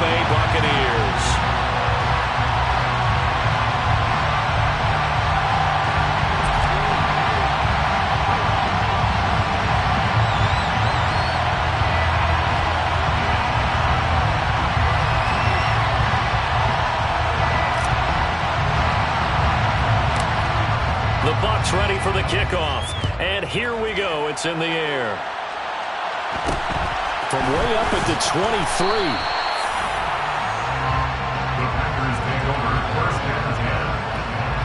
Bay Buccaneers. The Bucs ready for the kickoff. And here we go. It's in the air. From way up at the 23. The Packers take over first and 10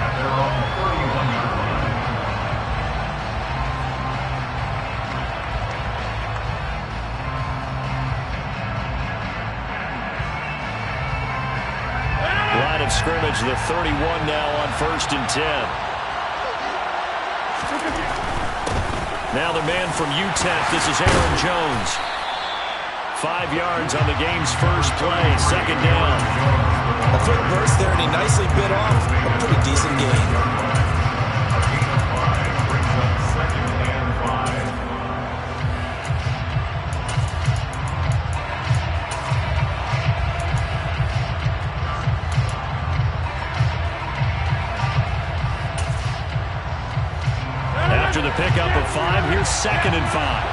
at their own 31-yard line. Line of scrimmage, the 31 now on first and 10. Now the man from UTEP, this is Aaron Jones. 5 yards on the game's first play, second down. A quick burst there, and he nicely bit off a pretty decent gain. Brings up second and 5. After the pickup of 5, here's second and 5.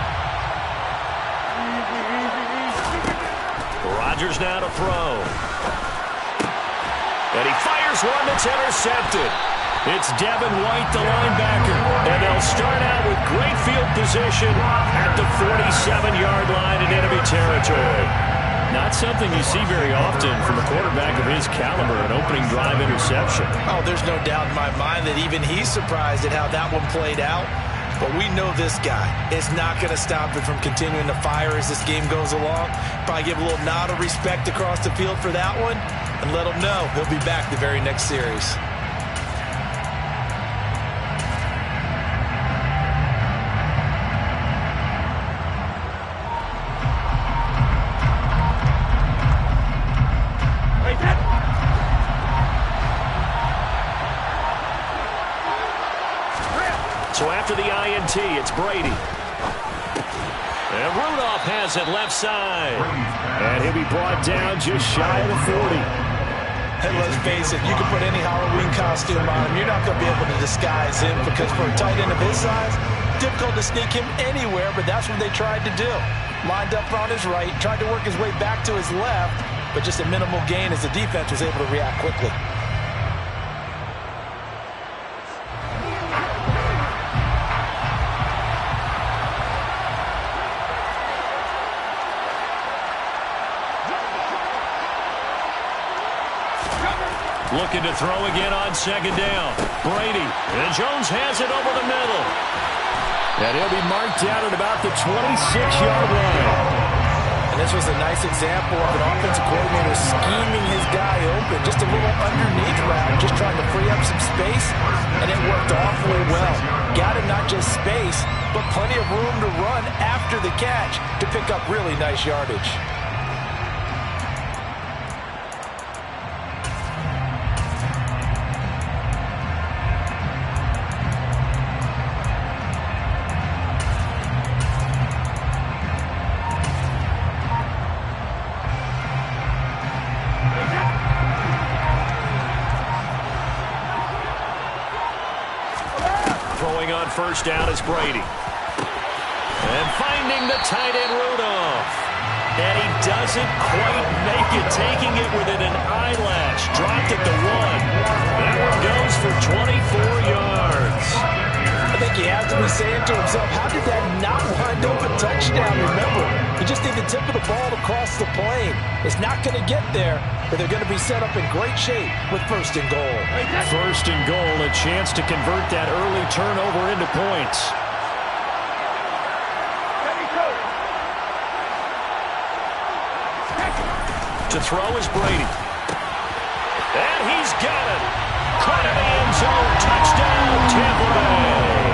Rodgers now to throw. And he fires one that's intercepted. It's Devin White, the linebacker. And they'll start out with great field position at the 47-yard line in enemy territory. Not something you see very often from a quarterback of his caliber, an opening drive interception. Oh, there's no doubt in my mind that even he's surprised at how that one played out. But we know this guy is not going to stop it from continuing to fire as this game goes along. Probably give a little nod of respect across the field for that one and let him know he'll be back the very next series. So after the INT, it's Brady. And Rudolph has it left side. And he'll be brought down just shy of the 40. And let's face it, you can put any Halloween costume on him. You're not going to be able to disguise him because for a tight end of his size, difficult to sneak him anywhere, but that's what they tried to do. Lined up on his right, tried to work his way back to his left, but just a minimal gain as the defense was able to react quickly. Looking to throw again on second down. Brady. And Jones has it over the middle. And he'll be marked down at about the 26-yard line. And this was a nice example of an offensive coordinator scheming his guy open. Just a little underneath route, just trying to free up some space. And it worked awfully well. Got him not just space, but plenty of room to run after the catch to pick up really nice yardage. First down is Brady. And finding the tight end Rudolph. And he doesn't quite make it, taking it within an eyelash. Dropped at the 1. That one goes for 24 yards. I think he has to be saying to himself, how did that not wind up a touchdown? Remember, you just need the tip of the ball to cross the plane. It's not going to get there, but they're going to be set up in great shape with first and goal. First and goal, a chance to convert that early turnover into points. To throw is Brady. And he's got it. Caught in the end zone. Touchdown, Tampa Bay.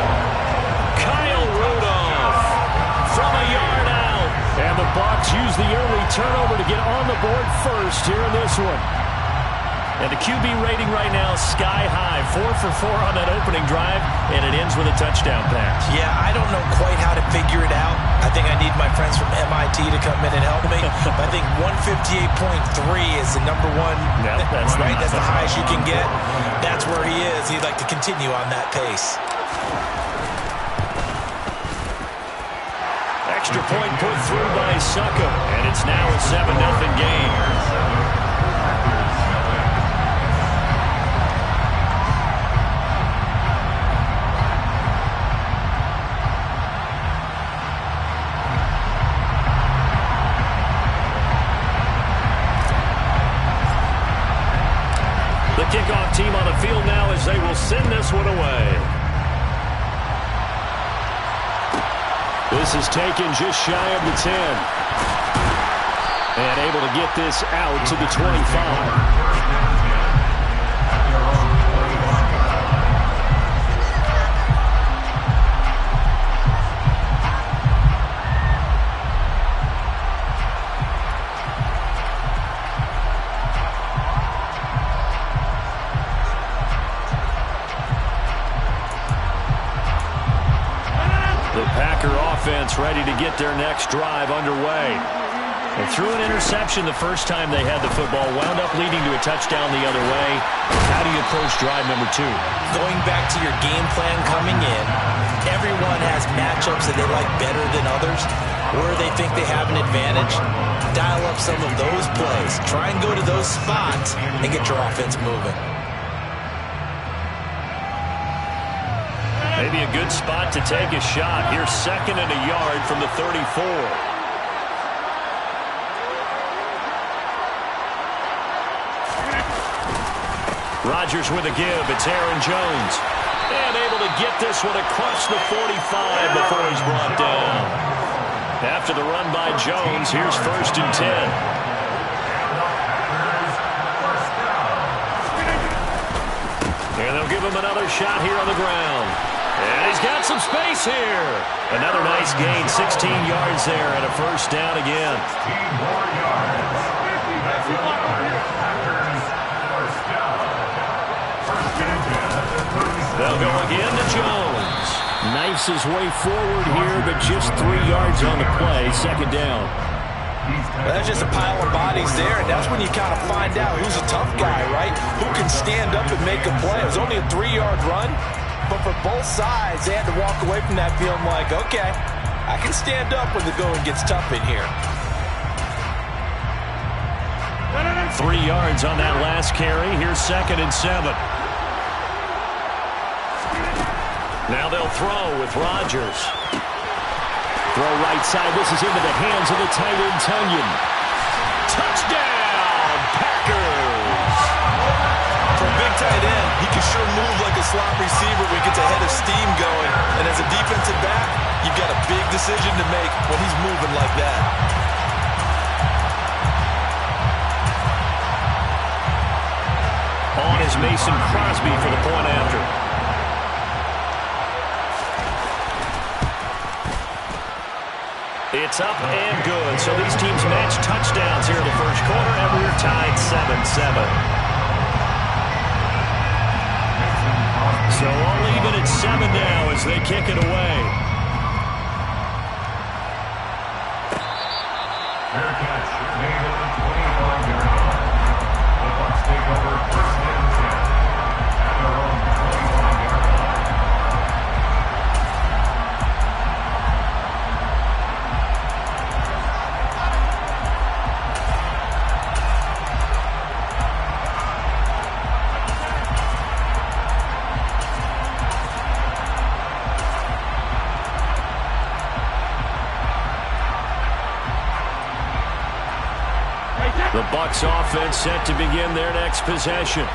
Kyle Rudolph from a yard out. And the Bucs use the early turnover to get on the board first here in this one. And the QB rating right now is sky high. 4 for 4 on that opening drive, and it ends with a touchdown pass. Yeah, I don't know quite how to figure it out. I think I need my friends from MIT to come in and help me. But I think 158.3 is the number one. Yep, that's right. That's the highest you can get. That's where he is. He'd like to continue on that pace. Extra point put through by Succa, and it's now a 7-0 game. The kickoff team on the field now as they will send this one away. This is taken just shy of the 10. And able to get this out to the 25. Ready to get their next drive underway. They threw an interception the first time they had the football, wound up leading to a touchdown the other way. How do you approach drive number 2? Going back to your game plan coming in, everyone has matchups that they like better than others, where they think they have an advantage. Dial up some of those plays. Try and go to those spots and get your offense moving. Maybe a good spot to take a shot. Here's 2nd and a yard from the 34. Rodgers with a give. It's Aaron Jones. And able to get this one across the 45 before he's brought down. After the run by Jones, here's 1st and 10. And they'll give him another shot here on the ground. And he's got some space here. Another nice gain, 16 yards there, and a 1st down again. 16 more yards. 55 Packers, 1st down. 1st and 10. They'll go again to Jones. Knifes his way forward here, but just 3 yards on the play, 2nd down. That's just a pile of bodies there, and that's when you kind of find out who's a tough guy, right? Who can stand up and make a play. It was only a 3-yard run. But for both sides, they had to walk away from that feeling like, okay, I can stand up when the going gets tough in here. 3 yards on that last carry. Here's 2nd and 7. Now they'll throw with Rodgers. Throw right side. This is into the hands of the tight end, Tunyon. Touchdown, Packers! For a big tight end, he can sure move like a slot receiver when he gets a head of steam going. And as a defensive back, you've got a big decision to make when he's moving like that. On is Mason Crosby for the point after. It's up and good. So these teams match touchdowns here in the first quarter, and we're tied 7-7. So all even at 7 now as they kick it away. Fair catch made at the 25-yard line. The Bucs take over 1st and 10 at their own 25-yard line. The Bucs offense set to begin their next possession.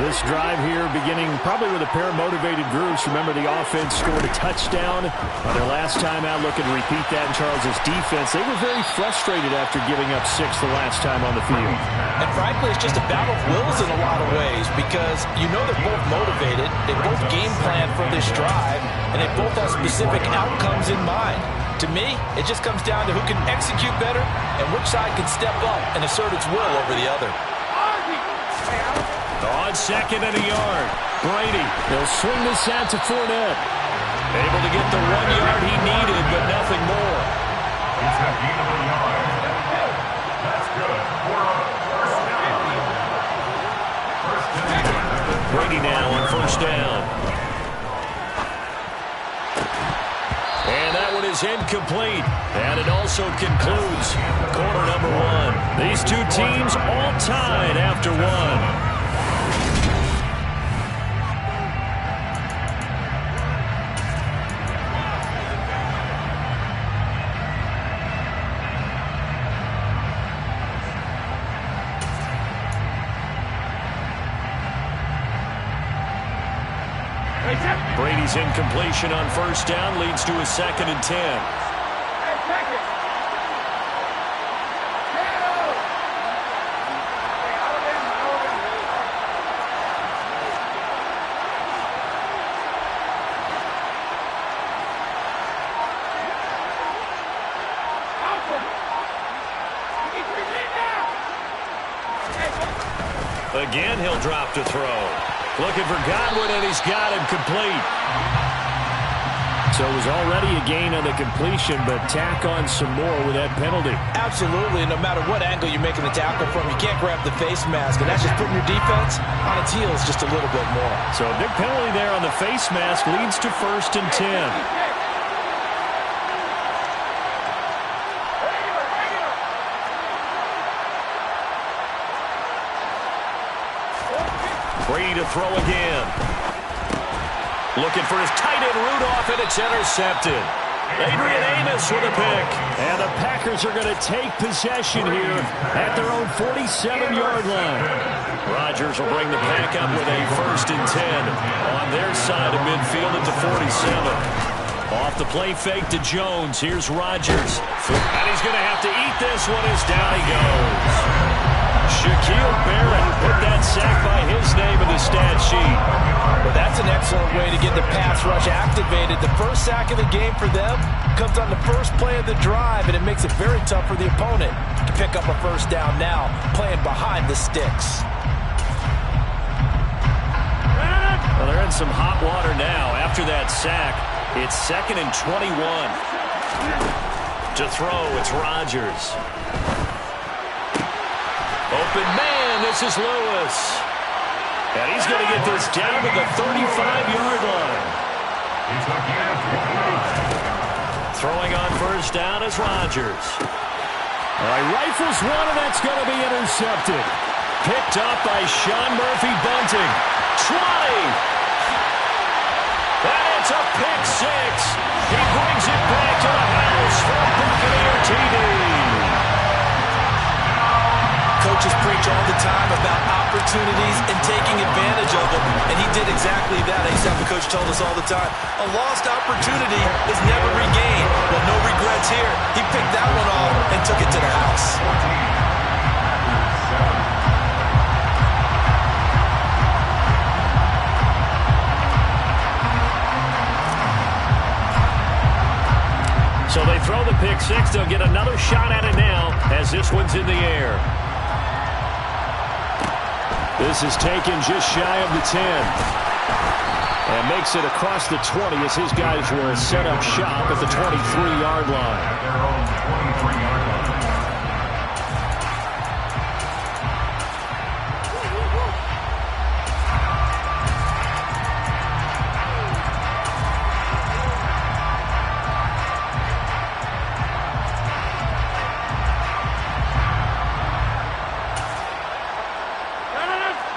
This drive here beginning probably with a pair of motivated groups. Remember, the offense scored a touchdown on their last time out. Looking to repeat that in Charles's defense. They were very frustrated after giving up 6 the last time on the field. And frankly, it's just a battle of wills in a lot of ways because you know they're both motivated. They both game plan for this drive, and they both have specific outcomes in mind. To me, it just comes down to who can execute better and which side can step up and assert its will over the other. On second and a yard. Brady. He'll swing this out to Fournette. Able to get the 1 yard he needed, but nothing more. It's a gain of a yard. That's good. First down. Brady now on first down. And that one is incomplete. And it also concludes quarter number 1. These two teams all tied after 1. Brady's incompletion on first down leads to a 2nd and 10. Again, he'll drop to throw. Looking for Godwin, and he's got him complete. So it was already a gain on the completion, but tack on some more with that penalty. Absolutely. No matter what angle you're making the tackle from, you can't grab the face mask, and that's just putting your defense on its heels just a little bit more. So a big penalty there on the face mask leads to 1st and 10. Brady to throw again. Looking for his tight end Rudolph, and it's intercepted. Adrian Amos with a pick. And the Packers are going to take possession here at their own 47-yard line. Rodgers will bring the pack up with a 1st and 10 on their side of midfield at the 47. Off the play fake to Jones. Here's Rodgers. And he's going to have to eat this one as down he goes. Shaquille Barrett put that sack by his name in the stat sheet. Well, that's an excellent way to get the pass rush activated. The first sack of the game for them comes on the first play of the drive, and it makes it very tough for the opponent to pick up a first down now, playing behind the sticks. Well, they're in some hot water now. After that sack, it's 2nd and 21. To throw, it's Rodgers. Open man, this is Lewis. And he's going to get this down to the 35-yard line. Throwing on first down is Rodgers. All right, rifles one, and that's going to be intercepted. Picked up by Sean Murphy-Bunting. 20. And it's a pick 6. He brings it back to the house for a Buccaneer TD. Coaches preach all the time about opportunities and taking advantage of them, and he did exactly that. I used to have a coach told us all the time, a lost opportunity is never regained. Well, no regrets here. He picked that one off and took it to the house. So they throw the pick 6. They'll get another shot at it now as this one's in the air. This is taken just shy of the 10. And makes it across the 20 as his guys will set up shop at the 23-yard line. At their own 23-yard line.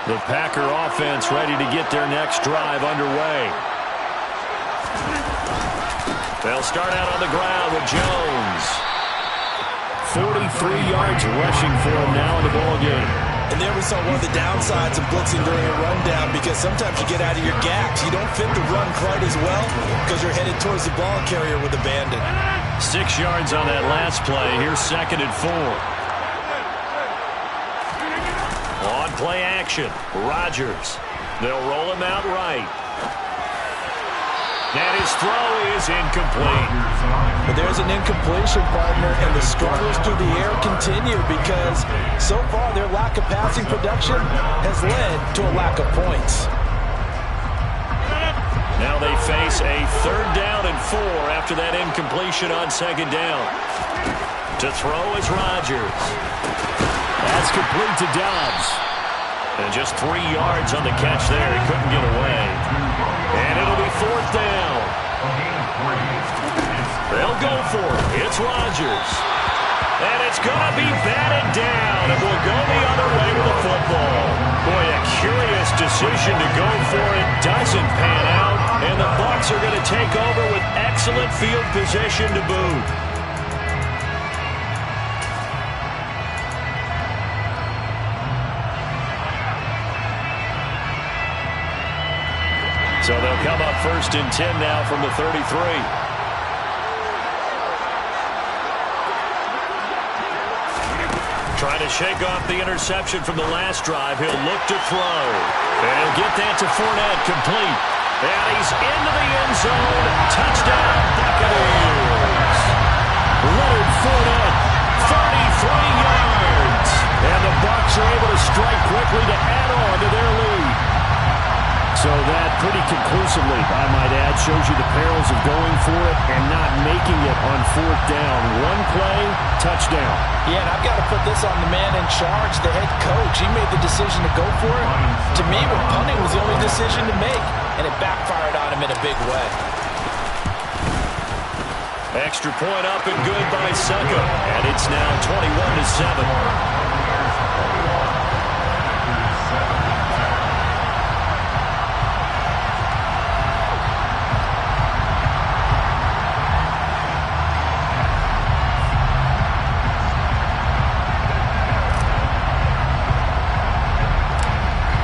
The Packer offense ready to get their next drive underway. They'll start out on the ground with Jones. 43 yards rushing for him now in the ballgame. And there we saw one of the downsides of blitzing during a rundown, because sometimes you get out of your gaps. You don't fit the run quite as well because you're headed towards the ball carrier with abandon. 6 yards on that last play. Here's 2nd and 4. On play action, Rodgers. They'll roll him out right. And his throw is incomplete. But there's an incompletion, partner, and the struggles through the air continue because so far their lack of passing production has led to a lack of points. Now they face a 3rd down and 4 after that incompletion on 2nd down. To throw is Rodgers. That's complete to Dobbs. And just 3 yards on the catch there. He couldn't get away. And it'll be 4th down. They'll go for it. It's Rodgers. And it's going to be batted down. And we'll go the other way with the football. Boy, a curious decision to go for it. Doesn't pan out. And the Bucs are going to take over with excellent field position to boot. So they'll come up 1st and 10 now from the 33. Trying to shake off the interception from the last drive. He'll look to throw. And he'll get that to Fournette, complete. And he's into the end zone. Touchdown, Buccaneers. Leonard Fournette, 33 yards. And the Bucs are able to strike quickly to add on to their lead. So that pretty conclusively, I might add, shows you the perils of going for it and not making it on 4th down. One play, touchdown. Yeah, and I've got to put this on the man in charge, the head coach. He made the decision to go for it. To me, punting was the only decision to make, and it backfired on him in a big way. Extra point up and good by Succa, and it's now 21-7.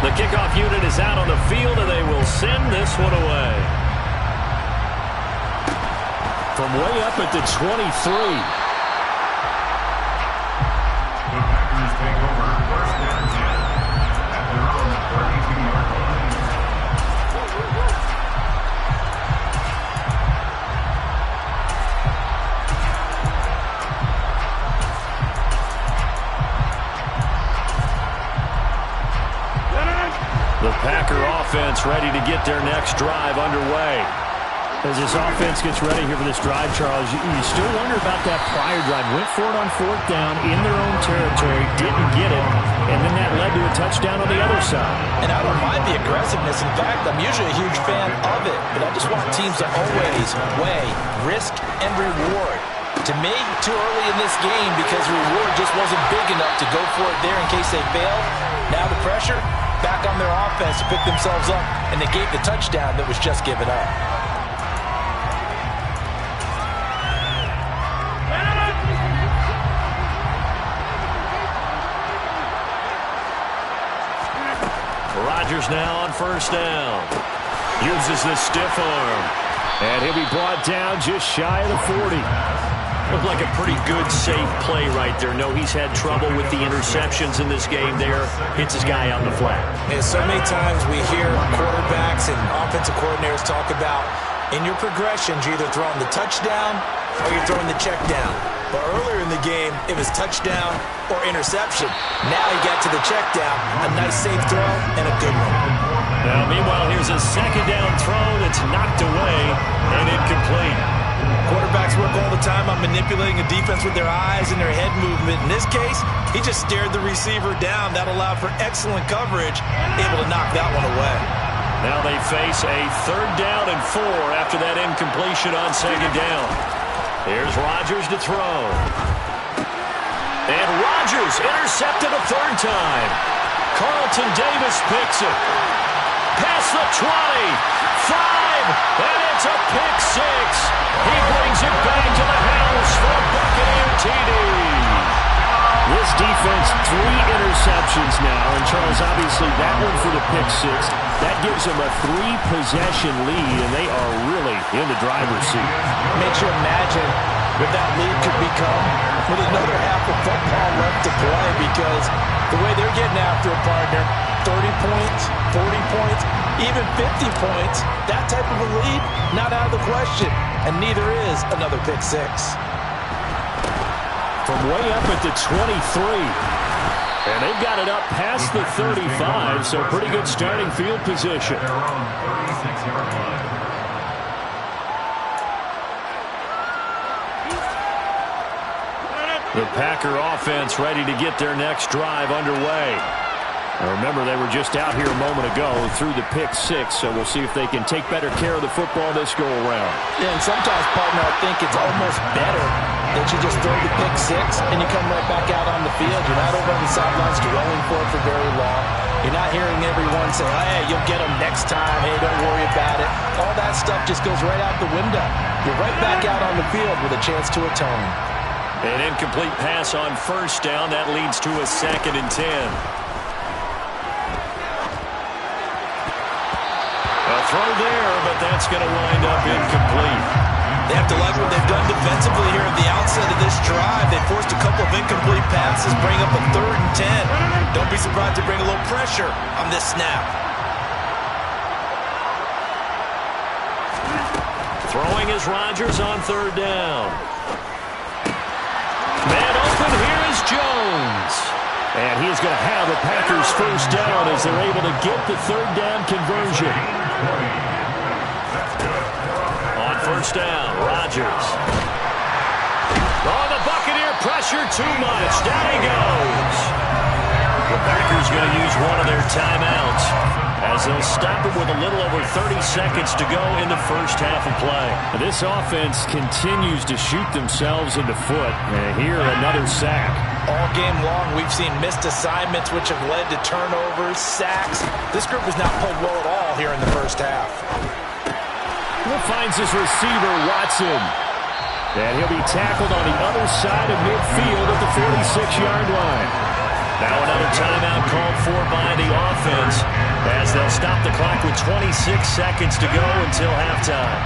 The kickoff unit is out on the field, and they will send this one away. From way up at the 23. The Packers take over 1st and 10 at their own 32-yard line. The Packer offense ready to get their next drive underway. As this offense gets ready here for this drive, Charles, you still wonder about that prior drive. Went for it on 4th down in their own territory, didn't get it, and then that led to a touchdown on the other side. And I don't mind the aggressiveness. In fact, I'm usually a huge fan of it, but I just want teams to always weigh risk and reward. To me, too early in this game because the reward just wasn't big enough to go for it there in case they failed. Now the pressure back on their offense to pick themselves up, and they gave the touchdown that was just given up. Rodgers now on 1st down. Uses the stiff arm. And he'll be brought down just shy of the 40. Looked like a pretty good, safe play right there. No, he's had trouble with the interceptions in this game there. Hits his guy out in the flat. And so many times we hear quarterbacks and offensive coordinators talk about in your progressions, you're either throwing the touchdown or you're throwing the check down. But earlier in the game, it was touchdown or interception. Now he got to the check down, a nice safe throw, and a good one. Now, meanwhile, here's a 2nd down throw that's knocked away and incomplete. Quarterbacks work all the time on manipulating a defense with their eyes and their head movement. In this case, he just stared the receiver down. That allowed for excellent coverage, able to knock that one away. Now they face a 3rd down and 4 after that incompletion on 2nd down. Here's Rodgers to throw. And Rodgers intercepted a 3rd time. Carlton Davis picks it. Past the 20. 5. And it's a pick 6. He brings it back to the house for a Buccaneer TD. This defense, 3 interceptions now. And Charles, obviously that one for the pick 6. That gives them a 3-possession lead, and they are really in the driver's seat. Makes you imagine what that lead could become with another half of football left to play, because the way they're getting after a partner, 30 points, 40 points, even 50 points. That type of a lead, not out of the question. And neither is another pick six. From way up at the 23. And they've got it up past the 35, so pretty good starting field position. Their own 36-yard line. The Packer offense ready to get their next drive underway. Now remember, they were just out here a moment ago through the pick six, so we'll see if they can take better care of the football this go-around. Yeah, and sometimes, partner, I think it's almost better that you just throw the pick six and you come right back out on the field. You're not over on the sidelines dwelling for it for very long. You're not hearing everyone say, hey, you'll get them next time. Hey, don't worry about it. All that stuff just goes right out the window. You're right back out on the field with a chance to atone. An incomplete pass on first down. That leads to a 2nd and 10. A throw there, but that's going to wind up incomplete. They have to like what they've done defensively here at the outset of this drive. They forced a couple of incomplete passes, bring up a 3rd and 10. Don't be surprised to bring a little pressure on this snap. Throwing is Rodgers on 3rd down. Man open, here is Jones. And he's going to have a Packers first down as they're able to get the 3rd down conversion. On first down, Rodgers. Oh, the Buccaneer pressure too much. Down he goes. The Packers going to use one of their timeouts as they'll stop it with a little over 30 seconds to go in the first half of play. This offense continues to shoot themselves in the foot. And here, another sack. All game long, we've seen missed assignments which have led to turnovers, sacks. This group has not played well at all here in the first half. Finds his receiver, Watson. And he'll be tackled on the other side of midfield at the 46-yard line. Now another timeout called for by the offense as they'll stop the clock with 26 seconds to go until halftime.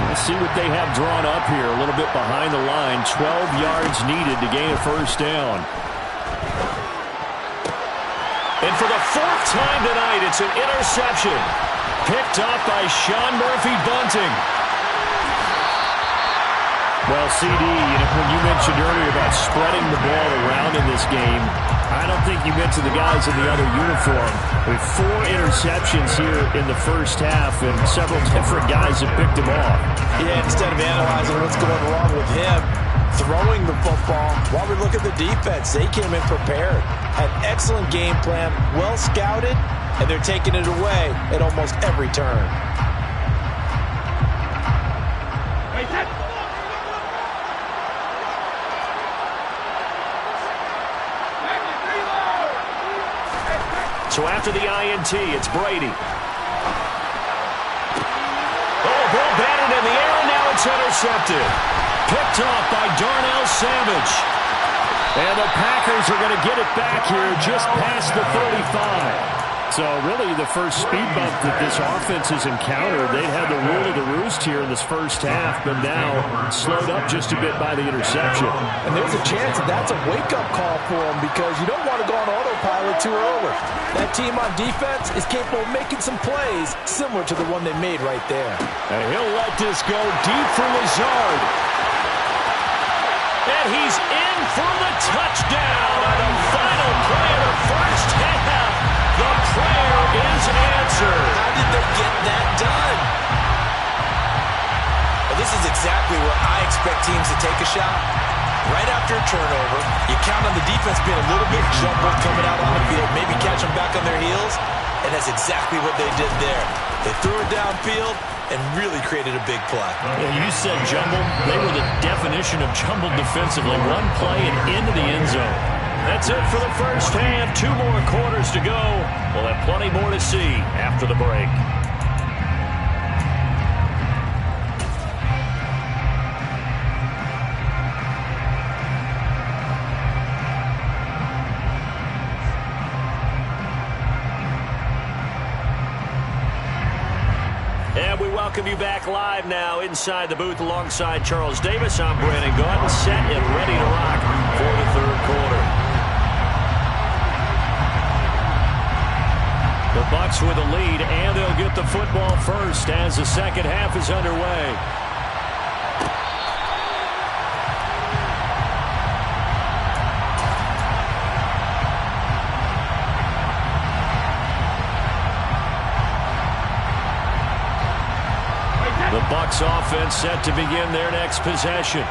We'll see what they have drawn up here. A little bit behind the line. 12 yards needed to gain a first down. And for the 4th time tonight, it's an interception. Picked up by Sean Murphy-Bunting. Well, CD, when you mentioned earlier about spreading the ball around in this game, I don't think you mentioned the guys in the other uniform. With 4 interceptions here in the first half, and several different guys have picked them off. Yeah, instead of analyzing what's going wrong with him, throwing the football, while we look at the defense, they came in prepared. Had excellent game plan, well scouted, and they're taking it away at almost every turn. So after the INT, it's Brady. Oh, ball batted in the air, and now it's intercepted. Picked off by Darnell Savage. And the Packers are going to get it back here just past the 35. So really the first speed bump that this offense has encountered. They'd had the rule of the roost here in this first half, but now slowed up just a bit by the interception. And there's a chance that that's a wake-up call for them because you don't want to go on autopilot too early. That team on defense is capable of making some plays similar to the one they made right there. And he'll let this go deep for Lazard. And he's in for the touchdown on the final play of the first half. The prayer is answered. How did they get that done? Well, this is exactly where I expect teams to take a shot. Right after a turnover, you count on the defense being a little bit jumbled coming out on the field, maybe catch them back on their heels, and that's exactly what they did there. They threw it downfield and really created a big play. Yeah, you said jumbled. They were the definition of jumbled defensively. One play and into the end zone. That's it for the first half. 2 more quarters to go. We'll have plenty more to see after the break. And we welcome you back live now inside the booth alongside Charles Davis. I'm Brandon Gaudin, set and ready to rock for the third quarter. Bucs with a lead, and they'll get the football first as the second half is underway. The Bucs offense set to begin their next possession.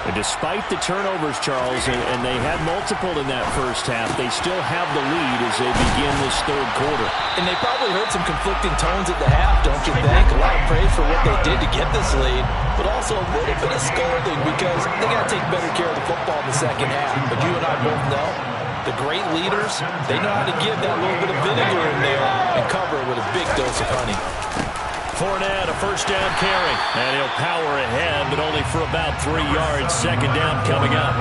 And despite the turnovers, Charles, and they had multiple in that first half, they still have the lead as they begin this third quarter. And they probably heard some conflicting tones at the half, don't you think? A lot of praise for what they did to get this lead, but also a little bit of scolding because they got to take better care of the football in the second half. But you and I both know the great leaders, they know how to give that little bit of vinegar in there and cover it with a big dose of honey. Fournette, a first down carry, and he'll power ahead, but only for about 3 yards. Second down coming up.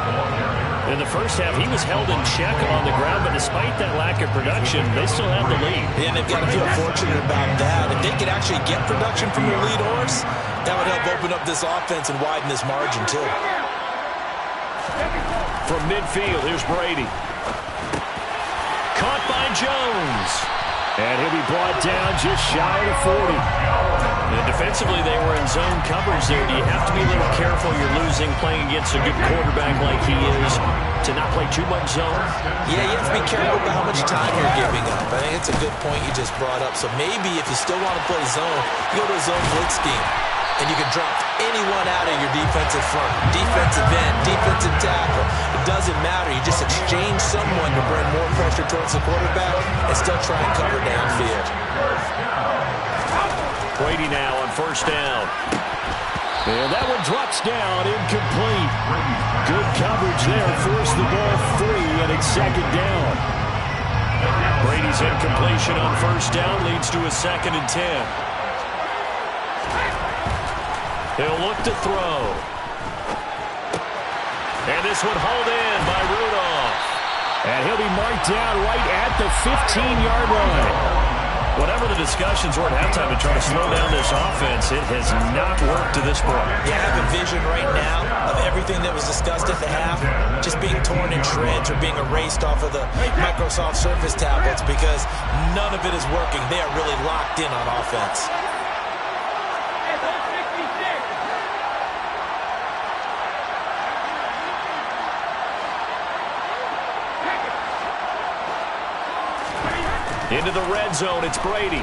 In the first half, he was held in check on the ground, but despite that lack of production, they still have the lead. Yeah, and they've got to feel fortunate about that. If they could actually get production from their lead horse, that would help open up this offense and widen this margin, too. From midfield, here's Brady. Caught by Jones. And he'll be brought down just shy of 40. And defensively, they were in zone coverage there. Do you have to be a little careful? You're losing playing against a good quarterback like he is to not play too much zone? Yeah, you have to be careful about how much time you're giving up. I think it's a good point you just brought up. So maybe if you still want to play zone, you go to a zone blitz scheme. And you can drop anyone out of your defensive front, defensive end, defensive tackle. It doesn't matter. You just exchange someone to bring more pressure towards the quarterback and still try and cover downfield. Brady now on first down. And that one drops down, incomplete. Good coverage there. Forced the ball free, and it's second down. Brady's incompletion on first down leads to a 2nd and 10. He'll look to throw. And this one hauled in by Rudolph. And he'll be marked down right at the 15-yard line. Whatever the discussions were at halftime to try to slow down this offense, it has not worked to this point. Yeah, I have a vision right now of everything that was discussed at the half just being torn in shreds or being erased off of the Microsoft Surface tablets because none of it is working. They are really locked in on offense. Into the red zone, it's Brady.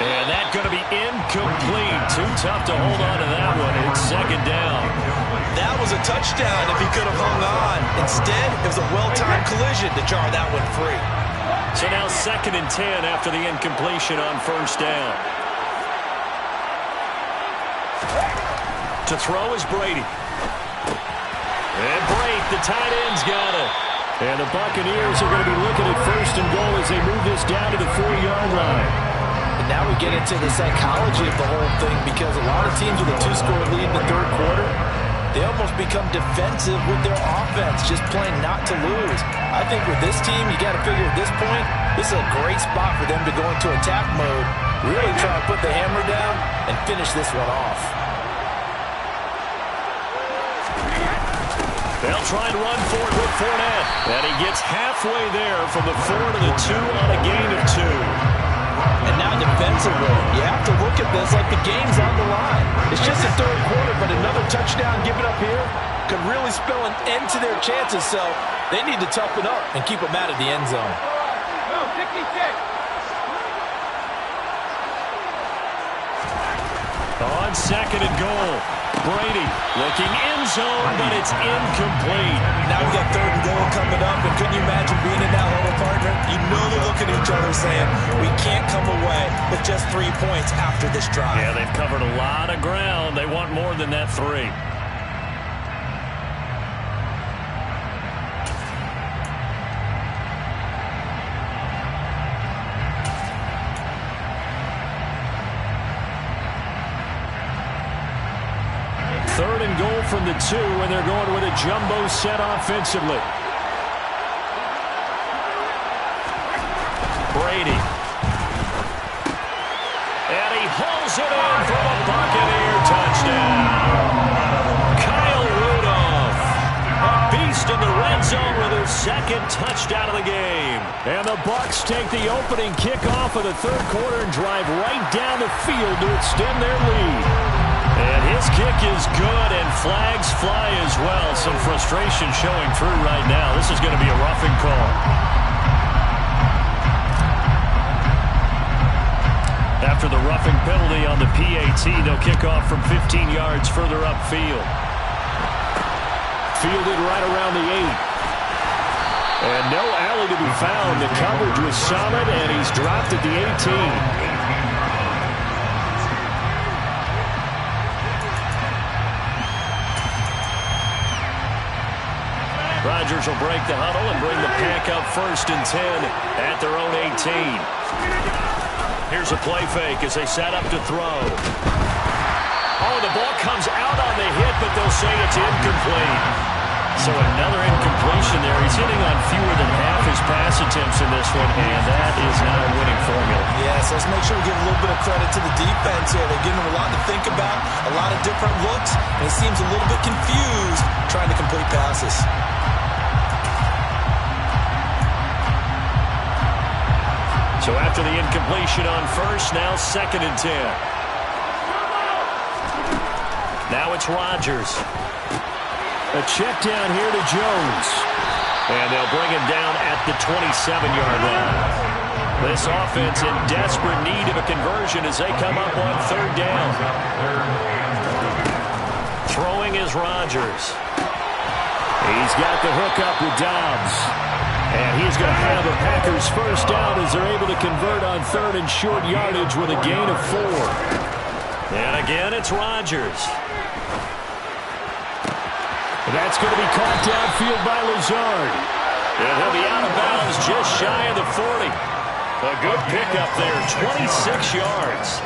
And that's going to be incomplete. Too tough to hold on to that one. It's second down. That was a touchdown if he could have hung on. Instead, it was a well-timed collision to jar that one free. So now 2nd and 10 after the incompletion on first down. To throw is Brady. And Brake, the tight end's got it. And the Buccaneers are going to be looking at first and goal as they move this down to the 4-yard line. And now we get into the psychology of the whole thing because a lot of teams with a 2-score lead in the third quarter, they almost become defensive with their offense, just playing not to lose. I think with this team, you got to figure at this point, this is a great spot for them to go into attack mode, really try to put the hammer down and finish this one off. They'll try and run for it with Fournette. And he gets halfway there from the 4 to the 2 on a gain of 2. And now defensively, you have to look at this like the game's on the line. It's just the third quarter, but another touchdown given up here could really spell an end to their chances. So they need to toughen up and keep them out of the end zone. On 2nd and goal. Brady looking end zone, but it's incomplete. Now we got 3rd and goal coming up, and couldn't you imagine being in that huddle, partner? You know they're looking at each other saying, we can't come away with just 3 points after this drive. Yeah, they've covered a lot of ground. They want more than that 3. Third and goal from the 2, and they're going with a jumbo set offensively. Brady. And he hauls it in for a Buccaneer touchdown. Kyle Rudolph, a beast in the red zone with his second touchdown of the game. And the Bucs take the opening kickoff of the third quarter and drive right down the field to extend their lead. And his kick is good, and flags fly as well. Some frustration showing through right now. This is going to be a roughing call. After the roughing penalty on the PAT, they'll kick off from 15 yards further upfield. Fielded right around the 8. And no alley to be found. The coverage was solid, and he's dropped at the 18. Rodgers will break the huddle and bring the pack up 1st and 10 at their own 18. Here's a play fake as they set up to throw. Oh, the ball comes out on the hit, but they'll say it's incomplete. So another incompletion there. He's hitting on fewer than half his pass attempts in this one, and that is not a winning formula. Yes, let's make sure we give a little bit of credit to the defense here. They're giving him a lot to think about, a lot of different looks, and he seems a little bit confused trying to complete passes. So after the incompletion on 1st, now 2nd and 10. Now it's Rodgers. A check down here to Jones. And they'll bring him down at the 27-yard line. This offense in desperate need of a conversion as they come up on 3rd down. Throwing is Rodgers. He's got the hook up with Dobbs. And he's going to have the Packers first down as they're able to convert on 3rd and short yardage with a gain of 4. And again, it's Rodgers. That's going to be caught downfield by Lazard. And he'll be out of bounds just shy of the 40. A good pickup there, 26 yards.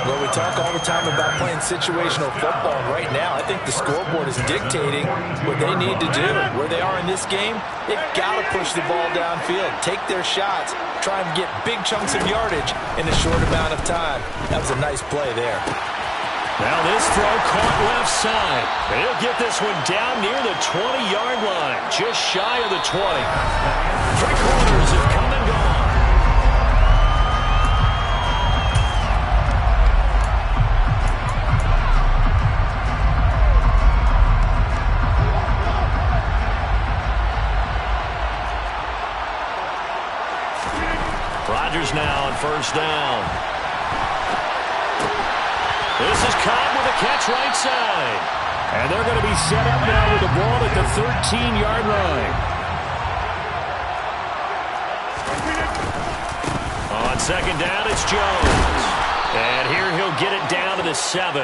Well, we talk all the time about playing situational football. Right now, I think the scoreboard is dictating what they need to do. Where they are in this game, they've got to push the ball downfield, take their shots, try and get big chunks of yardage in a short amount of time. That was a nice play there. Now this throw caught left side. He'll get this one down near the 20-yard line, just shy of the 20. 3 quarters have come and gone. Rodgers now on 1st down. This is Cobb with a catch right side. And they're going to be set up now with the ball at the 13-yard line. On 2nd down, it's Jones. And here he'll get it down to the 7.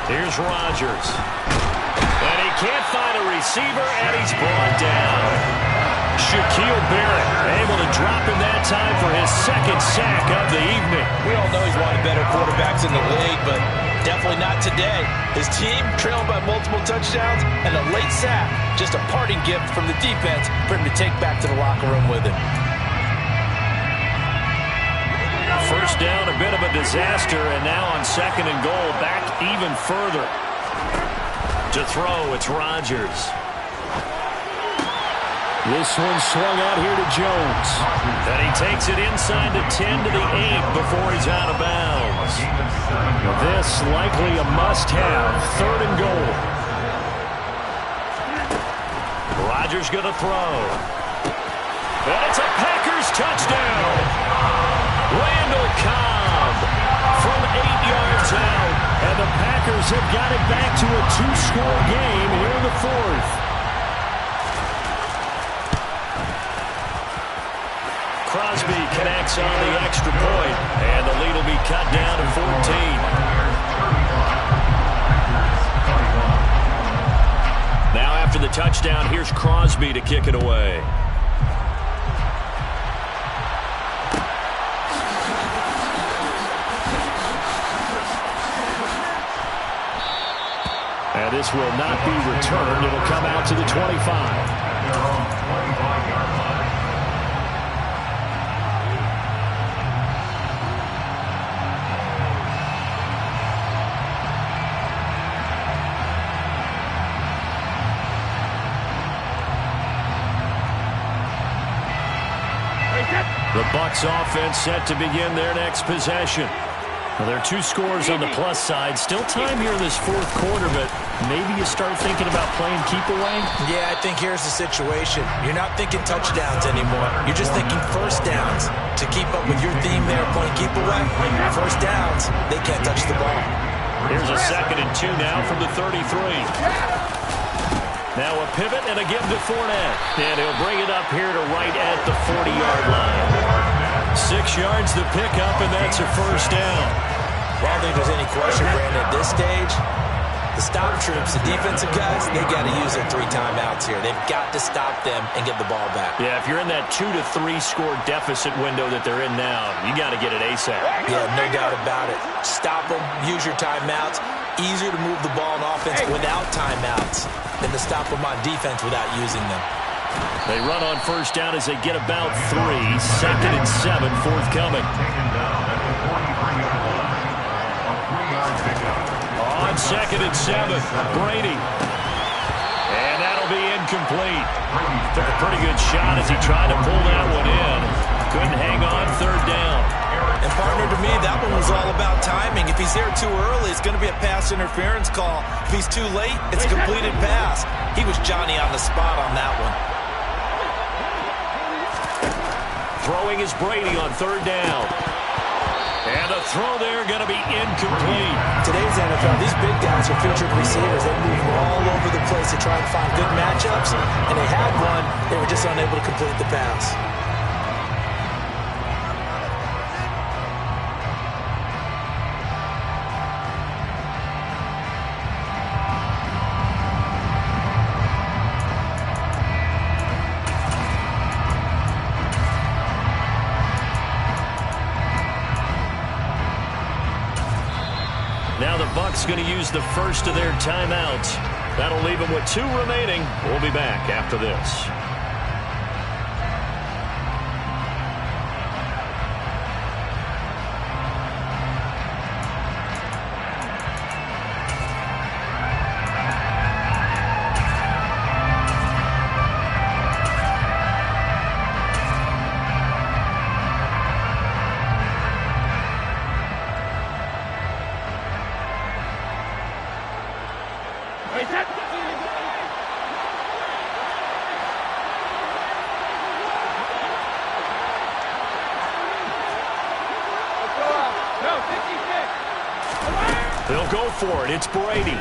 Here's Rodgers. And he can't find a receiver, and he's brought down. Shaquille Barrett able to drop him that time for his 2nd sack of the evening. We all know he's one of the better quarterbacks in the league, but definitely not today. His team trailing by multiple touchdowns, and a late sack, just a parting gift from the defense for him to take back to the locker room with him. 1st down, a bit of a disaster, and now on 2nd and goal, back even further. To throw, it's Rodgers. This one swung out here to Jones. And he takes it inside the 10 to the 8 before he's out of bounds. This likely a must-have, 3rd and goal. Rodgers going to throw. And it's a Packers touchdown. Randall Cobb from 8 yards out. And the Packers have got it back to a 2-score game here in the 4th. Crosby connects on the extra point, and the lead will be cut down to 14. Now after the touchdown, here's Crosby to kick it away. And this will not be returned. It'll come out to the 25. Bucs offense set to begin their next possession. Well, there are 2 scores on the plus side. Still time here in this fourth quarter, but maybe you start thinking about playing keep away? Yeah, I think here's the situation. You're not thinking touchdowns anymore. You're just thinking first downs. To keep up with your theme there, playing keep away, first downs, they can't touch the ball. Here's a 2nd and 2 now from the 33. Now a pivot and a give to Fournette. And he'll bring it up here to right at the 40-yard line. 6 yards the pickup, and that's a first down. Well, I don't think there's any question, Brandon, at this stage, the stop troops, the defensive guys, they got to use their 3 timeouts here. They've got to stop them and get the ball back. Yeah, if you're in that 2 to 3 score deficit window that they're in now, you got to get it ASAP. Yeah, no doubt about it. Stop them, use your timeouts. Easier to move the ball on offense without timeouts than to stop them on defense without using them. They run on first down as they get about 3. 2nd and 7 forthcoming. Taken down at the 43-yard line. A 3-yard pickup. On 2nd and 7, Brady. And that'll be incomplete. Took a pretty good shot as he tried to pull that one in. Couldn't hang on 3rd down. And partner, to me, that one was all about timing. If he's there too early, it's going to be a pass interference call. If he's too late, it's a completed pass. He was Johnny on the spot on that one. Throwing is Brady on 3rd down. And the throw there going to be incomplete. Today's NFL, these big guys are featured receivers. They move all over the place to try and find good matchups. And they had one. They were just unable to complete the pass. Now the Bucs going to use the first of their timeouts. That'll leave them with 2 remaining. We'll be back after this. They'll go for it. It's Brady.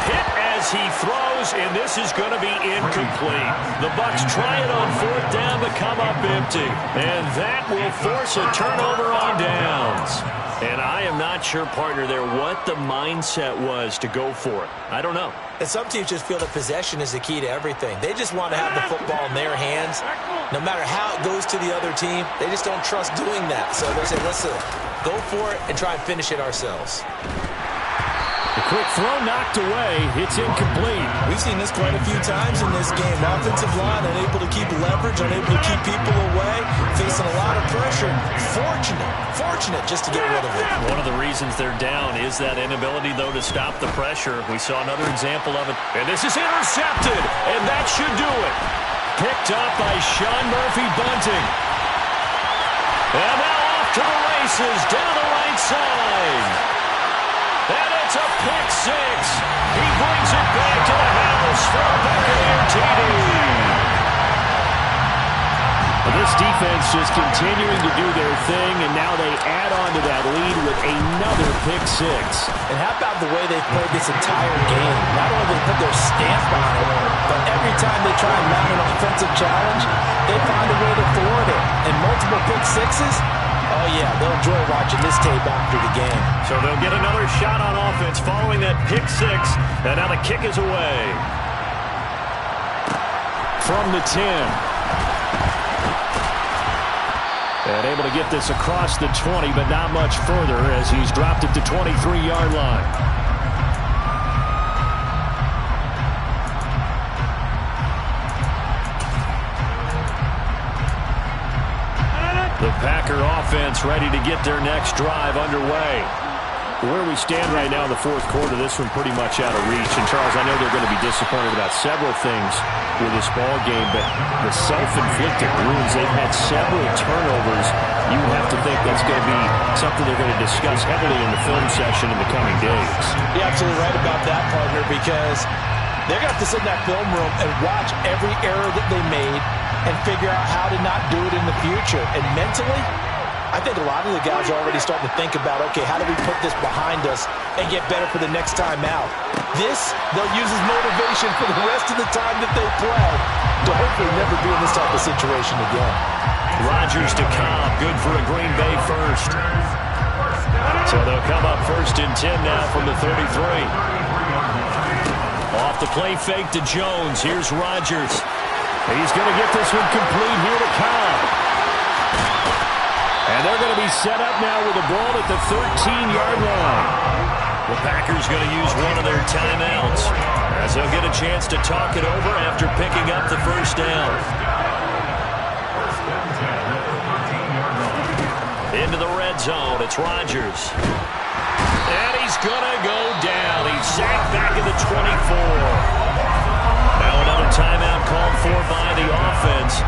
Hit as he throws, and this is going to be incomplete. The Bucs try it on 4th down to come up empty. And that will force a turnover on downs. And I am not sure, partner, there what the mindset was to go for it. I don't know. And some teams just feel that possession is the key to everything. They just want to have the football in their hands. No matter how it goes to the other team, they just don't trust doing that. So they say, listen, go for it and try and finish it ourselves. The quick throw knocked away. It's incomplete. We've seen this quite a few times in this game. Offensive line unable to keep leverage, unable to keep people away, facing a lot of pressure. Fortunate just to get rid of it. One of the reasons they're down is that inability, though, to stop the pressure. We saw another example of it. And this is intercepted, and that should do it. Picked up by Sean Murphy-Bunting. And now off to the races down the right side. And it's a pick 6. He brings it back to the house for a Buccaneer TD. This defense just continuing to do their thing, and now they add on to that lead with another pick 6. And how about the way they've played this entire game? Not only do they put their stamp on it, but every time they try and mount an offensive challenge, they find a way to thwart it. And multiple pick 6s, oh yeah, they'll enjoy watching this tape after the game. So they'll get another shot on offense following that pick 6, and now the kick is away. From the 10. And able to get this across the 20, but not much further as he's dropped it to 23-yard line. The Packer offense ready to get their next drive underway. Where we stand right now in the fourth quarter, this one pretty much out of reach. And, Charles, I know they're going to be disappointed about several things with this ball game, but the self-inflicted wounds, they've had several turnovers. You would have to think that's going to be something they're going to discuss heavily in the film session in the coming days. You're absolutely right about that, partner, because they're going to have to sit in that film room and watch every error that they made and figure out how to not do it in the future. And mentally, I think a lot of the guys are already starting to think about, okay, how do we put this behind us and get better for the next time out? This, they'll use as motivation for the rest of the time that they play to hopefully never be in this type of situation again. Rodgers to Cobb, good for a Green Bay first. So they'll come up 1st and 10 now from the 33. Off the play fake to Jones. Here's Rodgers. He's going to get this one complete here to Cobb. And they're going to be set up now with the ball at the 13-yard line. The Packers going to use one of their timeouts as they'll get a chance to talk it over after picking up the first down. Into the red zone, it's Rodgers. And he's going to go down. He's sacked back at the 24. Now another timeout called for by the offense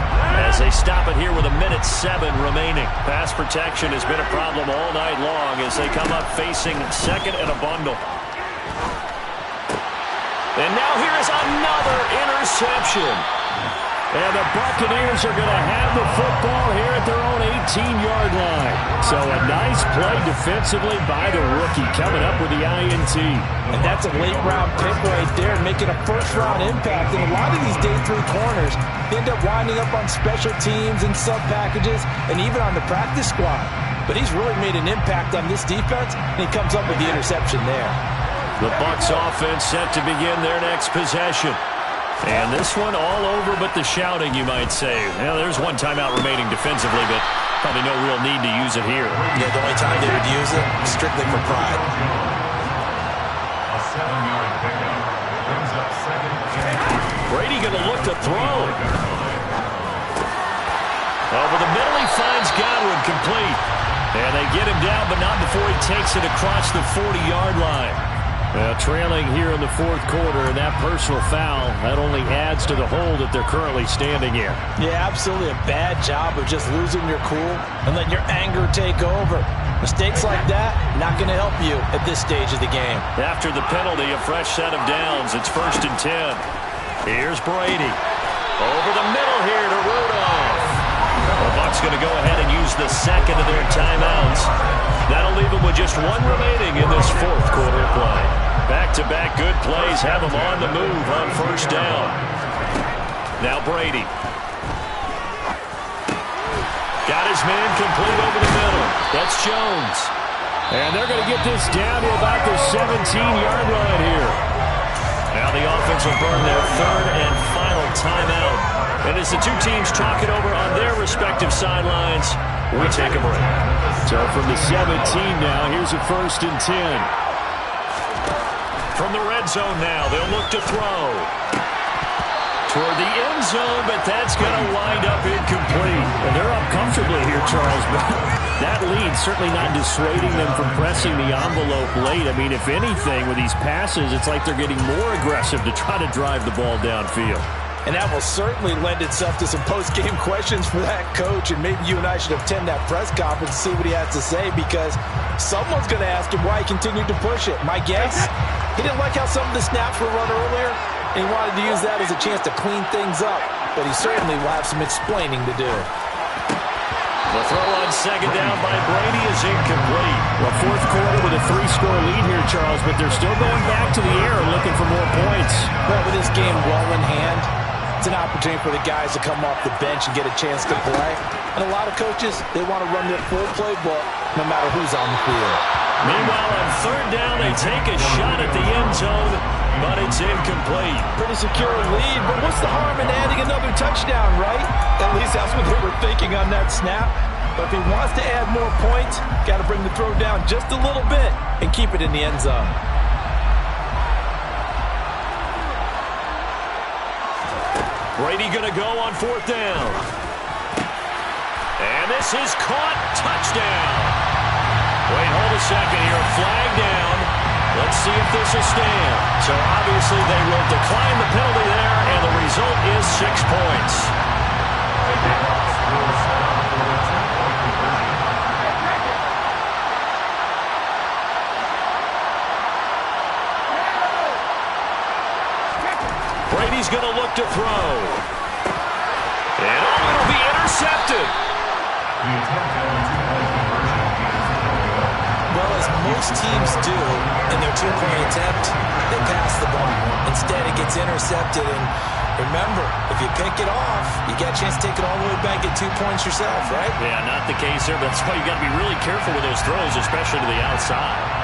as they stop it here with 1:07 remaining. Pass protection has been a problem all night long as they come up facing second and a bundle. And now here is another interception. And the Buccaneers are going to have the football here at their own 18-yard line. So a nice play defensively by the rookie coming up with the INT. And that's a late-round pick right there, making a first-round impact. And a lot of these day 3 corners end up winding up on special teams and sub-packages and even on the practice squad. But he's really made an impact on this defense, and he comes up with the interception there. The Bucs offense set to begin their next possession. And this one all over but the shouting, you might say. Well, there's one timeout remaining defensively, but probably no real need to use it here. Yeah, the only time they would use it, strictly for pride. A 7-yard pickup brings up 2nd. Brady going to look to throw. Over the middle, he finds Godwin complete. And they get him down, but not before he takes it across the 40-yard line. Well, trailing here in the fourth quarter, and that personal foul, that only adds to the hole that they're currently standing in. Yeah, absolutely a bad job of just losing your cool and letting your anger take over. Mistakes like that, not going to help you at this stage of the game. After the penalty, a fresh set of downs. It's 1st and 10. Here's Brady. Over the middle here to Rudolph. The Bucs going to go ahead and use the second of their timeouts. That'll leave them with just one remaining in this fourth quarter play. Back-to-back good plays have them on the move on 1st down. Now Brady. Got his man complete over the middle. That's Jones. And they're going to get this down to about the 17-yard line here. Now the offense will burn their 3rd and final timeout. And as the two teams talk it over on their respective sidelines, we take a break. So from the 17 now, here's a 1st and 10. From the red zone now, they'll look to throw. Toward the end zone, but that's going to wind up incomplete. And they're up comfortably here, Charles, but that lead certainly not dissuading them from pressing the envelope late. I mean, if anything, with these passes, it's like they're getting more aggressive to try to drive the ball downfield. And that will certainly lend itself to some post-game questions for that coach, and maybe you and I should attend that press conference and see what he has to say, because someone's going to ask him why he continued to push it. My guess, he didn't like how some of the snaps were run earlier, and he wanted to use that as a chance to clean things up, but he certainly will have some explaining to do. The throw on 2nd down by Brady is incomplete. Well, fourth quarter with a 3-score lead here, Charles, but they're still going back to the air and looking for more points. Well, with this game well in hand, it's an opportunity for the guys to come off the bench and get a chance to play. And a lot of coaches, they want to run their full playbook no matter who's on the field. Meanwhile, on 3rd down, they take a shot at the end zone, but it's incomplete. Pretty secure lead, but what's the harm in adding another touchdown, right? At least that's what they were thinking on that snap. But if he wants to add more points, got to bring the throw down just a little bit and keep it in the end zone. Brady going to go on 4th down. And this is caught. Touchdown. Wait, hold a second here. Flag down. see if this will stand. So obviously they will decline the penalty there, and the result is 6 points. Brady's going to look to throw. And it'll be intercepted. Well, as most teams do in their two-point attempt, they pass the ball. Instead, it gets intercepted. And remember, if you pick it off, you get a chance to take it all the way back, get 2 points yourself, right? Yeah, not the case there, but that's why you got to be really careful with those throws, especially to the outside.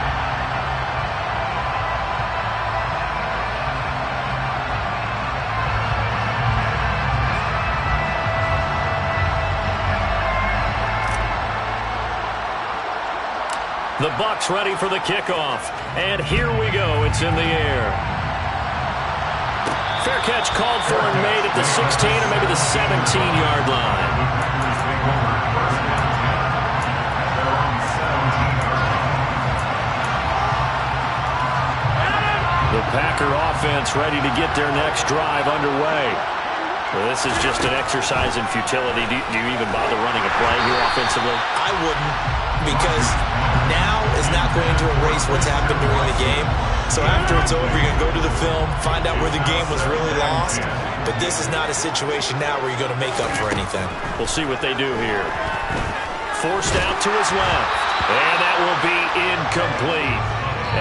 The Bucs ready for the kickoff. And here we go. It's in the air. Fair catch called for and made at the 16 or maybe the 17-yard line. The Packer offense ready to get their next drive underway. Well, this is just an exercise in futility. Do you even bother running a play here offensively? I wouldn't, because now is not going to erase what's happened during the game. So after it's over, you're going to go to the film, find out where the game was really lost. But this is not a situation now where you're going to make up for anything. We'll see what they do here. Forced out to his left. And that will be incomplete,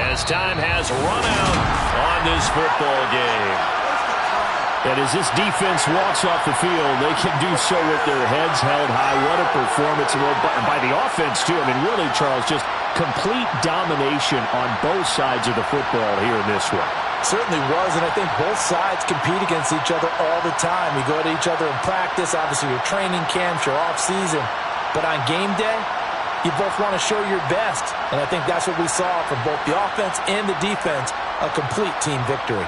as time has run out on this football game. And as this defense walks off the field, they can do so with their heads held high. What a performance by the offense, too. I mean, really, Charles, just complete domination on both sides of the football here in this one. Certainly was, and I think both sides compete against each other all the time. You go to each other in practice, obviously your training camps, your off-season. But on game day, you both want to show your best. And I think that's what we saw from both the offense and the defense, a complete team victory.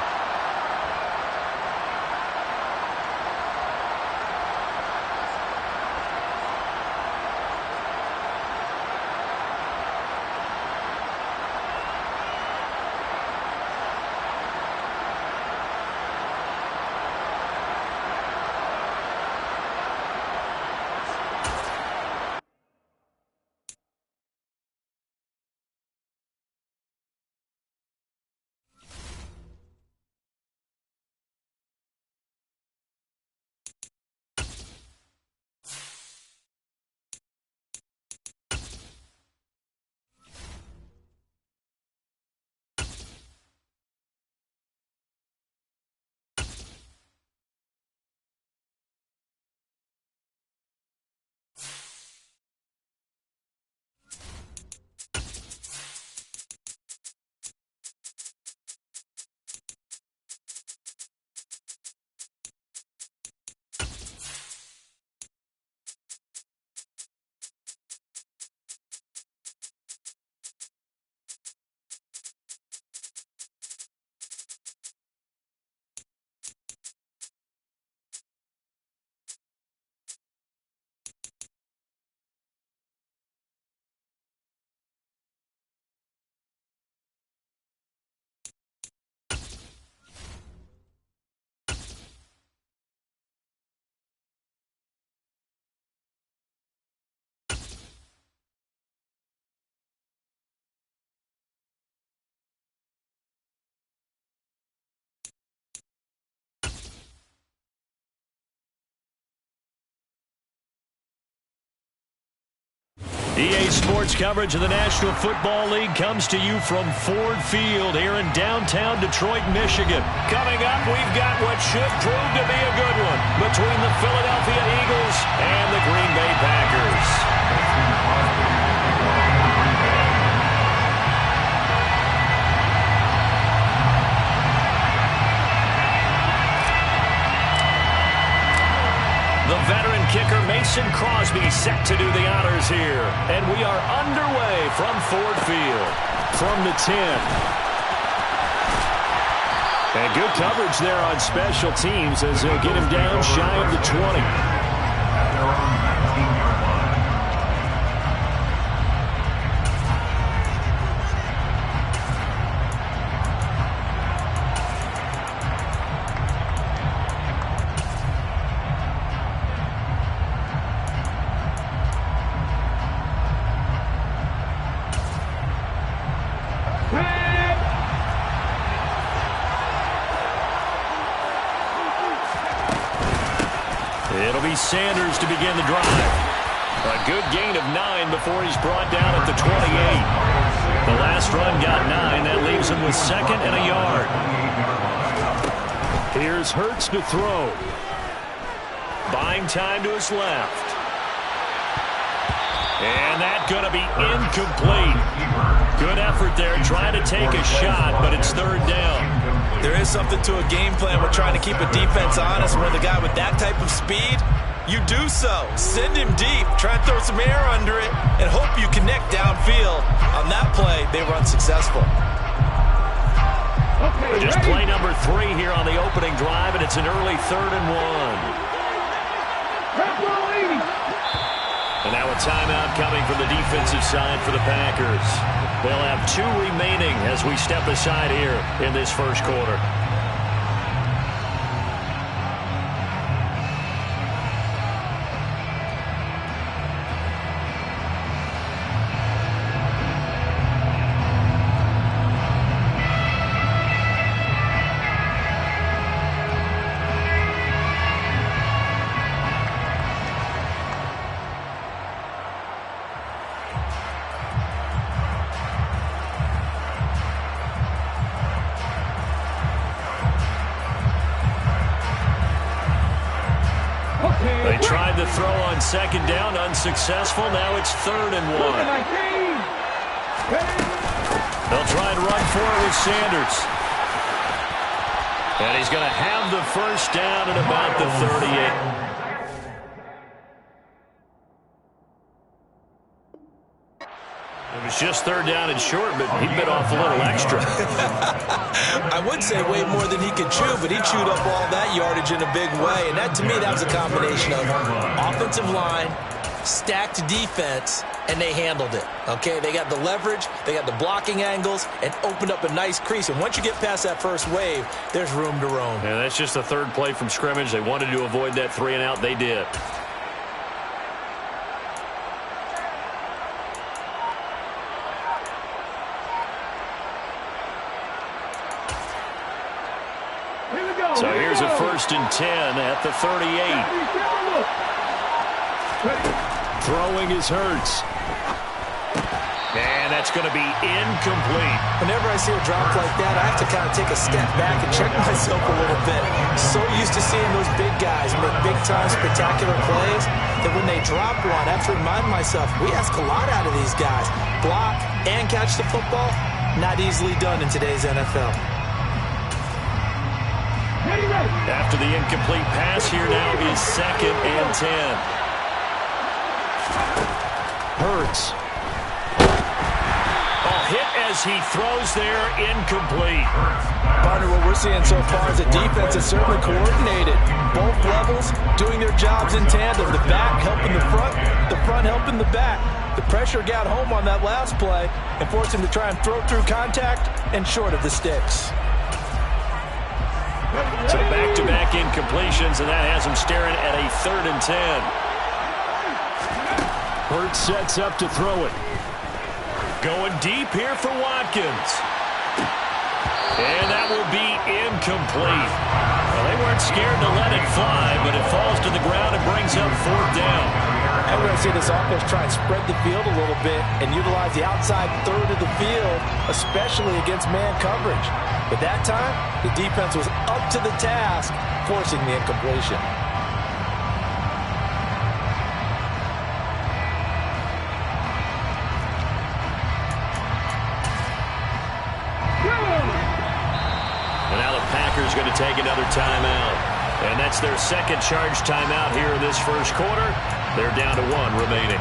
EA Sports coverage of the National Football League comes to you from Ford Field here in downtown Detroit, Michigan. Coming up, we've got what should prove to be a good one between the Philadelphia Eagles and the Green Bay Packers. The veteran kicker Mason Crosby set to do the honors here. And we are underway from Ford Field. From the 10. And good coverage there on special teams as they'll get him down shy of the 20. At their own 19-yard line. It'll be Sanders to begin the drive. A good gain of 9 before he's brought down at the 28. The last run got 9. That leaves him with 2nd and a yard. Here's Hurts to throw. Buying time to his left. And that's going to be incomplete. Good effort there trying to take a shot, but it's 3rd down. There is something to a game plan. We're trying to keep a defense honest. Where the guy with that type of speed, you do so. Send him deep. Try and throw some air under it and hope you connect downfield. On that play, they were unsuccessful. Just play number 3 here on the opening drive, and it's an early 3rd and 1. And now a timeout coming from the defensive side for the Packers. They'll have 2 remaining as we step aside here in this first quarter. They tried to throw on 2nd down, unsuccessful. Now it's 3rd and 1. They'll try and run for it with Sanders. And he's going to have the first down at about the 38. It was just 3rd down and short, but he bit off a little extra. I would say way more than he could chew, but he chewed up all that yardage in a big way. And that, to me, that was a combination of offensive line, stacked defense, and they handled it. Okay, they got the leverage, they got the blocking angles, and opened up a nice crease. And once you get past that first wave, there's room to roam. Yeah, that's just the 3rd play from scrimmage. They wanted to avoid that 3 and out. They did. So here's a 1st and 10 at the 38. Throwing is Hurts. And that's going to be incomplete. Whenever I see a drop like that, I have to kind of take a step back and check myself a little bit. So used to seeing those big guys make big-time spectacular plays that when they drop one, I have to remind myself, we ask a lot out of these guys. Block and catch the football, not easily done in today's NFL. After the incomplete pass, here now is 2nd and 10. Hurts. Hit as he throws there, incomplete. Partner, what we're seeing so far is the defense is certainly coordinated. Both levels doing their jobs in tandem. The back helping the front helping the back. The pressure got home on that last play and forced him to try and throw through contact and short of the sticks. So back-to-back incompletions, and that has him staring at a 3rd and 10. Hurts sets up to throw it. Going deep here for Watkins. And that will be incomplete. Well, they weren't scared to let it fly, but it falls to the ground and brings up 4th down. And we're going to see this offense try and spread the field a little bit and utilize the outside 3rd of the field, especially against man coverage. But that time, the defense was up to the task, forcing the incompletion. And now the Packers going to take another timeout. And that's their 2nd charge timeout here in this first quarter. They're down to 1 remaining.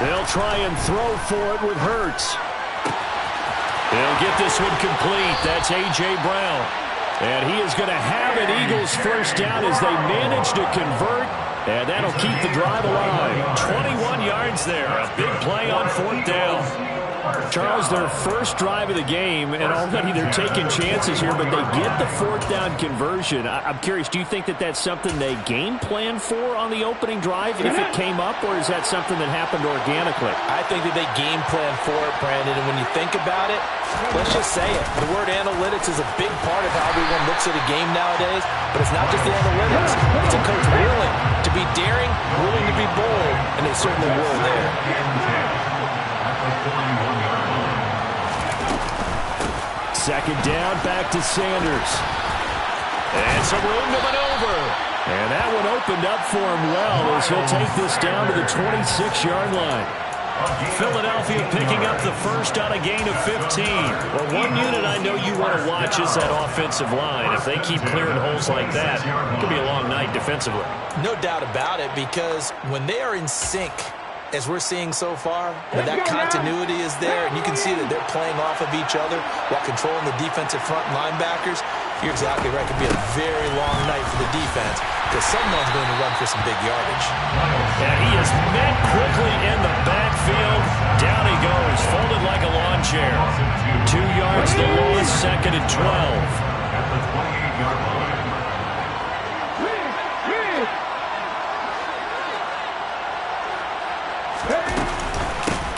They'll try and throw for it with Hurts. They'll get this one complete. That's A.J. Brown. And he is going to have an Eagles first down as they manage to convert And that'll keep the drive alive. 21 yards there. A big play on 4th down. Charles, their first drive of the game, and already they're taking chances here, but they get the 4th down conversion. I'm curious, do you think that that's something they game plan for on the opening drive if it came up, or is that something that happened organically? I think that they game plan for it, Brandon, and when you think about it, let's just say it. The word analytics is a big part of how everyone looks at a game nowadays, but it's not just the analytics. It's a coach willing to be daring, willing to be bold, and they certainly were there. Second down, back to Sanders. And some room to maneuver. And that one opened up for him well as he'll take this down to the 26-yard line. Philadelphia picking up the first on a gain of 15. Well, one unit I know you want to watch is that offensive line. If they keep clearing holes like that, it could be a long night defensively. No doubt about it, because when they are in sync, as we're seeing so far, when that continuity is there, and you can see that they're playing off of each other while controlling the defensive front linebackers, you're exactly right. It could be a very long night for the defense because someone's going to run for some big yardage. And he is met quickly in the backfield. Down he goes, folded like a lawn chair. 2 yards the loss, 2nd and 12. At the 28-yard line.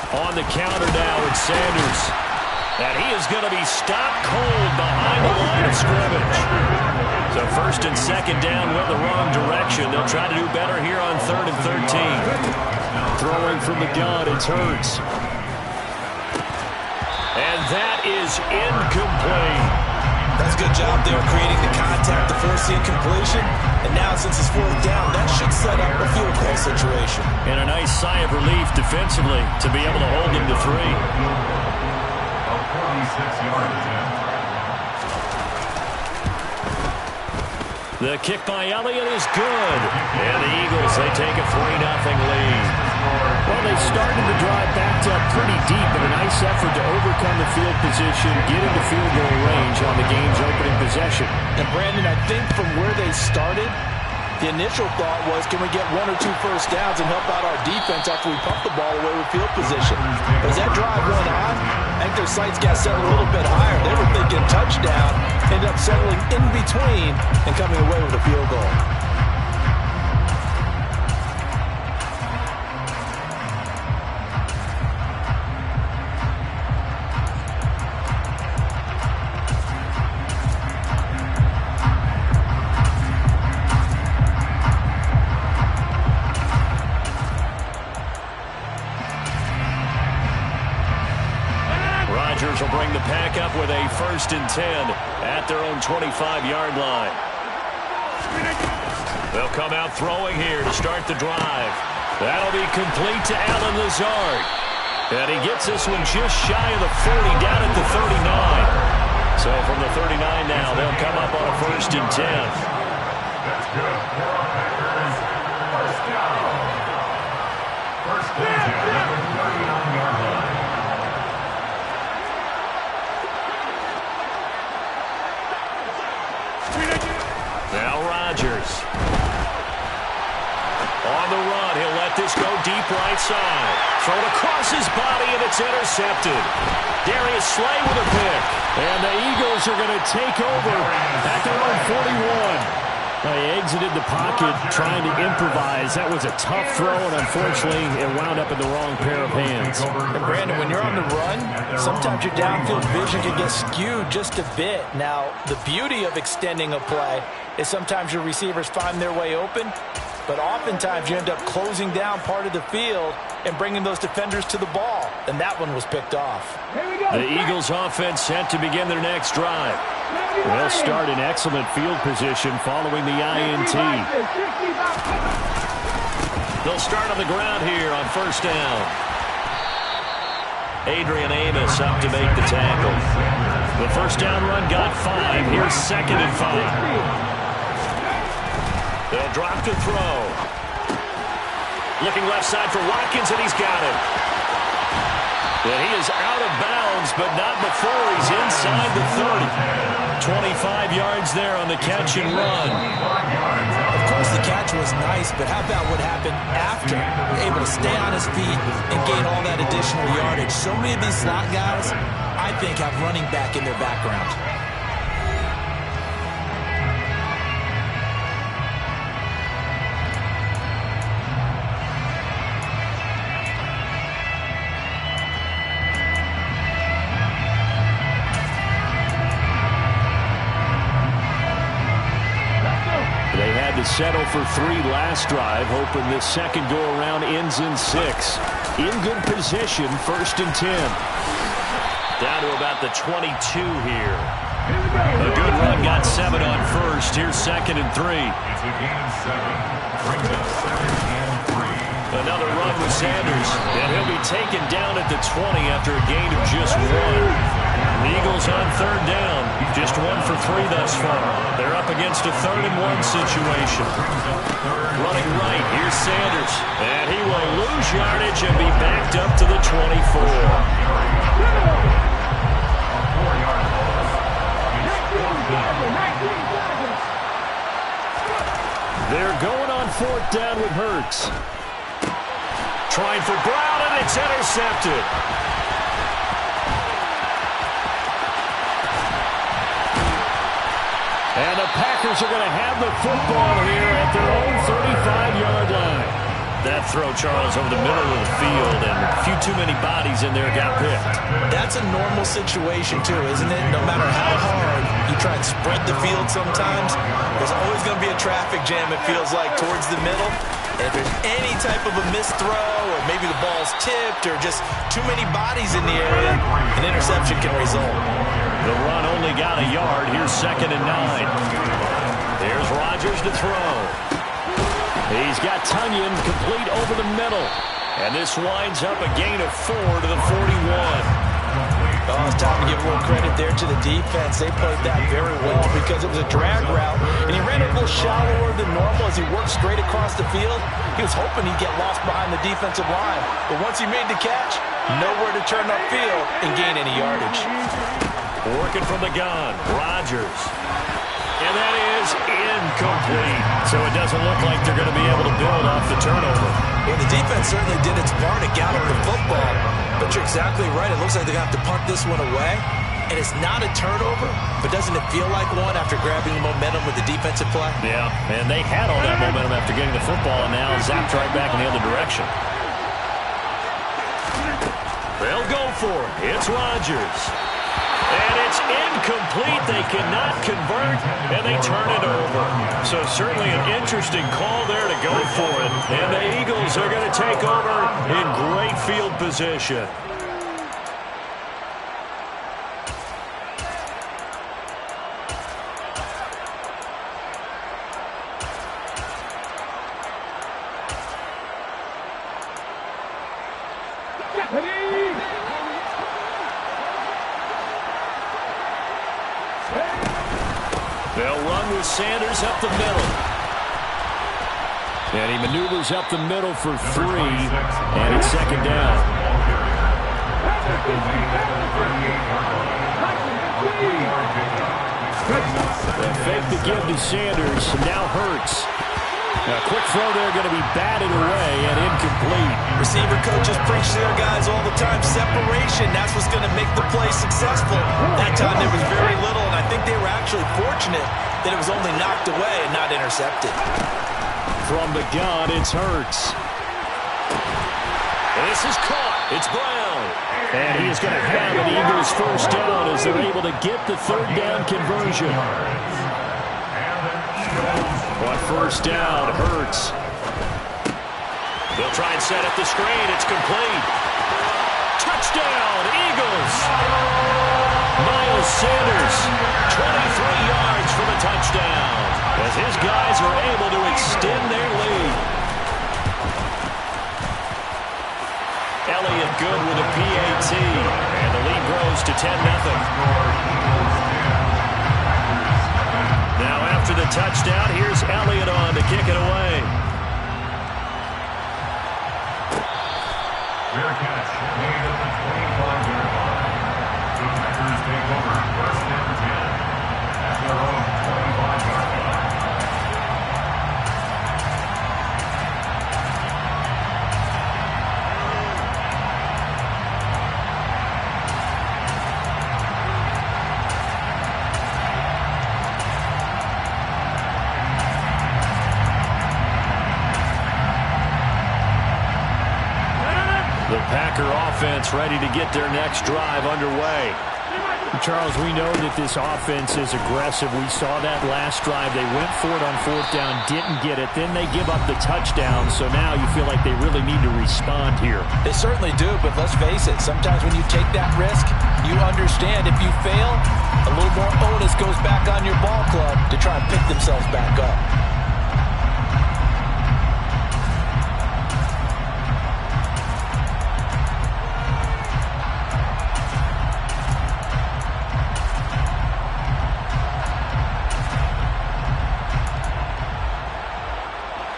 On the counter now, it's Sanders. And he is going to be stopped cold behind the line of scrimmage. So 1st and 2nd down went the wrong direction. They'll try to do better here on 3rd and 13. Throwing from the gun, it's Hurts. And that is incomplete. That's a good job there creating the contact to force the incompletion. And now since it's 4th down, that should set up a field goal situation. And a nice sigh of relief defensively to be able to hold them to 3. A 46-yard attempt. The kick by Elliott is good. And the Eagles, they take a 3-0 lead. Well, they started the drive backed up pretty deep, but a nice effort to overcome the field position, get into field goal range on the game's opening possession. And Brandon, I think from where they started, the initial thought was, can we get 1 or 2 first downs and help out our defense after we pump the ball away with field position? But as that drive went on, I think their sights got set a little bit higher. They were thinking touchdown, ended up settling in between and coming away with a field goal. Will bring the pack up with a 1st and 10 at their own 25-yard line. They'll come out throwing here to start the drive. That'll be complete to Allen Lazard. And he gets this one just shy of the 40, down at the 39. So from the 39 now, they'll come up on a 1st and 10. That's good. First down. First and 10 at the 39-yard line. Now Rodgers. On the run, he'll let this go deep right side. Thrown across his body, and it's intercepted. Darius Slay with a pick. And the Eagles are going to take over at their own 41. They exited the pocket trying to improvise. That was a tough throw, and unfortunately, it wound up in the wrong pair of hands. And Brandon, when you're on the run, sometimes your downfield vision can get skewed just a bit. Now, the beauty of extending a play is sometimes your receivers find their way open, but oftentimes you end up closing down part of the field and bringing those defenders to the ball, and that one was picked off. The Eagles offense set to begin their next drive. They'll start in excellent field position following the INT. They'll start on the ground here on 1st down. Adrian Amos up to make the tackle. The 1st down run got 5. Here's 2nd and 5. They'll drop to throw. Looking left side for Watkins, and he's got it. And he is out of bounds, but not before he's inside the 30. 25 yards there on the catch and run. Of course, the catch was was nice, but how about what happened after? Able to stay on his feet and gain all that additional yardage. So many of these slot guys, I think, have running back in their background. They had to settle for 3 last drive, hoping this second go-around ends in 6. In good position, 1st and 10. Down to about the 22 here. A good run got 7 on 1st. Here's 2nd and 3. It's a gain of 7. Brings up 2nd and 3. Another run with Sanders, and he'll be taken down at the 20 after a gain of just 1. The Eagles on 3rd down. Just 1 for 3 thus far. They're up against a 3rd and 1 situation. Running right, here's Sanders. And he will lose yardage and be backed up to the 24. They're going on 4th down with Hurts. Trying for Brown, and it's intercepted. And the Packers are going to have the football here at their own 35-yard line. That throw, Charles, over the middle of the field, and a few too many bodies in there got picked. That's a normal situation, too, isn't it? No matter how hard you try and spread the field sometimes, there's always going to be a traffic jam, it feels like, towards the middle. And if there's any type of a missed throw, or maybe the ball's tipped, or just too many bodies in the area, an interception can result. The run only got a yard. Here's 2nd and 9. There's Rodgers to throw. He's got Tunyon complete over the middle. And this winds up a gain of 4 to the 41. Oh, it's time to give a little credit there to the defense. They played that very well because it was a drag route, and he ran a little shallower than normal as he worked straight across the field. He was hoping he'd get lost behind the defensive line, but once he made the catch, nowhere to turn upfield and gain any yardage. Working from the gun, Rodgers. And that is incomplete. So it doesn't look like they're going to be able to build off the turnover. Well, the defense certainly did its part to gather the football. But you're exactly right. It looks like they're going to have to punt this one away. And it's not a turnover, but doesn't it feel like one after grabbing the momentum with the defensive play? Yeah, and they had all that momentum after getting the football, and now zapped right back in the other direction. They'll go for it. It's Rodgers. And it's incomplete. They cannot convert, and they turn it over. So certainly an interesting call there to go for it. And the Eagles are going to take over in great field position. They'll run with Sanders up the middle. And he maneuvers up the middle for 3. And it's 2nd down. They fake the give to Sanders. Now Hurts. A quick throw there going to be batted away and incomplete. Receiver coaches preach to their guys all the time. Separation, that's what's going to make the play successful. That time there was very little, and I think they were actually fortunate that it was only knocked away and not intercepted. From the gun, it's Hurts. This is caught. It's Brown. And he is going to have an Eagles 1st down as they're able to get the 3rd down conversion. On 1st down, Hurts. They'll try and set up the screen. It's complete. Touchdown, Eagles. Miles Sanders, 23 yards from a touchdown, as his guys are able to extend their lead. Elliott good with a PAT, and the lead grows to 10-0. Now after the touchdown, here's Elliott on to kick it away. Fair catch, made at the 25-yard line. The Packers take over 1st and 10 at their own 25-yard line. Packer offense ready to get their next drive underway. Charles, we know that this offense is aggressive. We saw that last drive. They went for it on 4th down, didn't get it. Then they give up the touchdown, so now you feel like they really need to respond here. They certainly do, but let's face it. Sometimes when you take that risk, you understand if you fail, a little more onus goes back on your ball club to try and pick themselves back up.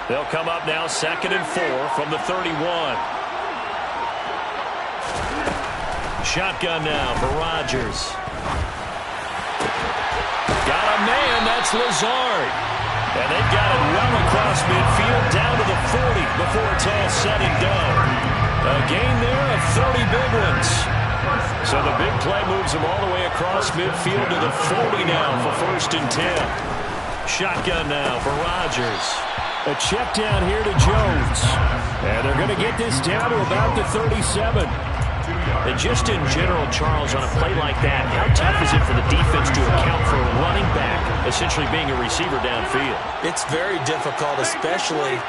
They'll come up now 2nd and 4 from the 31. Shotgun now for Rodgers. Got a man, that's Lazard. And they've got it well across midfield down to the 40 before it's all said and done. A gain there of 30 big ones. So the big play moves them all the way across midfield to the 40 now for 1st and 10. Shotgun now for Rodgers. A check down here to Jones. And they're going to get this down to about the 37. And just in general, Charles, on a play like that, how tough is it for the defense to account for a running back essentially being a receiver downfield? It's very difficult, especially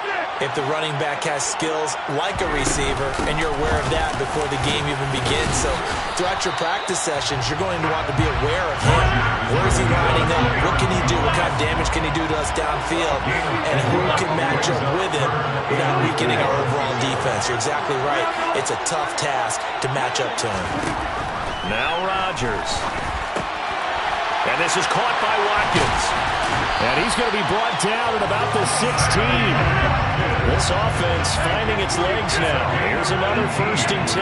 if the running back has skills like a receiver, and you're aware of that before the game even begins. So throughout your practice sessions, you're going to want to be aware of him. Where is he lining up? What can he do? What kind of damage can he do to us downfield? And who can match up with him without weakening our overall defense? You're exactly right. It's a tough task to match up to him. Now Rodgers. And this is caught by Watkins. And he's going to be brought down at about the 16. This offense finding its legs now. Here's another 1st and 10.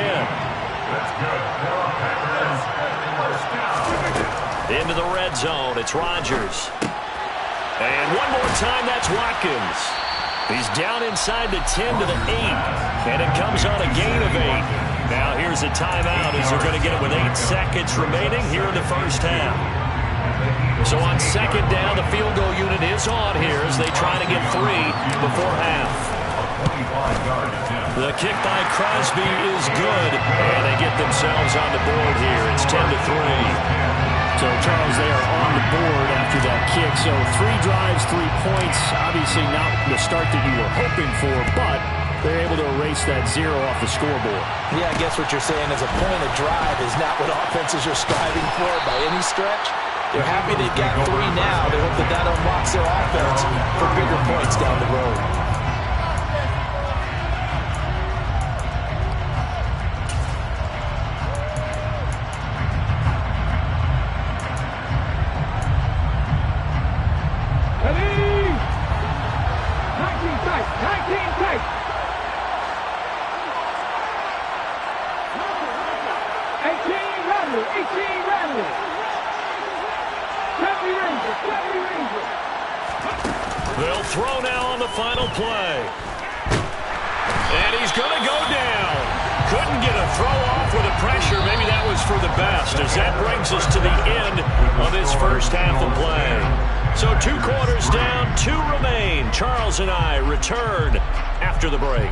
Into the red zone, it's Rodgers. And one more time, that's Watkins. He's down inside the 10 to the 8. And it comes on a gain of 8. Now here's a timeout as they're going to get it with 8 seconds remaining here in the first half. So on 2nd down, the field goal unit is on here as they try to get 3 before half. The kick by Crosby is good, and they get themselves on the board here. It's 10-3. So, Charles, they are on the board after that kick. So 3 drives, 3 points. Obviously not the start that you were hoping for, but they're able to erase that 0 off the scoreboard. Yeah, I guess what you're saying is a point of drive is not what offenses are striving for by any stretch. They're happy they've got 3 now. They hope that that unlocks their offense for bigger points down the road. Ready? 19 tight. 19 tight. 18 ready. 18 ready. They'll throw now on the final play. And he's going to go down. Couldn't get a throw off with the pressure. Maybe that was for the best, as that brings us to the end of this first half of play. So 2 quarters down, 2 remain. Charles and I return after the break.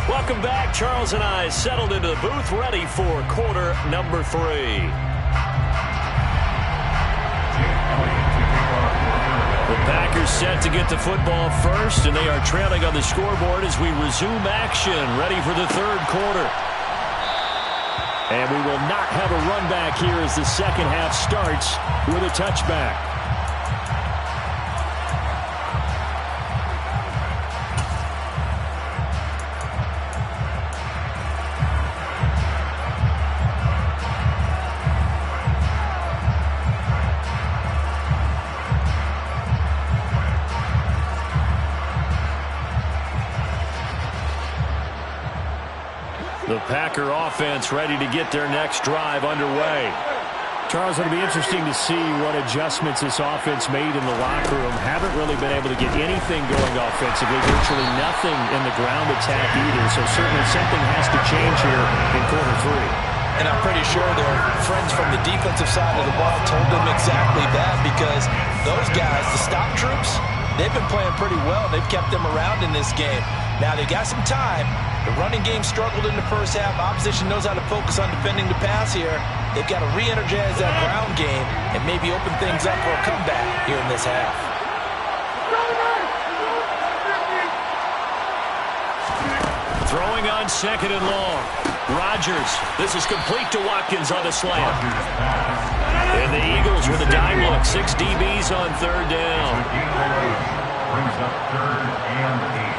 Welcome back. Charles and I settled into the booth, ready for quarter number 3. The Packers set to get the football first, and they are trailing on the scoreboard as we resume action, ready for the 3rd quarter. And we will not have a run back here as the second half starts with a touchback. The Packer offense ready to get their next drive underway. Charles, it'll be interesting to see what adjustments this offense made in the locker room. Haven't really been able to get anything going offensively, virtually nothing in the ground attack either. So certainly something has to change here in quarter three. And I'm pretty sure their friends from the defensive side of the ball told them exactly that, because those guys, the stop troops, they've been playing pretty well. They've kept them around in this game. Now they got some time. The running game struggled in the first half. Opposition knows how to focus on defending the pass here. They've got to re-energize that ground game and maybe open things up for a comeback here in this half. Throwing on second and long. Rodgers. This is complete to Watkins on the slant. And the Eagles with a dime look. 6 DBs on third down. Brings up 3rd and 8.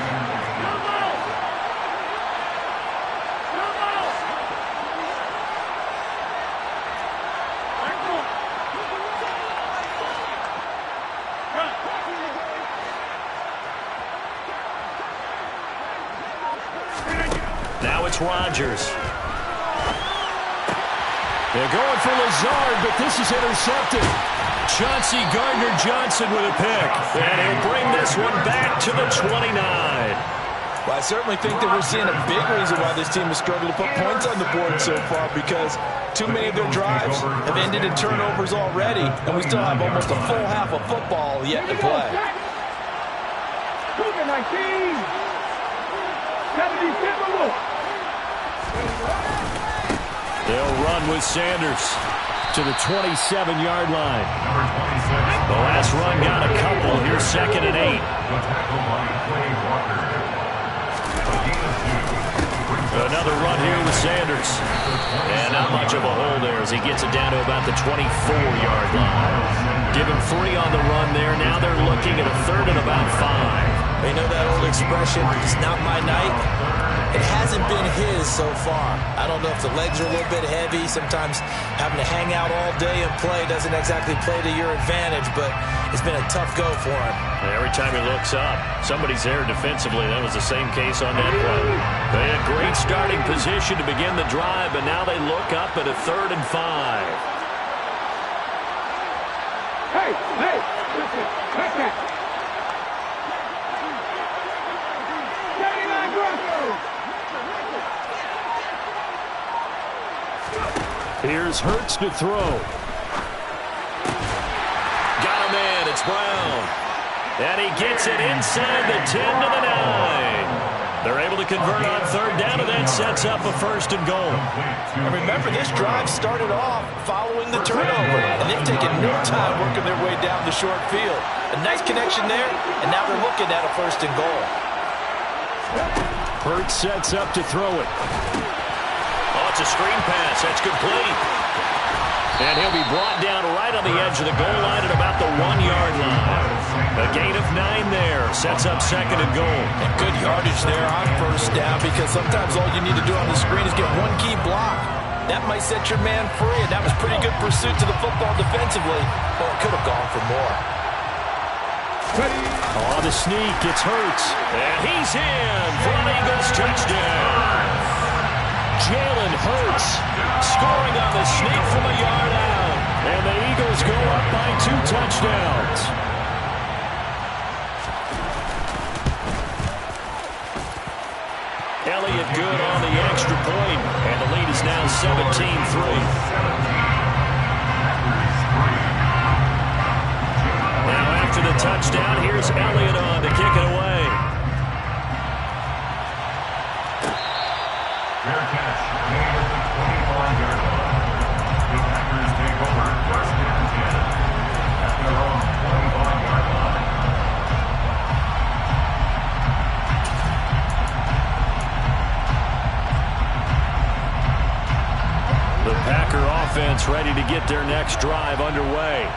Now it's Rodgers. They're going for Lazard, but this is intercepted. Chauncey Gardner-Johnson with a pick. And he'll bring this one back to the 29. Well, I certainly think that we're seeing a big reason why this team has struggled to put points on the board so far, because too many of their drives have ended in turnovers already, and we still have almost a full half of football yet to play. 19. They'll run with Sanders to the 27-yard line. The last run got a couple. Here's 2nd and 8. Another run here with Sanders. And not much of a hole there as he gets it down to about the 24-yard line. Give him 3 on the run there. Now they're looking at a 3rd and about 5. You know that old expression, it's not my night? It hasn't been his so far. I don't know if the legs are a little bit heavy. Sometimes having to hang out all day and play doesn't exactly play to your advantage, but it's been a tough go for him. Every time he looks up, somebody's there defensively. That was the same case on that play. They had great starting position to begin the drive, but now they look up at a 3rd and 5. Hey, listen, back that. Here's Hurts to throw. Got him in. It's Brown. And he gets it inside the 10 to the 9. They're able to convert on 3rd down, and that sets up a 1st and goal. And remember, this drive started off following the turnover, and they've taken no time working their way down the short field. A nice connection there, and now they're looking at a 1st and goal. Hurts sets up to throw it. Oh, it's a screen pass. That's complete. And he'll be brought down right on the edge of the goal line at about the 1-yard line. A gain of 9 there. Sets up 2nd and goal. And good yardage there on 1st down, because sometimes all you need to do on the screen is get one key block. That might set your man free, and that was pretty good pursuit to the football defensively. Well, it could have gone for more. Oh, the sneak. It's Hurts. And he's in for an Eagles touchdown. Jalen Hurts scoring on the sneak from a yard out. And the Eagles go up by 2 touchdowns. Elliott good on the extra point. And the lead is now 17-3. After the touchdown, here's Elliott on to kick it away. Fair catch. Made at the 25-yard line. The Packers take over 1st and 10 at their own 25-yard line. The Packer offense ready to get their next drive underway.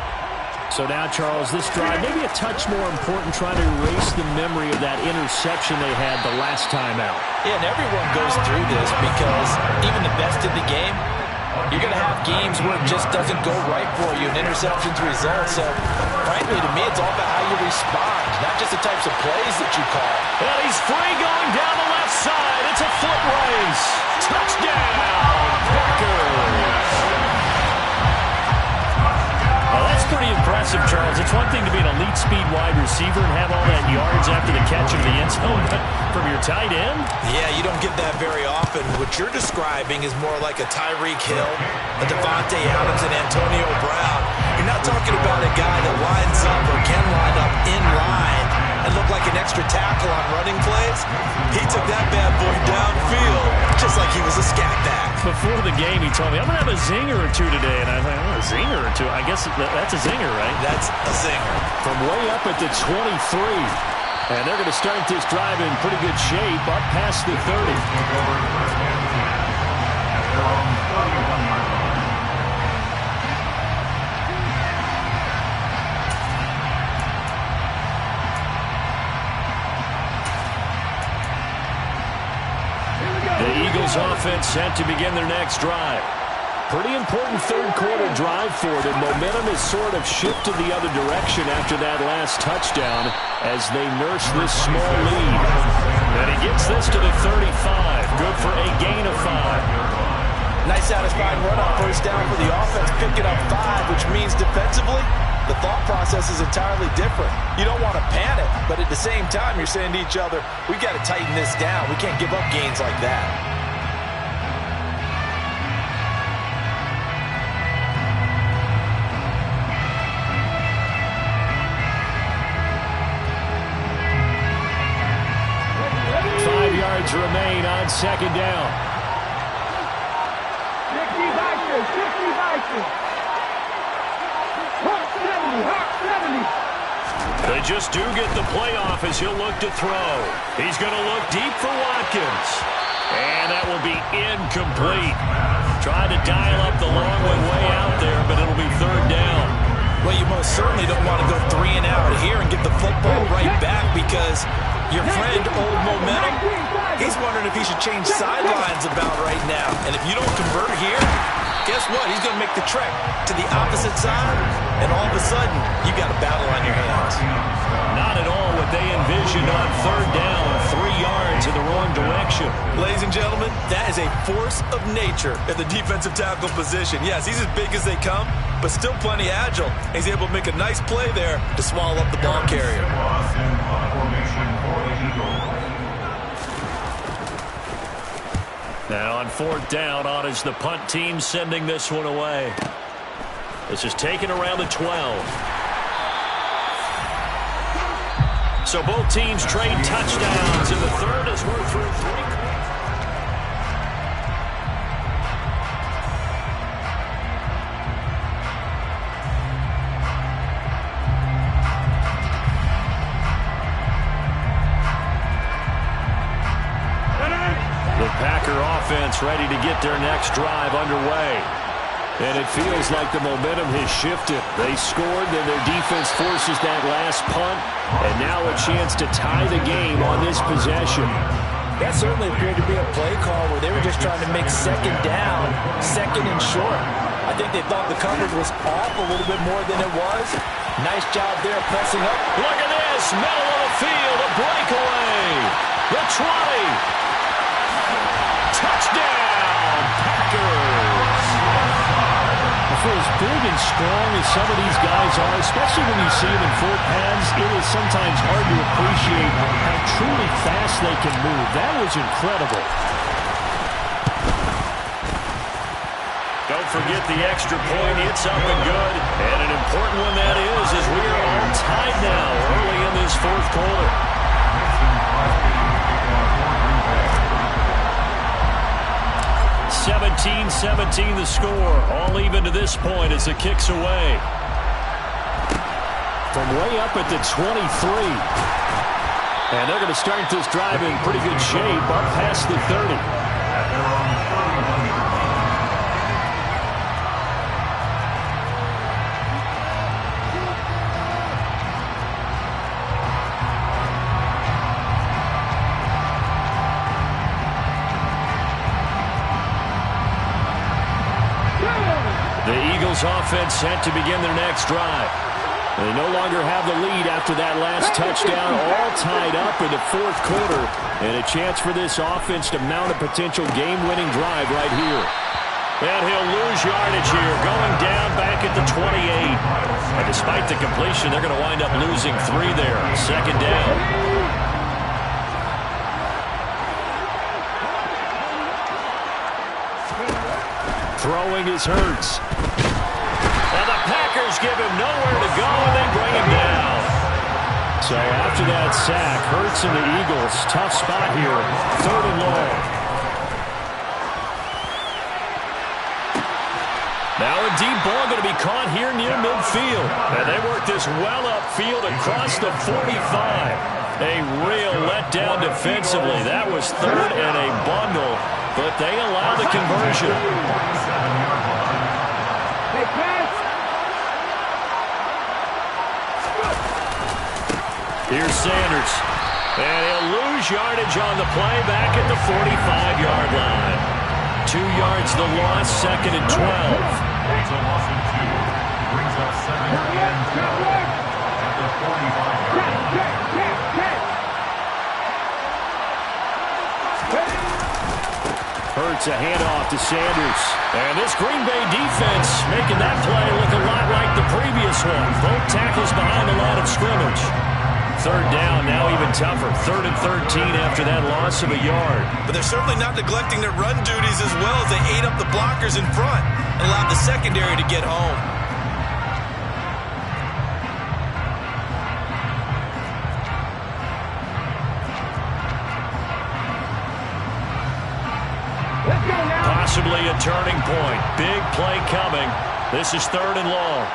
So now, Charles, this drive maybe a touch more important, trying to erase the memory of that interception they had the last time out. Yeah, and everyone goes through this, because even the best in the game, you're going to have games where it just doesn't go right for you, and interceptions result. So, frankly, to me, it's all about how you respond, not just the types of plays that you call. And he's free going down the left side. It's a foot race. Touchdown, Packers. high-speed wide receiver and have all that yards after the catch of the end zone from your tight end? Yeah, you don't get that very often. What you're describing is more like a Tyreek Hill, a Devontae Adams, and Antonio Brown. You're not talking about a guy that lines up or can line up in line and look like an extra tackle on running plays. He took that bad boy downfield just like he was a scat back. Before the game, he told me, I'm going to have a zinger or two today. And I was like, oh, a zinger or two? I guess that's a zinger, right? That's a zinger. From way up at the 23. And they're going to start this drive in pretty good shape, up past the 30. The Eagles offense set to begin their next drive. Pretty important third quarter drive for them. Momentum has sort of shifted the other direction after that last touchdown as they nurse this small lead. And he gets this to the 35. Good for a gain of 5. Nice satisfying run on first down for the offense, picking up 5, which means defensively, the thought process is entirely different. You don't want to panic, but at the same time, you're saying to each other, we've got to tighten this down. We can't give up gains like that. Remain on second down. They just do get the playoff as he'll look to throw. He's going to look deep for Watkins. And that will be incomplete. Trying to dial up the long way out there, but it'll be third down. Well, you most certainly don't want to go 3 and out here and get the football right back because your friend, Old Momentum, he's wondering if he should change sidelines about right now. And if you don't convert here, guess what? He's going to make the trek to the opposite side, and all of a sudden, you got a battle on your hands. Not at all what they envisioned on third down, 3 yards in the wrong direction. Ladies and gentlemen, that is a force of nature at the defensive tackle position. Yes, he's as big as they come, but still plenty agile. He's able to make a nice play there to swallow up the ball carrier. Now on fourth down, on is the punt team sending this one away. This is taken around the 12. So both teams trade touchdowns in the third as we're through 3. The Packer offense ready to get their next drive underway. And it feels like the momentum has shifted. They scored, then their defense forces that last punt, and now a chance to tie the game on this possession. That certainly appeared to be a play call where they were just trying to make second down, second and short. I think they thought the coverage was off a little bit more than it was. Nice job there pressing up. Look at this, middle of the field, a breakaway. The 20. Touchdown, Packers. For as big and strong as some of these guys are, especially when you see them in full pads, it is sometimes hard to appreciate how truly fast they can move. That was incredible. Don't forget the extra point. It's up and good. And an important one that is, as we are all tied now early in this fourth quarter. 17-17 the score. All even to this point as it kicks away. From way up at the 23. And they're going to start this drive in pretty good shape up past the 30. The Eagles offense set to begin their next drive. They no longer have the lead after that last touchdown, all tied up in the fourth quarter, and a chance for this offense to mount a potential game-winning drive right here. And he'll lose yardage here, going down back at the 28. And despite the completion, they're going to wind up losing 3 there. Second down. Throwing is Hurts. And the Packers give him nowhere to go, and they bring him down. So after that sack, Hurts and the Eagles, tough spot here, 3rd and long. Now a deep ball going to be caught here near midfield. And they work this well upfield across the 45. A real letdown defensively. That was 3rd and a bundle, but they allow the conversion. Here's Sanders. And he'll lose yardage on the play back at the 45-yard line. 2 yards the loss, 2nd and 12. It's a loss of 2. Brings up 7 and 10 at the 45-yard line. Hurts a handoff to Sanders. And this Green Bay defense making that play look a lot like the previous one. Both tackles behind the line of scrimmage. 3rd down, now even tougher. 3rd and 13 after that loss of a yard. But they're certainly not neglecting their run duties as well as they ate up the blockers in front and allowed the secondary to get home. Possibly a turning point. Big play coming. This is 3rd and long.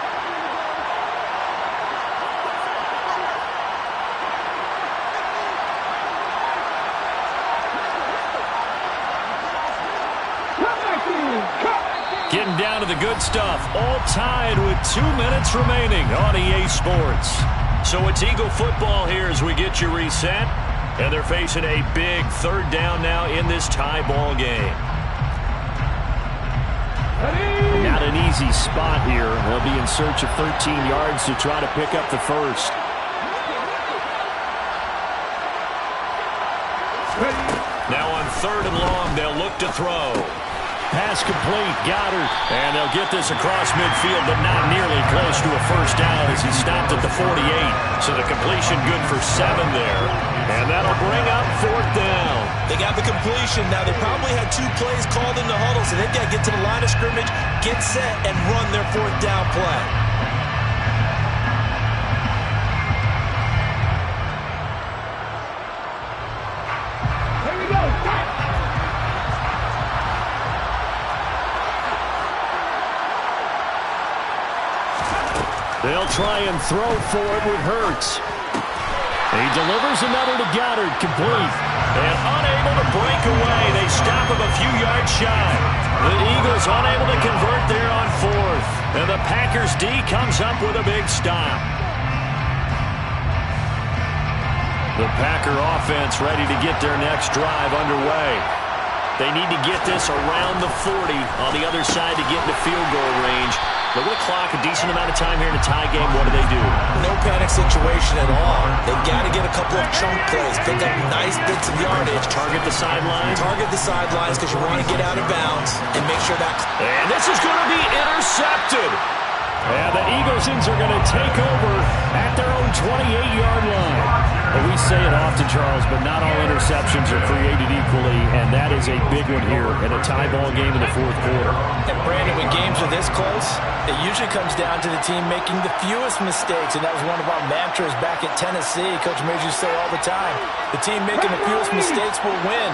Getting down to the good stuff. All tied with 2 minutes remaining on EA Sports. So it's Eagle football here as we get you reset. And they're facing a big 3rd down now in this tie ball game. Not an easy spot here. They'll be in search of 13 yards to try to pick up the first. Now on 3rd and long, they'll look to throw. Pass complete, Goddard. And they'll get this across midfield, but not nearly close to a first down as he stopped at the 48. So the completion good for 7 there. And that'll bring up 4th down. They got the completion. Now, they probably had 2 plays called in the huddle, so they've got to get to the line of scrimmage, get set, and run their 4th down play. Here we go. They'll try and throw for it with Hurts. He delivers another to Goddard, complete. And unable to break away. They stop him a few yards shy. The Eagles unable to convert there on 4th. And the Packers D comes up with a big stop. The Packer offense ready to get their next drive underway. They need to get this around the 40 on the other side to get into field goal range. They're going to clock a decent amount of time here in a tie game. What do? No panic situation at all. They've got to get a couple of chunk plays, pick up nice bits of yardage. Target the sidelines. Target the sidelines because you want to get out of bounds and make sure that... And this is going to be intercepted. And the Eaglesons are going to take over at their own 28-yard line. Well, we say it often, Charles, but not all interceptions are created equally, and that is a big one here in a tie ball game in the 4th quarter. And Brandon, when games are this close, it usually comes down to the team making the fewest mistakes, and that was one of our mantras back at Tennessee. Coach made you say all the time, the team making the fewest mistakes will win.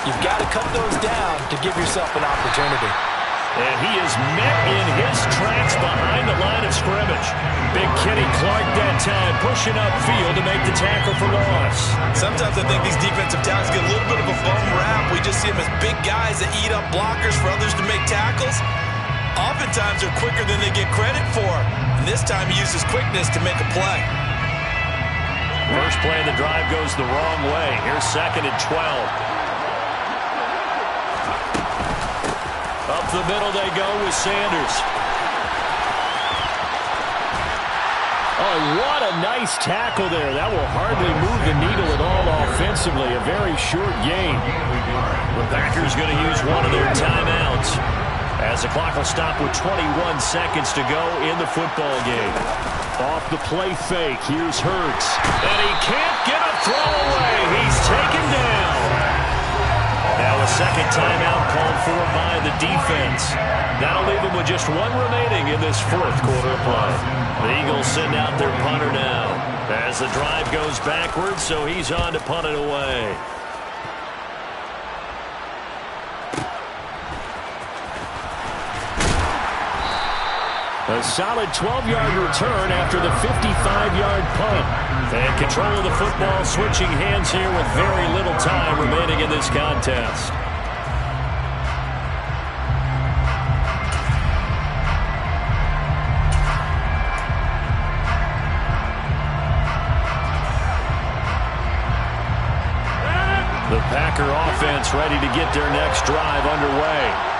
You've got to cut those down to give yourself an opportunity. And he is met in his tracks behind the line of scrimmage. Big Kenny Clark that time pushing upfield to make the tackle for loss. Sometimes I think these defensive tackles get a little bit of a bum rap. We just see them as big guys that eat up blockers for others to make tackles. Oftentimes they're quicker than they get credit for. And this time he uses quickness to make a play. First play of the drive goes the wrong way. Here's 2nd and 12. Up the middle they go with Sanders. Oh, what a nice tackle there. That will hardly move the needle at all offensively. A very short game. The Packers going to use one of their timeouts. As the clock will stop with 21 seconds to go in the football game. Off the play fake, here's Hurts. And he can't get a throw away. He's taken down. Now a second timeout called for by the defense. That'll leave them with just one remaining in this fourth quarter of play. The Eagles send out their punter now as the drive goes backwards, so he's on to punt it away. A solid 12-yard return after the 55-yard punt. And control of the football switching hands here with very little time remaining in this contest. The Packer offense ready to get their next drive underway.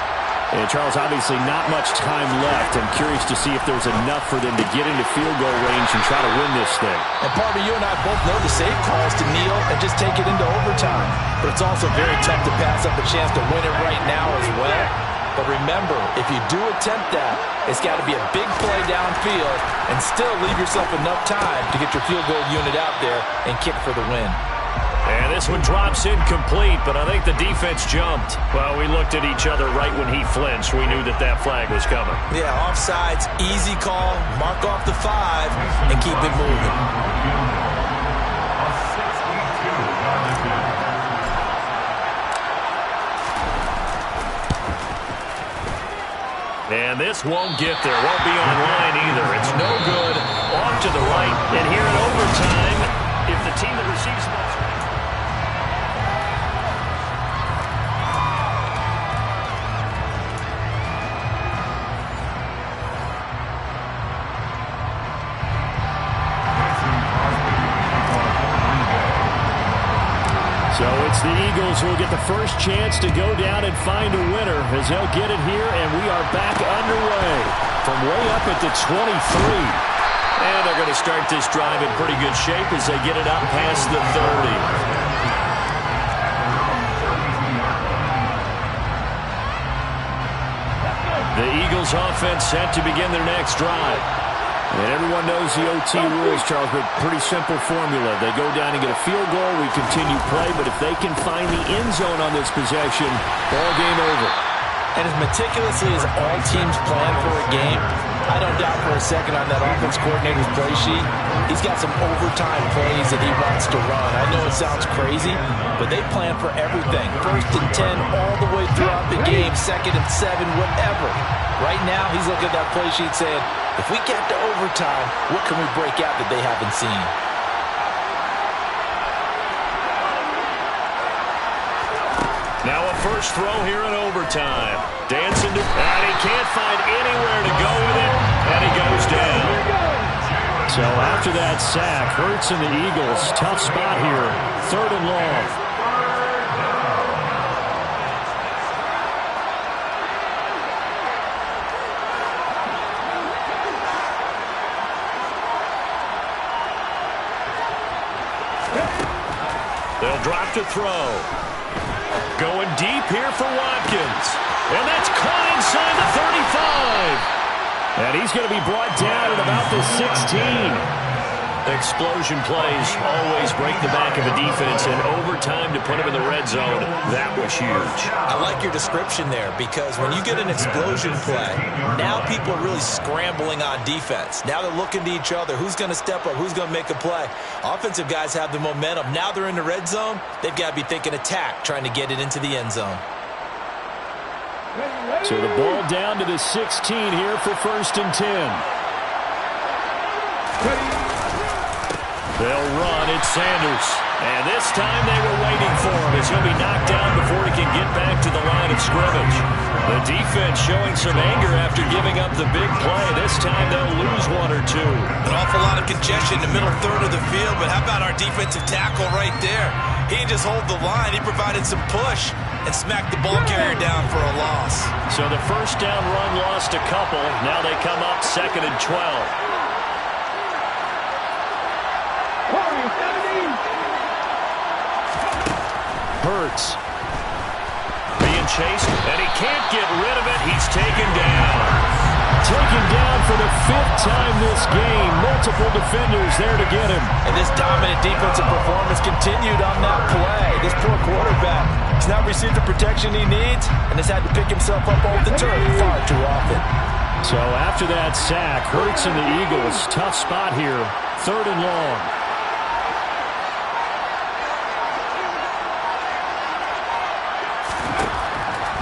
And Charles, obviously not much time left. I'm curious to see if there's enough for them to get into field goal range and try to win this thing. And Barbie, you and I both know the safe calls to kneel and just take it into overtime. But it's also very tough to pass up a chance to win it right now as well. But remember, if you do attempt that, it's got to be a big play downfield and still leave yourself enough time to get your field goal unit out there and kick for the win. And this one drops incomplete, but I think the defense jumped. Well, we looked at each other right when he flinched. We knew that that flag was coming. Yeah, offsides, easy call, mark off the 5, and keep it moving. And this won't get there. Won't be online either. It's no good. Off to the right. And here in overtime, if the team that receives the ball... So it's the Eagles who will get the first chance to go down and find a winner as they'll get it here, and we are back underway from way up at the 23. And they're going to start this drive in pretty good shape as they get it up past the 30. The Eagles offense set to begin their next drive. And everyone knows the OT rules, Charles, but pretty simple formula. They go down and get a field goal, we continue play, but if they can find the end zone on this possession, ball game over. And as meticulously as all teams plan for a game, I don't doubt for a second on that offense coordinator's play sheet, he's got some overtime plays that he wants to run. I know it sounds crazy, but they plan for everything. 1st and 10 all the way throughout the game, 2nd and 7, whatever. Right now, he's looking at that play sheet saying, if we get to overtime, what can we break out that they haven't seen? Now a first throw here in overtime. Dancing to, and he can't find anywhere to go with it, and he goes down. So after that sack, Hurts and the Eagles, tough spot here, 3rd and long. They'll drop to throw. Going deep here for Watkins. And that's caught inside the 35. And he's going to be brought down at about the 16. Explosion plays always break the back of a defense, and overtime to put him in the red zone, that was huge. I like your description there, because when you get an explosion play, now people are really scrambling on defense. Now they're looking to each other. Who's going to step up? Who's going to make a play? Offensive guys have the momentum. Now they're in the red zone. They've got to be thinking attack, trying to get it into the end zone. So the ball down to the 16 here for 1st and 10. They'll run. It's Sanders. And this time they were waiting for him as he'll be knocked down before he can get back to the line of scrimmage. The defense showing some anger after giving up the big play. This time they'll lose 1 or 2. An awful lot of congestion in the middle third of the field, but how about our defensive tackle right there? He didn't just hold the line. He provided some push and smacked the ball carrier down for a loss. So the first down run lost a couple. Now they come up 2nd and 12. Hurts being chase, and he can't get rid of it. He's taken down. Taken down for the 5th time this game. Multiple defenders there to get him. And this dominant defensive performance continued on that play. This poor quarterback has not received the protection he needs and has had to pick himself up off the turf far too often. So after that sack, Hurts and the Eagles, tough spot here, 3rd and long.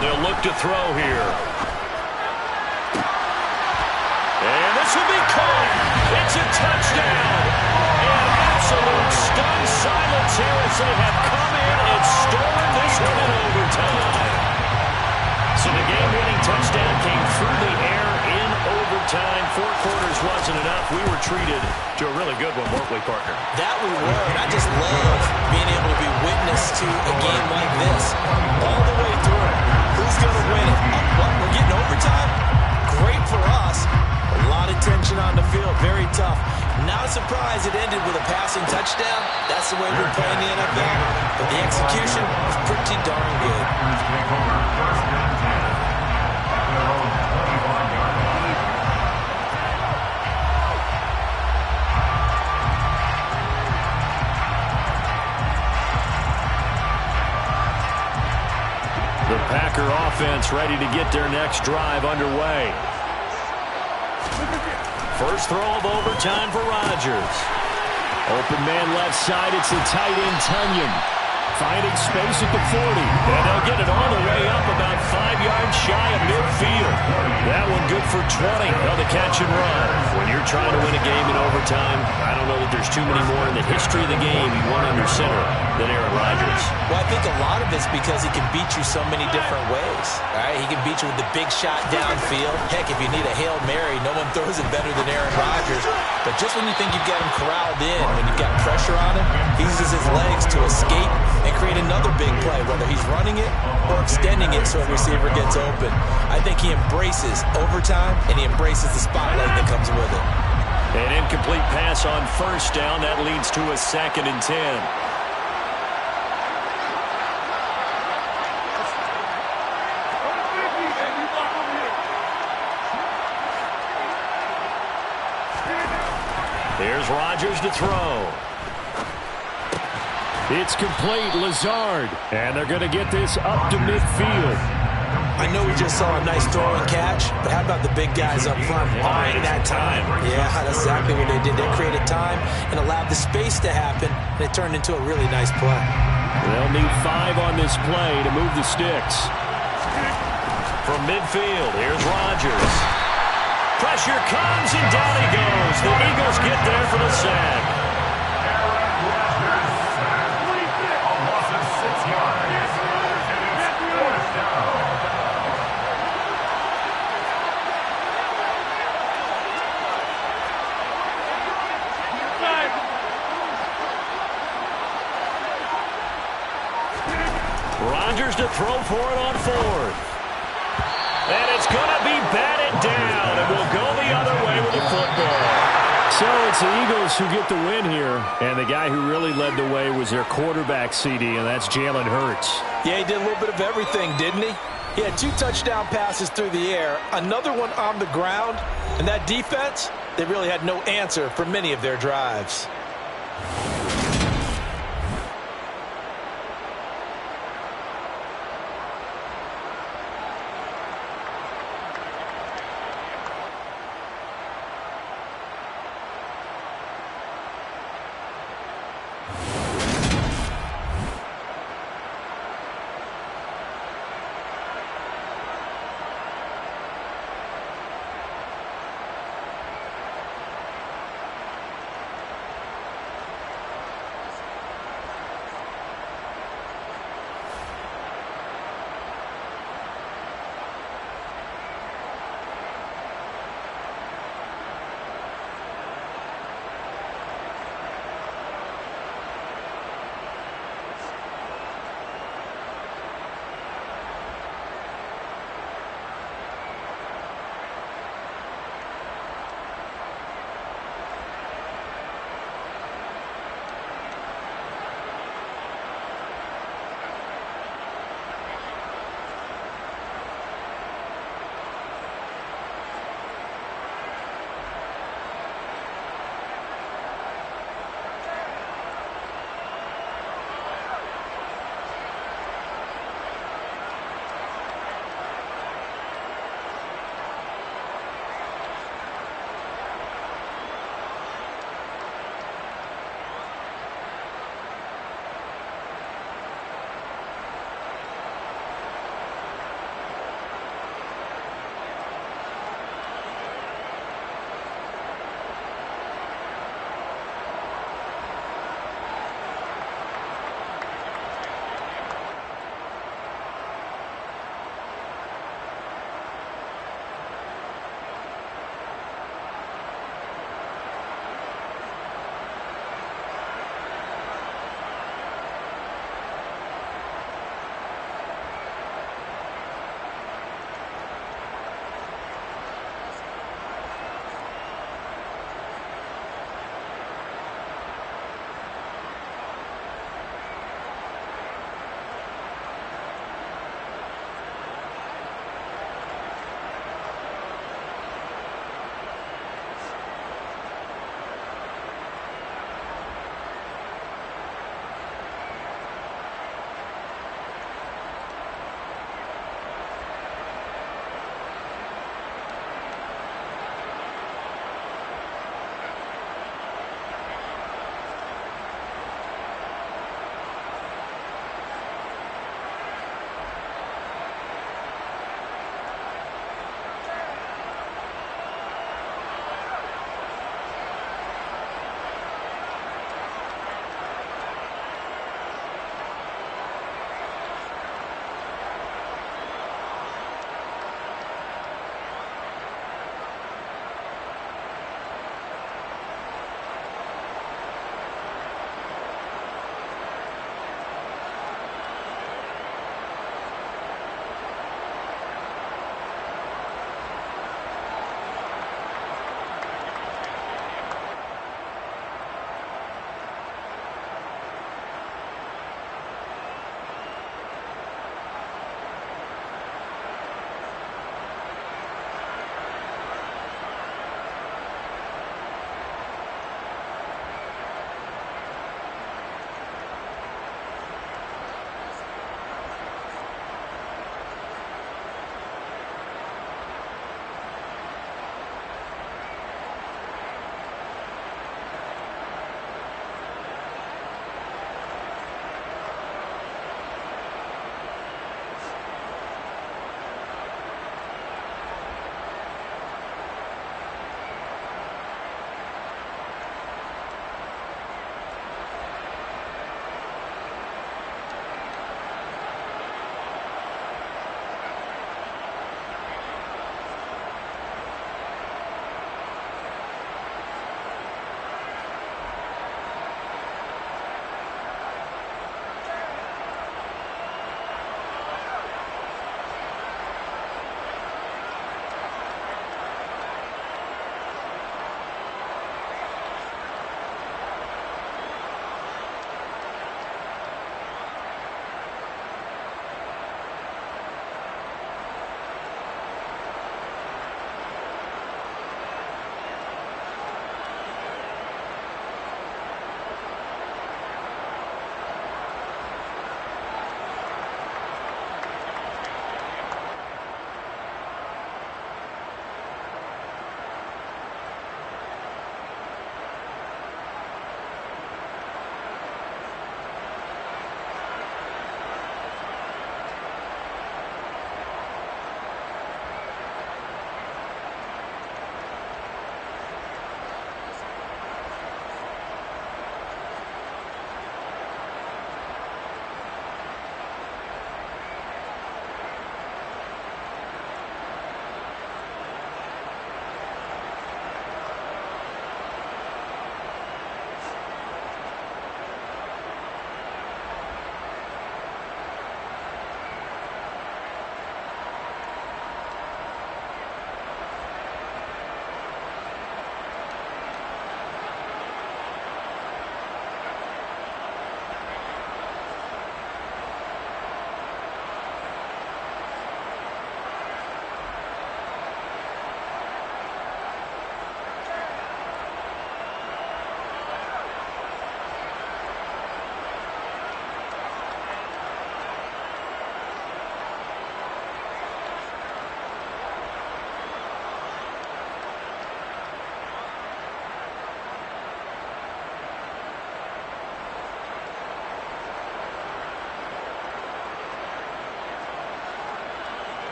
They'll look to throw here. And this will be caught. It's a touchdown. And absolute stun silence here as they have come in and stolen this one in overtime. So the game-winning touchdown came through the air in overtime. 4 quarters wasn't enough. We were treated to a really good one, weren't we, partner? That we were, and I just love being able to be witness to a game like this. All the way through. Who's going to win it? What, we're getting overtime? Great for us. A lot of tension on the field. Very tough. Not a surprise it ended with a passing touchdown. That's the way we play in the NFL. But the execution was pretty darn good. The Packer offense ready to get their next drive underway. First throw of overtime for Rodgers. Open man left side, it's the tight end Tunyon. Finding space at the 40. And they'll get it all the way up about 5 yards shy of midfield. That one good for 20. Now the catch and run. When you're trying to win a game in overtime, I don't know that there's too many more in the history of the game you want under center than Aaron Rodgers. Well, I think a lot of it's because he can beat you so many different ways. All right, he can beat you with the big shot downfield. Heck, if you need a Hail Mary, no one throws it better than Aaron Rodgers. But just when you think you've got him corralled in, when you've got pressure on him, he uses his legs to escape and create another big play, whether he's running it or extending it so a receiver gets open. I think he embraces overtime, and he embraces the spotlight that comes with it. An incomplete pass on first down. That leads to a 2nd and 10. Here's Rodgers to throw. It's complete, Lazard. And they're going to get this up to midfield. I know we just saw a nice throw and catch, but how about the big guys up front buying that time? Yeah, that's exactly what they did. They created time and allowed the space to happen, and it turned into a really nice play. They'll need 5 on this play to move the sticks. From midfield, here's Rodgers. Pressure comes, and down he goes. The Eagles get there for the sack. Rodgers to throw for it on 4th. And it's going to be batted down, and we'll go the other way with the football. So it's the Eagles who get the win here, and the guy who really led the way was their quarterback, CD, and that's Jalen Hurts. Yeah, he did a little bit of everything, didn't he? He had 2 touchdown passes through the air, another one on the ground, and that defense, they really had no answer for many of their drives.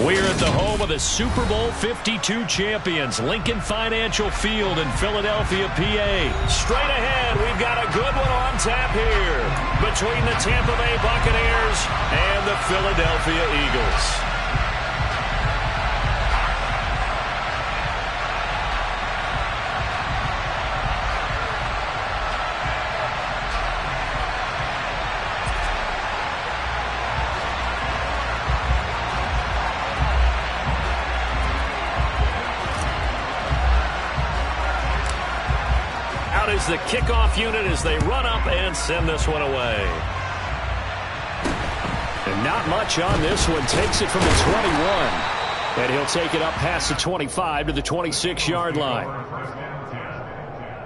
We're at the home of the Super Bowl 52 champions, Lincoln Financial Field in Philadelphia, PA. Straight ahead, we've got a good one on tap here between the Tampa Bay Buccaneers and the Philadelphia Eagles. Is the kickoff unit as they run up and send this one away. And not much on this one. Takes it from the 21. And he'll take it up past the 25 to the 26-yard line.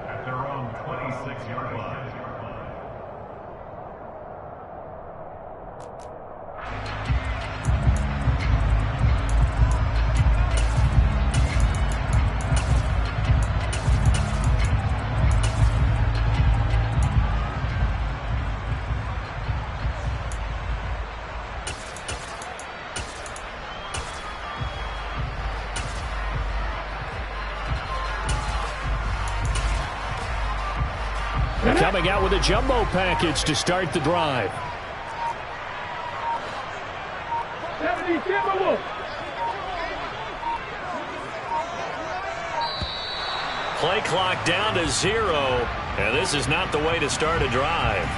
At their own 26-yard line. Coming out with a jumbo package to start the drive. Play clock down to 0, and this is not the way to start a drive.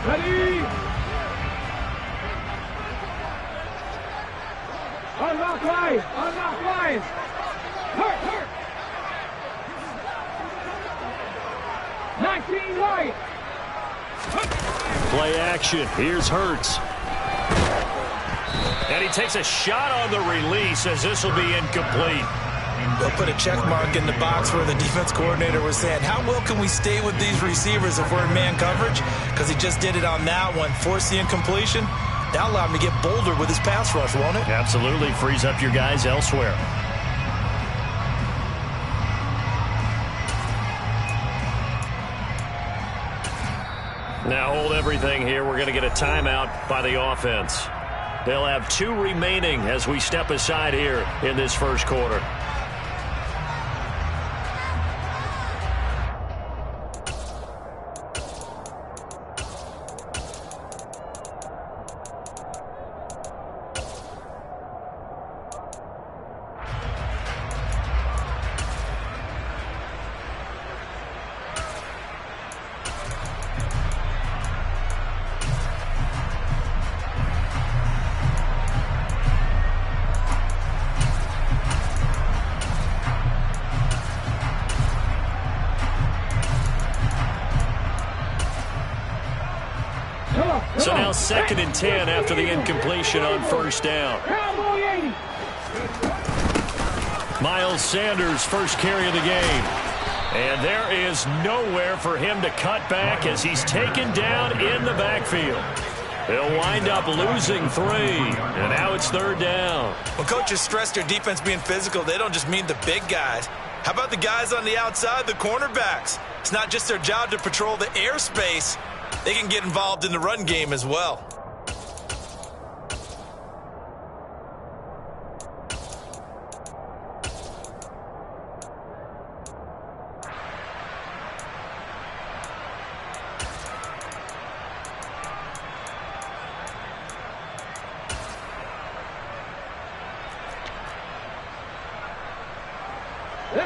Ready! Unlock line! Unlock line! Hurt! 19 right! Play action. Here's Hurts. And he takes a shot on the release as this will be incomplete. They'll put a check mark in the box where the defense coordinator was saying, how well can we stay with these receivers if we're in man coverage? Because he just did it on that one, forced the incompletion. That'll allow him to get bolder with his pass rush, won't it? Absolutely. Frees up your guys elsewhere. Now hold everything here. We're going to get a timeout by the offense. They'll have 2 remaining as we step aside here in this first quarter. So now 2nd and 10 after the incompletion on first down. Miles Sanders, first carry of the game. And there is nowhere for him to cut back as he's taken down in the backfield. They'll wind up losing 3. And now it's 3rd down. When coaches stress their defense being physical, they don't just mean the big guys. How about the guys on the outside, the cornerbacks? It's not just their job to patrol the airspace. They can get involved in the run game as well.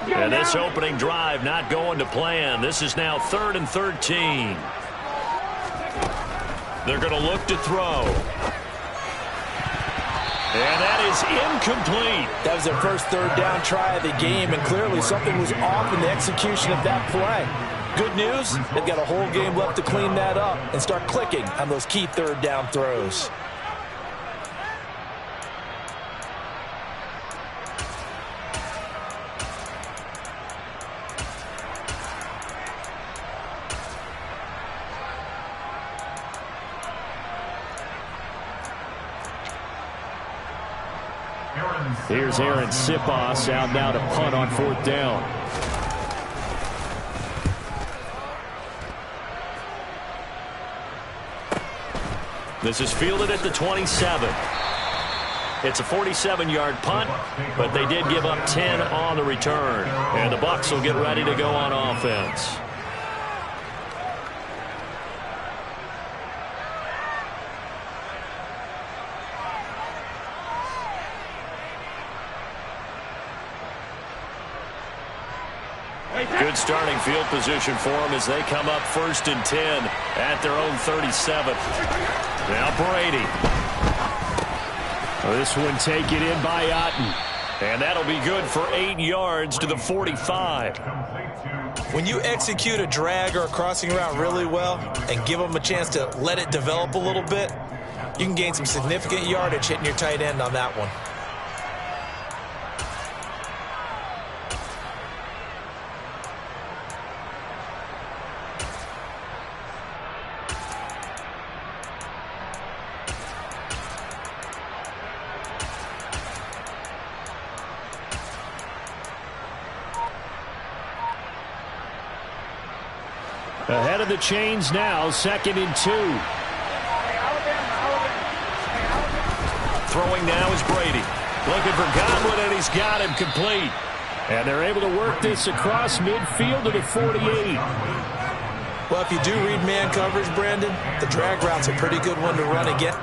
And this opening drive not going to plan. This is now 3rd and 13. They're going to look to throw. And that is incomplete. That was their first 3rd down try of the game, and clearly something was off in the execution of that play. Good news, they've got a whole game left to clean that up and start clicking on those key 3rd down throws. Here's Aaron Sipos out now to punt on 4th down. This is fielded at the 27. It's a 47-yard punt, but they did give up 10 on the return. And the Bucs will get ready to go on offense. Good starting field position for them as they come up 1st and 10 at their own 37. Now Brady. This one taken in by Otten. And that'll be good for 8 yards to the 45. When you execute a drag or a crossing route really well and give them a chance to let it develop a little bit, you can gain some significant yardage hitting your tight end on that one. Ahead of the chains now, 2nd and 2. Throwing now is Brady. Looking for Godwin, and he's got him complete. And they're able to work this across midfield to the 48. Well, if you do read man coverage, Brandon, the drag route's a pretty good one to run again.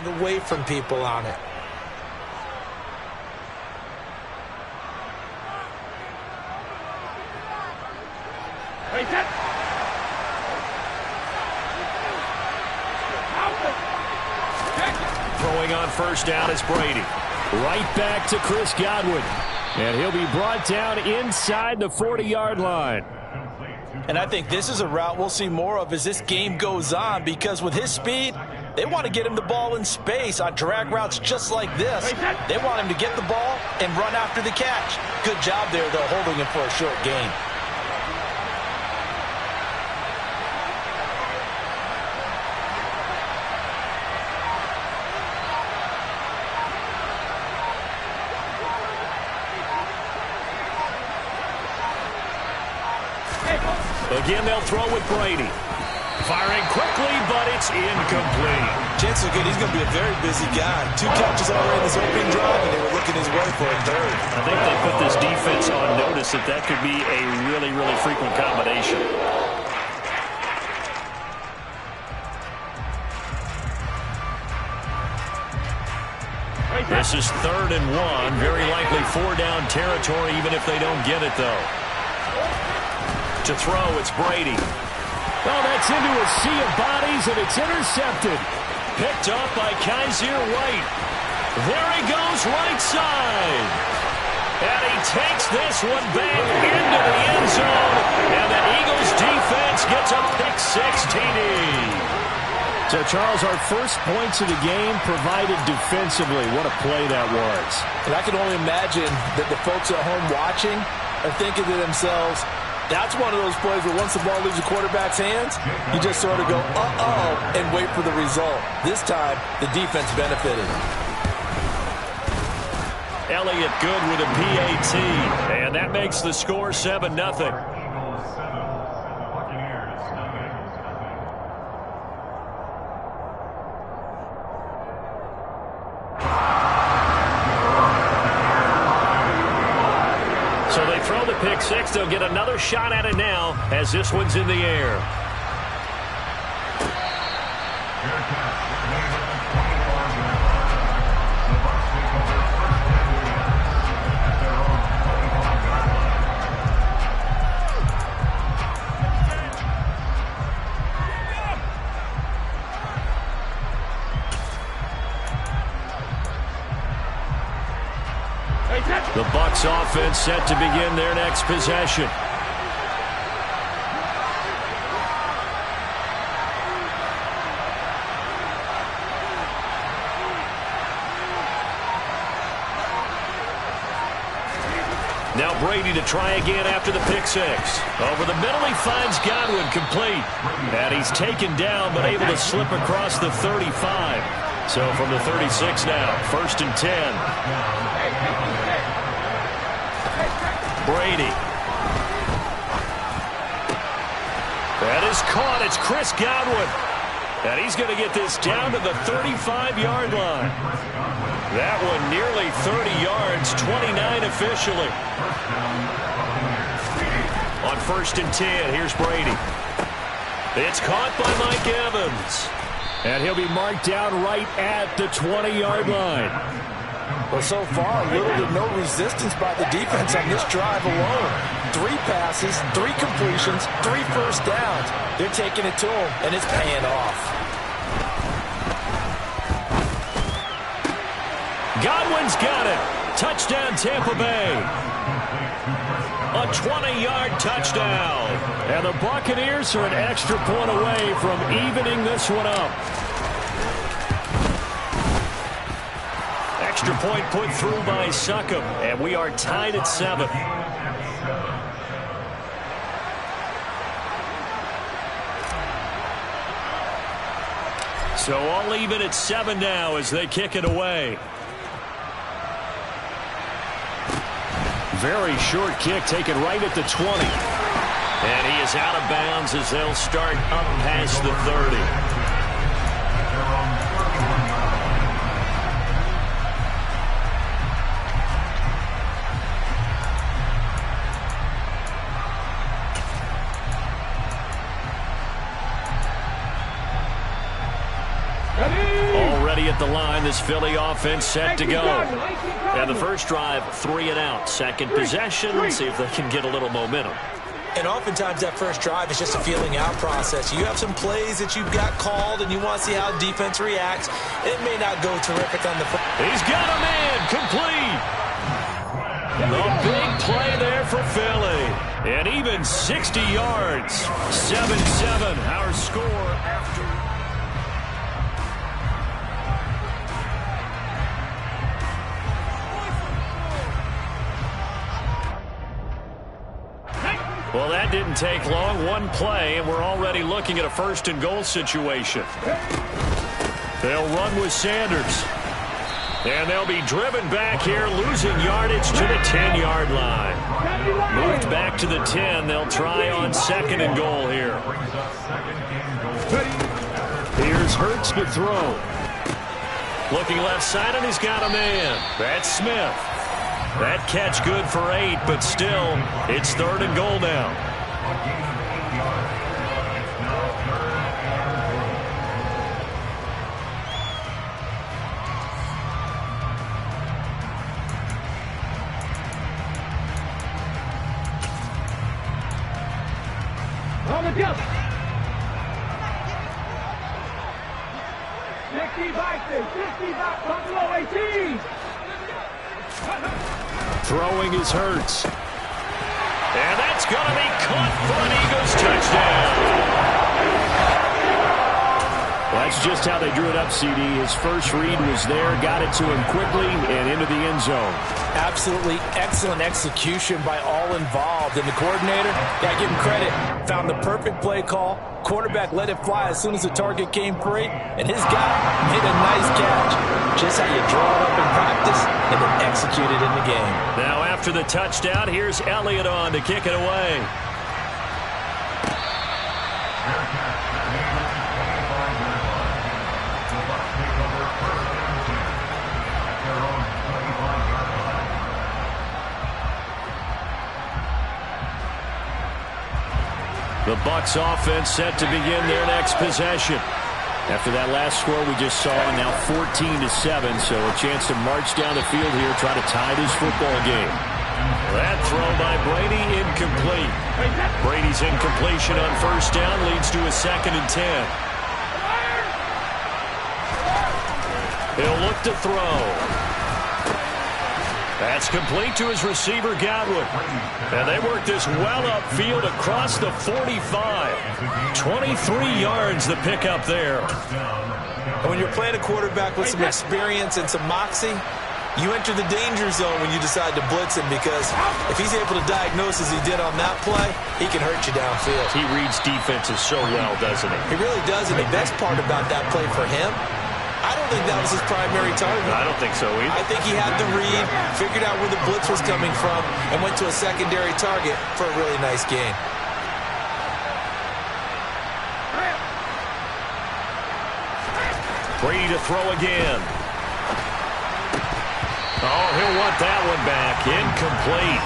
Away from people on it. Throwing on first down is Brady. Right back to Chris Godwin. And he'll be brought down inside the 40-yard line. And I think this is a route we'll see more of as this game goes on, because with his speed, they want to get him the ball in space on drag routes just like this. They want him to get the ball and run after the catch. Good job there, though, holding him for a short gain. Again, they'll throw with Brady. Firing quickly, but it's incomplete. Chances are good he's going to be a very busy guy. 2 catches already in this opening drive, and they were looking his way for a third. I think they put this defense on notice that could be a really, really frequent combination. This is 3rd and 1. Very likely 4-down territory, even if they don't get it, though. To throw, it's Brady. Well, that's into a sea of bodies, and it's intercepted. Picked up by Kaiser White. There he goes, right side. And he takes this one back into the end zone. And the Eagles defense gets a pick-6 TD. So, Charles, our first points of the game provided defensively. What a play that was. And I can only imagine that the folks at home watching are thinking to themselves, that's one of those plays where once the ball leaves the quarterback's hands, you just sort of go, uh-oh, and wait for the result. This time, the defense benefited. Elliott good with a PAT, and that makes the score 7-0. So they throw the pick-6. They'll get another shot at it now as this one's in the air. The Bucs offense set to begin their next possession. Now Brady to try again after the pick-6. Over the middle, he finds Godwin complete. And he's taken down, but able to slip across the 35. So from the 36 now, 1st and 10. Brady. That is caught. It's Chris Godwin. And he's going to get this down to the 35-yard line. That one nearly 30 yards, 29 officially. On 1st and 10, here's Brady. It's caught by Mike Evans. And he'll be marked down right at the 20-yard line. Well, so far, little to no resistance by the defense on this drive alone. 3 passes, 3 completions, 3 first downs. They're taking it to him, and it's paying off. Godwin's got it. Touchdown, Tampa Bay. A 20-yard touchdown. And the Buccaneers are an extra point away from evening this one up. Extra point put through by Succop, and we are tied at 7. So all even at 7 now as they kick it away. Very short kick taken right at the 20. And he is out of bounds as they'll start up past the 30. Already at the line, this Philly offense set to go. And the first drive, 3 and out. Second possession, let's see if they can get a little momentum. And oftentimes that first drive is just a feeling out process. You have some plays that you've got called and you want to see how defense reacts. It may not go terrific on the front. He's got a man complete. The big play there for Philly. And even 60 yards. 7-7 our score after. Well, that didn't take long. One play, and we're already looking at a first-and-goal situation. They'll run with Sanders. And they'll be driven back here, losing yardage to the 10-yard line. Moved back to the 10. They'll try on second and goal here. Here's Hurts to throw. Looking left side, and he's got a man. That's Smith. That catch good for 8, but still, it's third and goal now. On the jump. 60 back, Buffalo 18. Throwing is Hurts. And that's going to be caught for an Eagles touchdown. Well, that's just how they drew it up, CD. His first read was there, got it to him quickly, and into the end zone. Absolutely excellent execution by all involved. And the coordinator, gotta give him credit, found the perfect play call. Quarterback let it fly as soon as the target came free, and his guy made a nice catch. Just how you draw it up in practice and then execute it in the game. Now after the touchdown, here's Elliott on to kick it away. The Bucs offense set to begin their next possession. After that last score we just saw, now 14-7, so a chance to march down the field here, try to tie this football game. That throw by Brady incomplete. Brady's incompletion on first down leads to a 2nd and 10. He'll look to throw. That's complete to his receiver, Godwin. And they work this well upfield across the 45. 23 yards the pickup there. And when you're playing a quarterback with some experience and some moxie, you enter the danger zone when you decide to blitz him, because if he's able to diagnose as he did on that play, he can hurt you downfield. He reads defenses so well, doesn't he? He really does, and the best part about that play for him, I don't think that was his primary target. I don't think so either. I think he had the read, figured out where the blitz was coming from, and went to a secondary target for a really nice gain. Brady to throw again. Oh, he'll want that one back. Incomplete.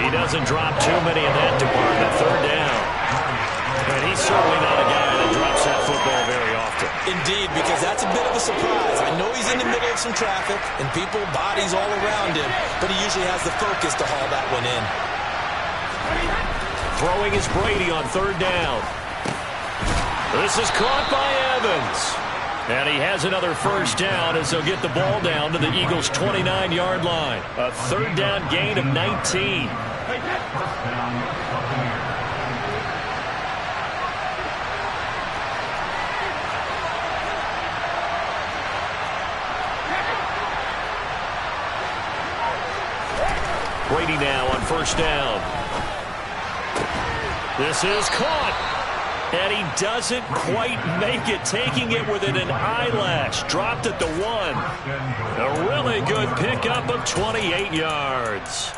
He doesn't drop too many in that department. Third down. And he's certainly not a guy that drops that football very often. Indeed, because that's a bit of a surprise. I know he's in the middle of some traffic and people, bodies all around him, but he usually has the focus to haul that one in. Throwing is Brady on third down. This is caught by Evans. And he has another first down as they'll get the ball down to the Eagles' 29-yard line. A third down gain of 19. Brady now on first down. This is caught. And he doesn't quite make it, taking it within an eyelash. Dropped at the 1. A really good pickup of 28 yards.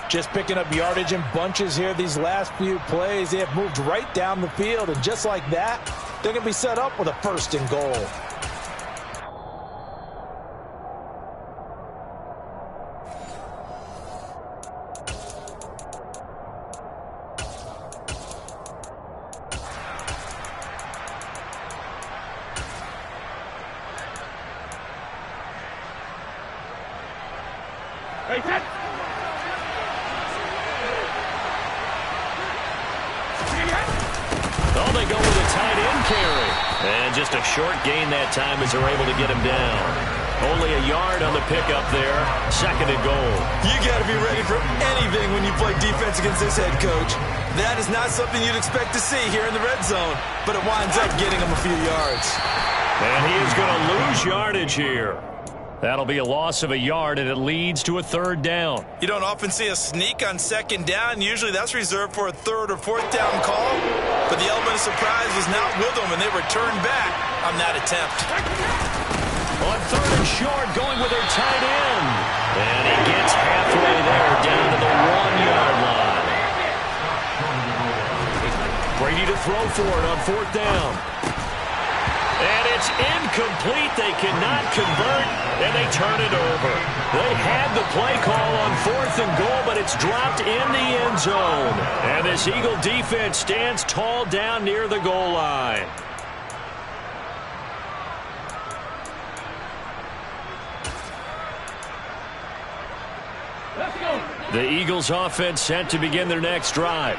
Just picking up yardage in bunches here these last few plays. They have moved right down the field, and just like that, they're going to be set up with a first and goal. Oh, they go with a tight end carry. And just a short gain that time as they're able to get him down. Only a yard on the pickup there. 2nd and goal. You got to be ready for anything when you play defense against this head coach. That is not something you'd expect to see here in the red zone, but it winds up getting him a few yards. And he is going to lose yardage here. That'll be a loss of a yard, and it leads to a 3rd down. You don't often see a sneak on 2nd down. Usually that's reserved for a 3rd or 4th down call. But the element of surprise was not with them, and they returned back on that attempt. On 3rd and short, going with their tight end. And he gets halfway there, down to the 1-yard line. Brady to throw for it on 4th down. And it's incomplete. They cannot convert, and they turn it over. They had the play call on 4th and goal, but it's dropped in the end zone. And this Eagle defense stands tall down near the goal line. Let's go. The Eagles offense set to begin their next drive.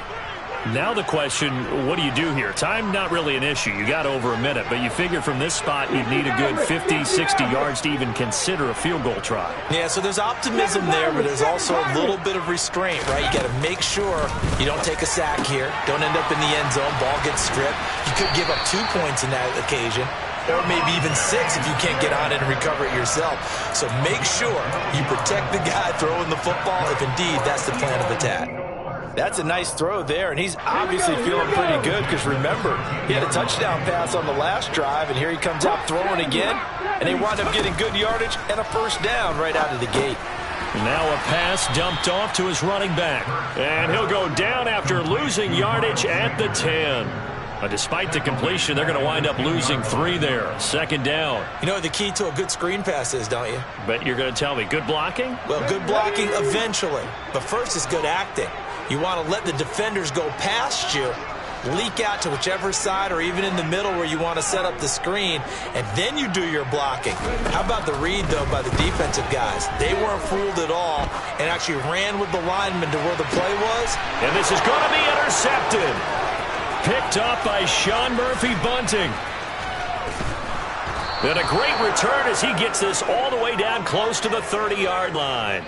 Now the question, what do you do here? Time not really an issue. You got over a minute, but you figure from this spot you'd need a good 50, 60 yards to even consider a field goal try. Yeah, so there's optimism there, but there's also a little bit of restraint, right? You got to make sure you don't take a sack here. Don't end up in the end zone. Ball gets stripped. You could give up 2 points in that occasion, or maybe even 6 if you can't get on it and recover it yourself. So make sure you protect the guy throwing the football if indeed that's the plan of attack. That's a nice throw there, and he's obviously feeling pretty good because, remember, he had a touchdown pass on the last drive, and here he comes out throwing again, and they wind up getting good yardage and a 1st down right out of the gate. Now a pass dumped off to his running back, and he'll go down after losing yardage at the 10. But despite the completion, they're going to wind up losing 3 there. 2nd down. You know what the key to a good screen pass is, don't you? But you're going to tell me, good blocking? Well, good blocking eventually, but first is good acting. You want to let the defenders go past you, leak out to whichever side or even in the middle where you want to set up the screen, and then you do your blocking. How about the read, though, by the defensive guys? They weren't fooled at all and actually ran with the lineman to where the play was. And this is going to be intercepted. Picked up by Sean Murphy-Bunting. And a great return as he gets this all the way down close to the 30-yard line.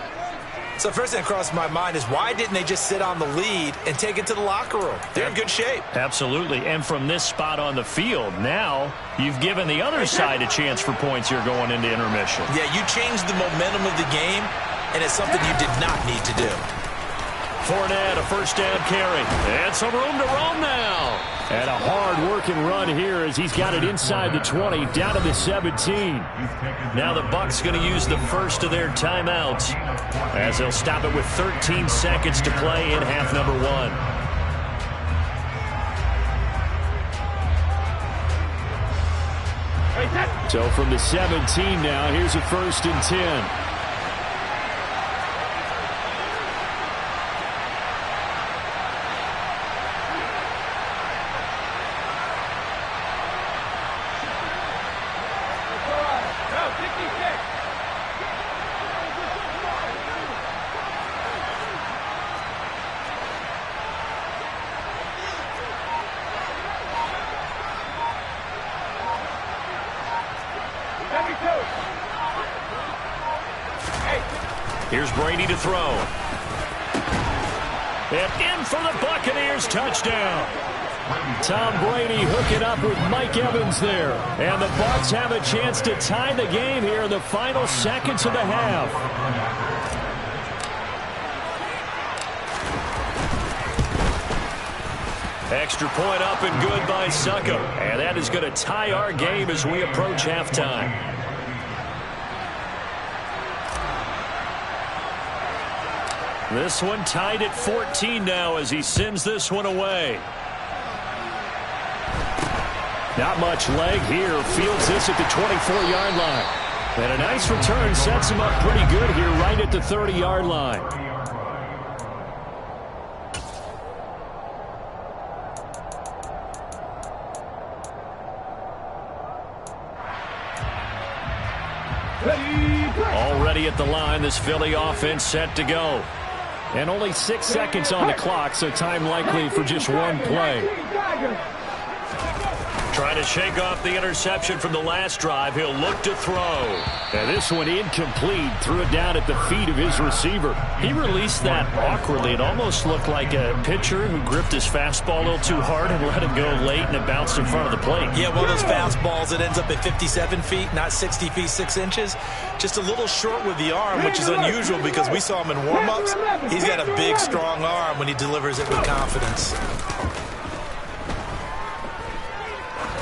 So first thing that crossed my mind is why didn't they just sit on the lead and take it to the locker room? They're in good shape. Absolutely. And from this spot on the field, now you've given the other side a chance for points here going into intermission. Yeah, you changed the momentum of the game, and it's something you did not need to do. Fournette, a 1st down carry. And some room to roam now. And a hard-working run here as he's got it inside the 20, down to the 17. Now the Bucs going to use the first of their timeouts as they'll stop it with 13 seconds to play in half number 1. So from the 17 now, here's a 1st and 10. Here's Brady to throw. And in for the Buccaneers, touchdown. Tom Brady hooking up with Mike Evans there. And the Bucs have a chance to tie the game here in the final seconds of the half. Extra point up and good by Succo. And that is going to tie our game as we approach halftime. This one tied at 14 now as he sends this one away. Not much leg here. Fields this at the 24-yard line. And a nice return sets him up pretty good here right at the 30-yard line. Already at the line, this Philly offense set to go. And only 6 seconds on the clock, so time likely for just one play. Trying to shake off the interception from the last drive. He'll look to throw. And this one incomplete. Threw it down at the feet of his receiver. He released that awkwardly. It almost looked like a pitcher who gripped his fastball a little too hard and let it go late, and it bounced in front of the plate. Yeah, one of those fastballs that ends up at 57 feet, not 60 feet, 6 inches. Just a little short with the arm, which is unusual because we saw him in warm-ups. He's got a big, strong arm when he delivers it with confidence.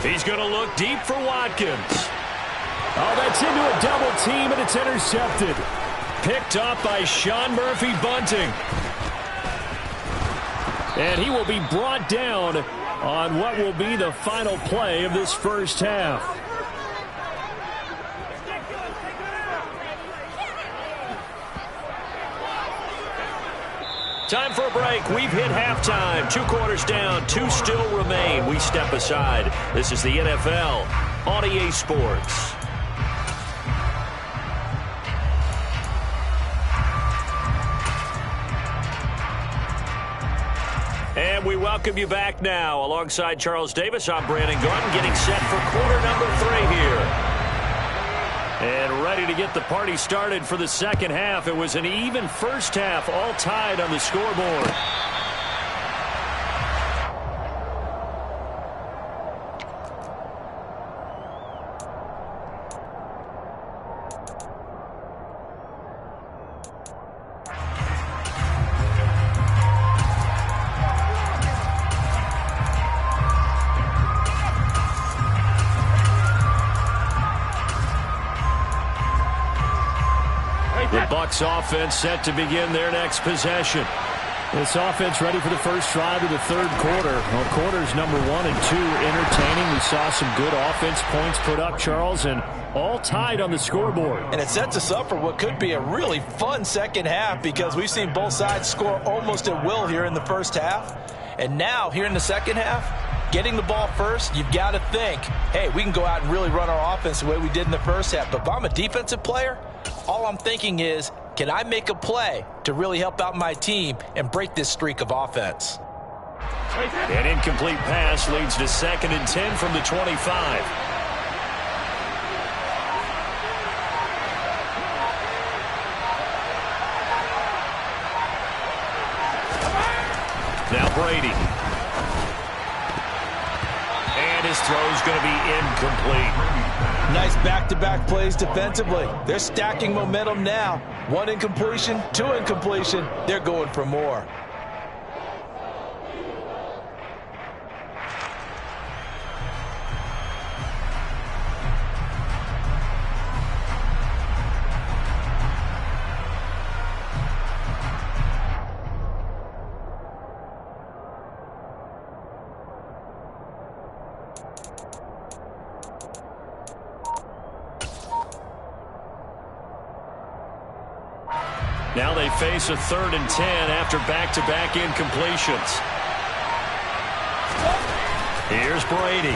He's going to look deep for Watkins. Oh, that's into a double team, and it's intercepted. Picked up by Sean Murphy-Bunting. And he will be brought down on what will be the final play of this first half. Time for a break. We've hit halftime. 2 quarters down. 2 still remain. We step aside. This is the NFL on EA Sports. And we welcome you back now. Alongside Charles Davis, I'm Brandon Garden, getting set for quarter number 3 here. And ready to get the party started for the second half. It was an even first half, all tied on the scoreboard. The Bucs offense set to begin their next possession. This offense ready for the first drive of the third quarter. Well, quarters number 1 and 2 entertaining. We saw some good offense points put up, Charles, and all tied on the scoreboard. And it sets us up for what could be a really fun second half because we've seen both sides score almost at will here in the first half. And now, here in the second half, getting the ball first, you've got to think, hey, we can go out and really run our offense the way we did in the first half. But if I'm a defensive player, all I'm thinking is, can I make a play to really help out my team and break this streak of offense? An incomplete pass leads to 2nd and 10 from the 25. Now Brady. And his throw's going to be incomplete. Nice back-to-back plays defensively. They're stacking momentum now. 1 incompletion, 2 incompletion. They're going for more. Now they face a 3rd and 10 after back-to-back incompletions. Here's Brady.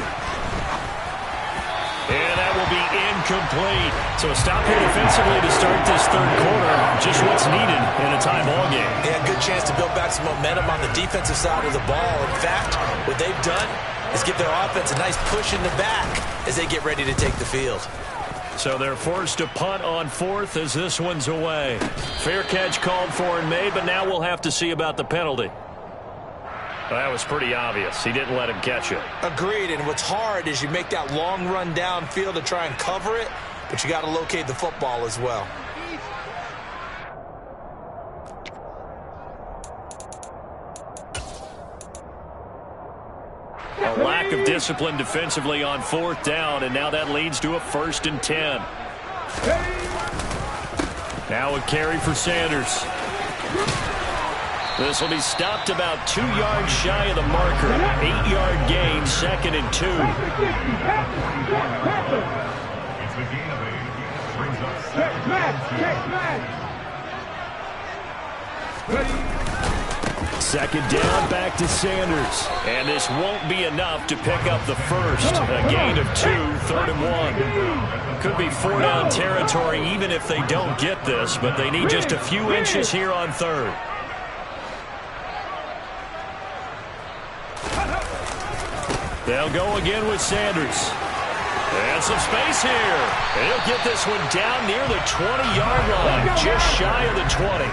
And that will be incomplete. So a stop here defensively to start this third quarter. Just what's needed in a tie ball game. Yeah, good chance to build back some momentum on the defensive side of the ball. In fact, what they've done is give their offense a nice push in the back as they get ready to take the field. So they're forced to punt on 4th as this one's away. Fair catch called for and made, but now we'll have to see about the penalty. Well, that was pretty obvious. He didn't let him catch it. Agreed, and what's hard is you make that long run downfield to try and cover it, but you got to locate the football as well. A lack of discipline defensively on 4th down, and now that leads to a 1st and 10. Now a carry for Sanders. This will be stopped about 2 yards shy of the marker. 8-yard gain, 2nd and 2. It's a gain of 8. Brings up 7. 2nd down, back to Sanders. And this won't be enough to pick up the first. A gain of 2, 3rd and 1. Could be 4-down territory even if they don't get this, but they need just a few inches here on 3rd. They'll go again with Sanders. And some space here. And he'll get this one down near the 20-yard line, just shy of the 20.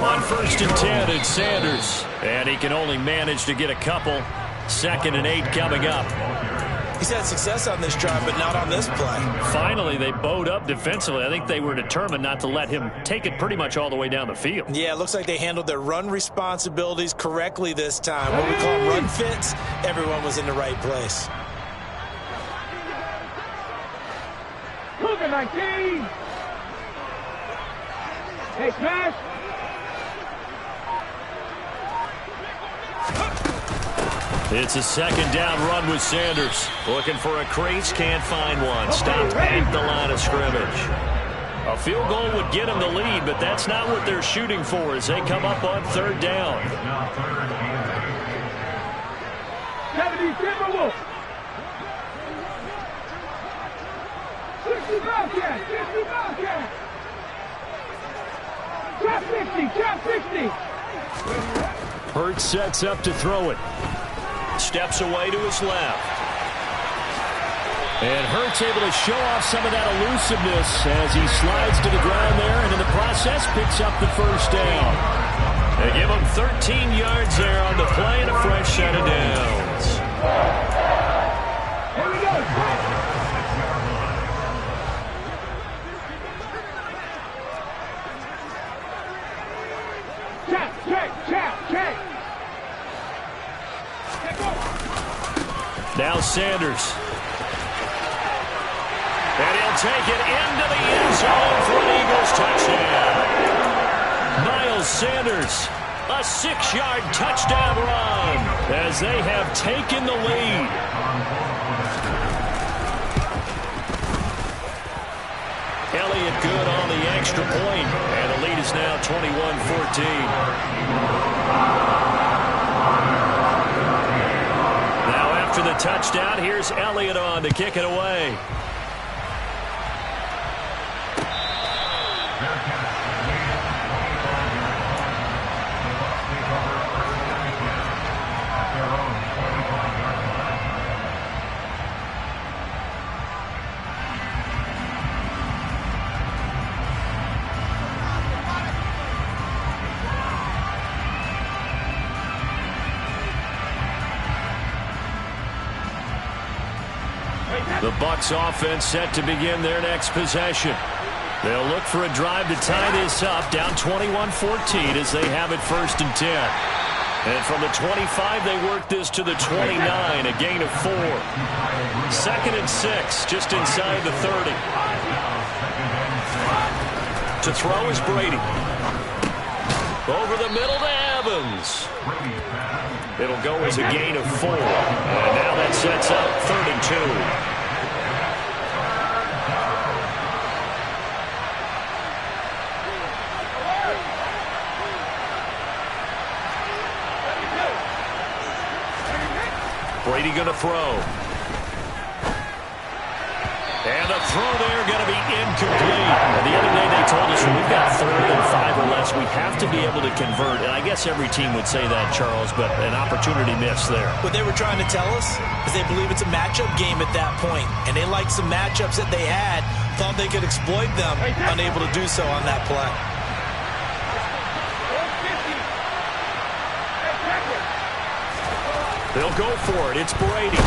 On 1st and 10, it's Sanders. And he can only manage to get a couple. 2nd and 8 coming up. He's had success on this drive, but not on this play. Finally, they bowed up defensively. I think they were determined not to let him take it pretty much all the way down the field. Yeah, it looks like they handled their run responsibilities correctly this time. What we call run fits, everyone was in the right place. Cougar 19. Hey, pass. It's a 2nd down run with Sanders. Looking for a crease, can't find one. Stopped at the line of scrimmage. A field goal would get them the lead, but that's not what they're shooting for as they come up on 3rd down. 70 Timberwolves. 60 Bobcat. 60 Bobcat. Trap 60. Trap 60. Hurts sets up to throw it. Steps away to his left. And Hurts able to show off some of that elusiveness as he slides to the ground there, and in the process picks up the 1st down. They give him 13 yards there on the play and a fresh set of downs. Here we go. Check. Now Sanders. And he'll take it into the end zone for an Eagles touchdown. Miles Sanders, a 6-yard touchdown run as they have taken the lead. Elliott good on the extra point, and the lead is now 21-14. After the touchdown, here's Elliott on to kick it away. The Bucs offense set to begin their next possession. They'll look for a drive to tie this up, down 21-14 as they have it 1st and 10. And from the 25, they work this to the 29, a gain of 4. 2nd and 6, just inside the 30. To throw is Brady. Over the middle to Evans. It'll go as a gain of 4. And now that sets up 3rd and 2. Brady going to throw. And the throw there going to be incomplete. And the other day they told us when we've got 3rd and 5 or less, we have to be able to convert. And I guess every team would say that, Charles, but an opportunity missed there. What they were trying to tell us is they believe it's a matchup game at that point. And they liked some matchups that they had, thought they could exploit them, unable to do so on that play. They'll go for it. It's Brady.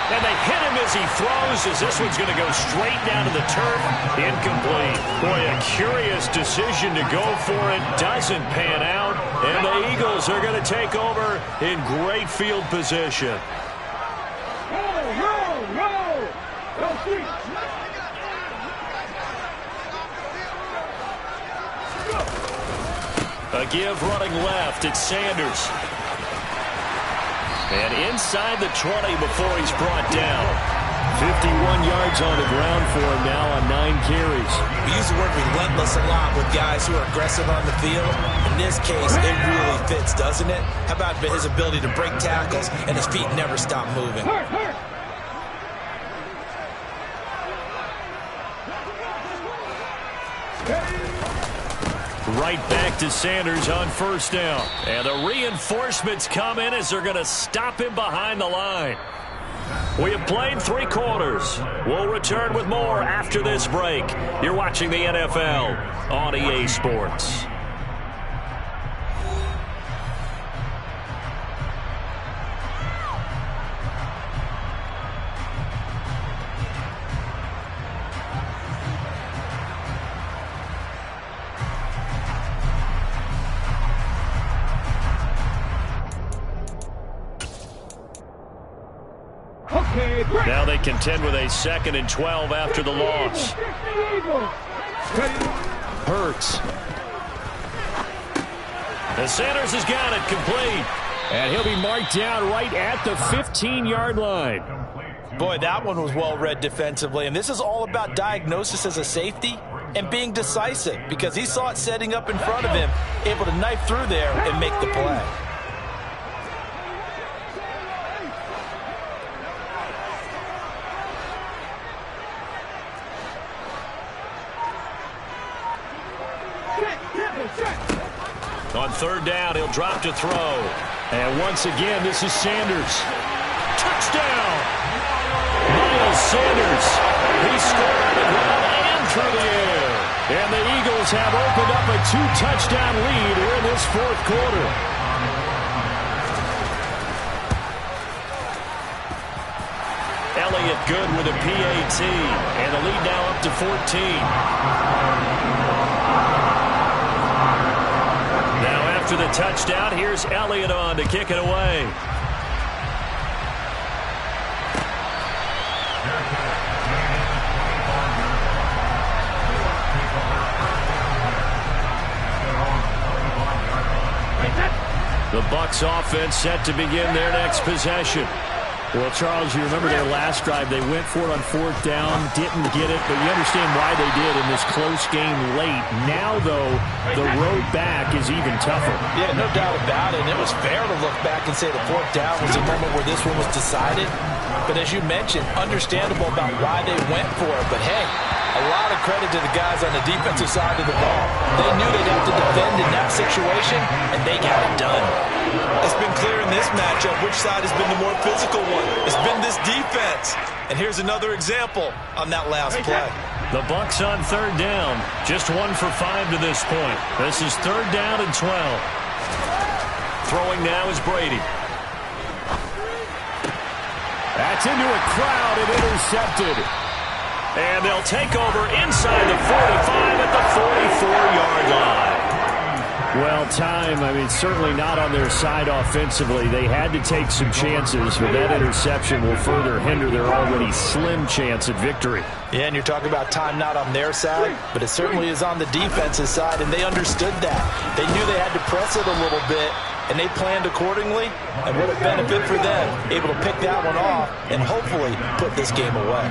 And they hit him as he throws, as this one's going to go straight down to the turf. Incomplete. Boy, a curious decision to go for it. Doesn't pan out. And the Eagles are going to take over in great field position. Roll. Go street. A give running left. It's Sanders. And inside the 20 before he's brought down. 51 yards on the ground for him now on 9 carries. We use the word relentless a lot with guys who are aggressive on the field. In this case, it really fits, doesn't it? How about his ability to break tackles and his feet never stop moving? right back to Sanders on first down. And the reinforcements come in as they're going to stop him behind the line. We have played 3 quarters. We'll return with more after this break. You're watching the NFL on EA Sports. Now they contend with a 2nd and 12 after the loss. Hurts. And Sanders has got it complete. And he'll be marked down right at the 15-yard line. Boy, that one was well read defensively. And this is all about diagnosis as a safety and being decisive, because he saw it setting up in front of him, able to knife through there and make the play. On 3rd down, he'll drop to throw. And once again, this is Sanders. Touchdown! Miles Sanders. He scored on the ground and through the air. And the Eagles have opened up a 2-touchdown lead here in this 4th quarter. Elliott good with a PAT. And the lead now up to 14. After the touchdown, here's Elliott on to kick it away. The Bucs offense set to begin their next possession. Well, Charles, you remember their last drive. They went for it on 4th down, didn't get it, but you understand why they did in this close game late. Now, though, the road back is even tougher. Yeah, no doubt about it. And it was fair to look back and say the 4th down was a moment where this one was decided. But as you mentioned, understandable about why they went for it. But, hey, a lot of credit to the guys on the defensive side of the ball. They knew they'd have to defend in that situation, and they got it done. It's been clear in this matchup which side has been the more physical one. It's been this defense. And here's another example on that last play. The Bucs on 3rd down. Just 1 for 5 to this point. This is 3rd down and 12. Throwing now is Brady. That's into a crowd and intercepted. And they'll take over inside the 45 at the 44-yard line. Well, certainly not on their side offensively. They had to take some chances, but that interception will further hinder their already slim chance at victory. Yeah, and you're talking about time not on their side, but it certainly is on the defensive side, and they understood that. They knew they had to press it a little bit, and they planned accordingly, and what a benefit for them, able to pick that one off and hopefully put this game away.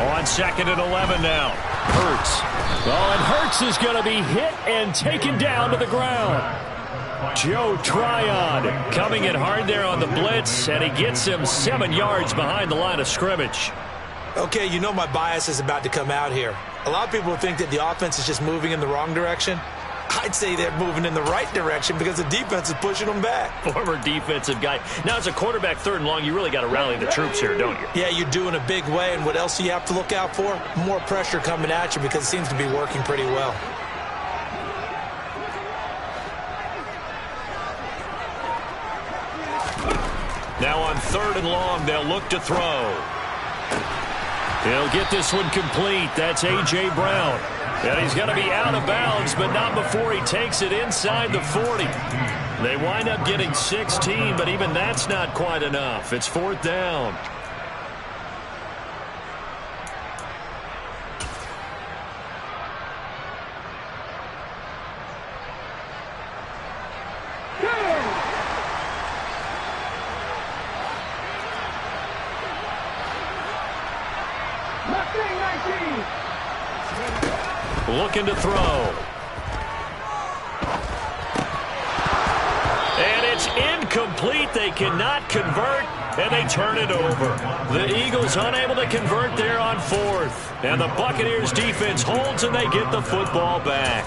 On 2nd and 11 now. Hurts. Oh, and Hurts is going to be hit and taken down to the ground. Joe Tryon coming in hard there on the blitz, and he gets him 7 yards behind the line of scrimmage. Okay, you know my bias is about to come out here. A lot of people think that the offense is just moving in the wrong direction. I'd say they're moving in the right direction because the defense is pushing them back. Former defensive guy. Now, as a quarterback 3rd and long, you really got to rally the troops here, don't you? Yeah, you do in a big way. And what else do you have to look out for? More pressure coming at you because it seems to be working pretty well. Now on 3rd and long, they'll look to throw. He'll get this one complete. That's A.J. Brown. And he's going to be out of bounds, but not before he takes it inside the 40. They wind up getting 16, but even that's not quite enough. It's 4th down. Looking to throw. And it's incomplete. They cannot convert. and they turn it over. The Eagles unable to convert there on fourth, and the Buccaneers defense holds and they get the football back.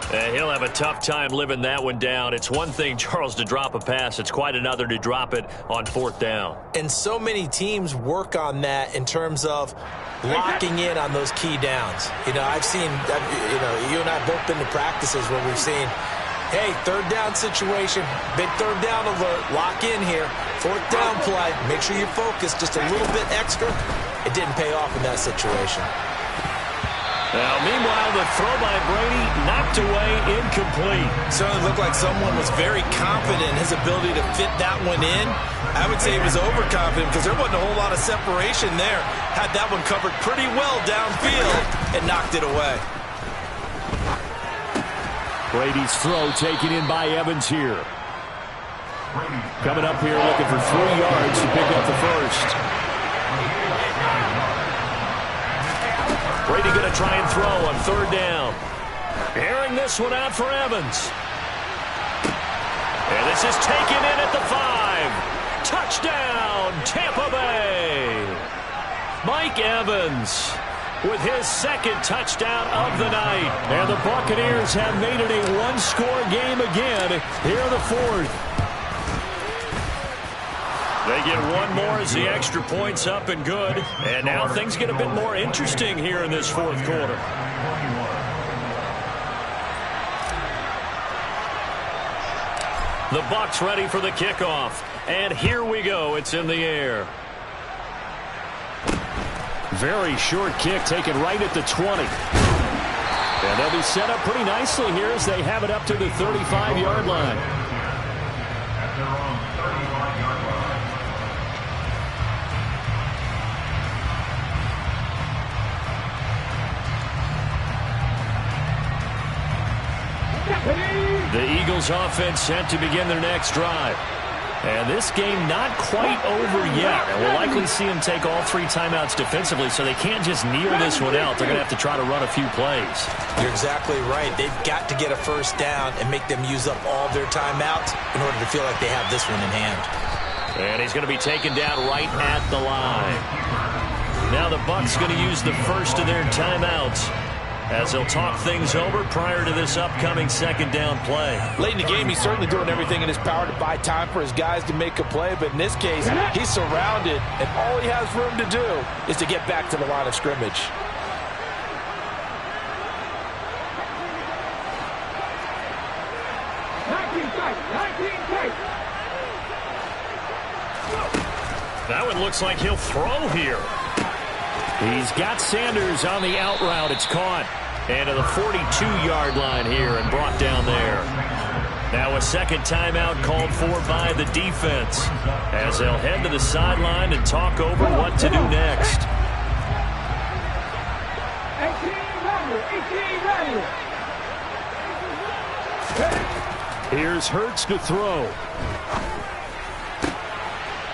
He'll have a tough time living that one down. It's one thing, Charles, to drop a pass. It's quite another to drop it on fourth down. And so many teams work on that in terms of locking in on those key downs. I've seen, you and I have both been to practices where we've seen, hey, third down situation, big third down alert, lock in here. Fourth down play, make sure you focus just a little bit extra. It didn't pay off in that situation. Now, meanwhile, the throw by Brady knocked away, incomplete. Certainly looked like someone was very confident in his ability to fit that one in. I would say he was overconfident because there wasn't a whole lot of separation there. Had that one covered pretty well downfield and knocked it away. Brady's throw taken in by Evans here. Coming up here looking for 3 yards to pick up the first. Brady going to try and throw on third down. Airing this one out for Evans. And this is taken in at the 5. Touchdown, Tampa Bay. Mike Evans with his second touchdown of the night. And the Buccaneers have made it a one-score game again here in the fourth. They get one more as the extra point's up and good. And now things get a bit more interesting here in this fourth quarter. The Bucs ready for the kickoff. And here we go. It's in the air. Very short kick taken right at the 20. And they'll be set up pretty nicely here as they have it up to the 35-yard line. At their own 35-yard line. The Eagles offense set to begin their next drive. And this game not quite over yet. And we'll likely see them take all 3 timeouts defensively, so they can't just kneel this one out. They're going to have to try to run a few plays. You're exactly right. They've got to get a first down and make them use up all their timeouts in order to feel like they have this one in hand. And he's going to be taken down right at the line. Now the Bucs going to use the first of their timeouts as they'll talk things over prior to this upcoming second down play. Late in the game, he's certainly doing everything in his power to buy time for his guys to make a play, but in this case, he's surrounded, and all he has room to do is to get back to the line of scrimmage. That one looks like he'll throw here. He's got Sanders on the out route. It's caught. And to the 42-yard line here and brought down there. Now a second timeout called for by the defense as they'll head to the sideline and talk over what to do next. 18 Here's Hurts to throw.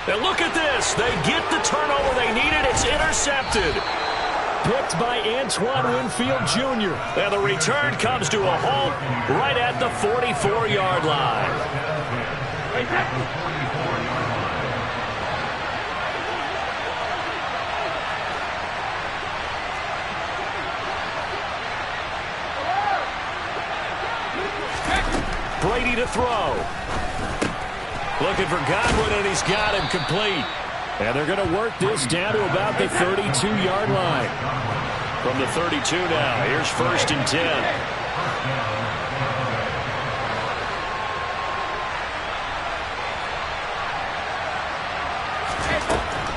And look at this. They get the turnover they needed. It's intercepted. Picked by Antoine Winfield Jr. And the return comes to a halt right at the 44-yard line. Brady to throw. Looking for Godwin, and he's got him complete. And they're going to work this down to about the 32-yard line. From the 32 now, here's 1st and 10.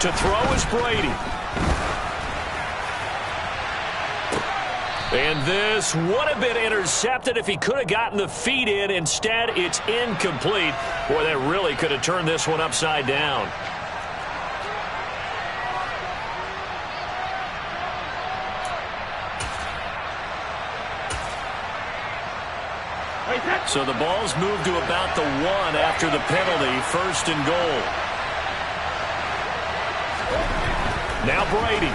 To throw is Brady. And this would have been intercepted if he could have gotten the feet in. Instead, it's incomplete. Boy, that really could have turned this one upside down. So the ball's moved to about the 1 after the penalty. 1st and goal. Now Brady.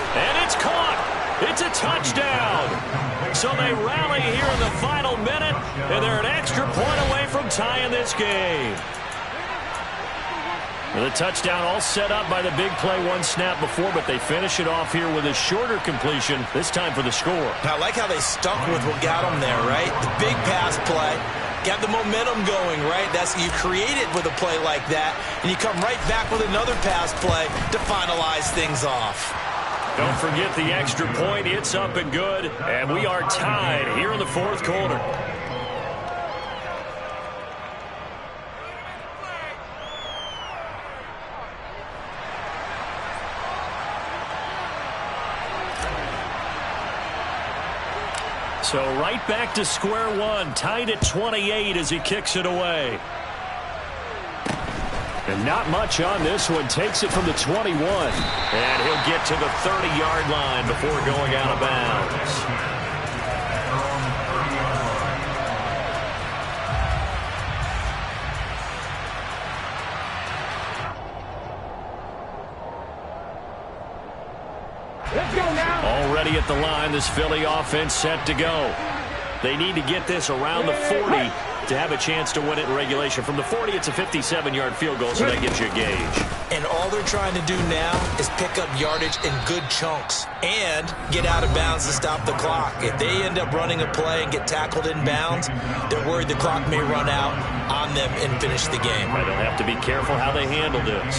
And it's caught. It's a touchdown. So they rally here in the final minute, and they're an extra point away from tying this game. The touchdown all set up by the big play one snap before, but they finish it off here with a shorter completion, this time for the score. I like how they stuck with what got them there, right? The big pass play, got the momentum going, right? You create it with a play like that, and you come right back with another pass play to finalize things off. Don't forget the extra point. It's up and good, and we are tied here in the fourth quarter. So right back to square one, tied at 28 as he kicks it away. And not much on this one. Takes it from the 21. And he'll get to the 30-yard line before going out of bounds. Let's go now. Already at the line, this Philly offense set to go. They need to get this around the 40 to have a chance to win it in regulation. From the 40, it's a 57-yard field goal, so that gives you a gauge. And all they're trying to do now is pick up yardage in good chunks and get out of bounds to stop the clock. If they end up running a play and get tackled in bounds, they're worried the clock may run out on them and finish the game. They'll have to be careful how they handle this.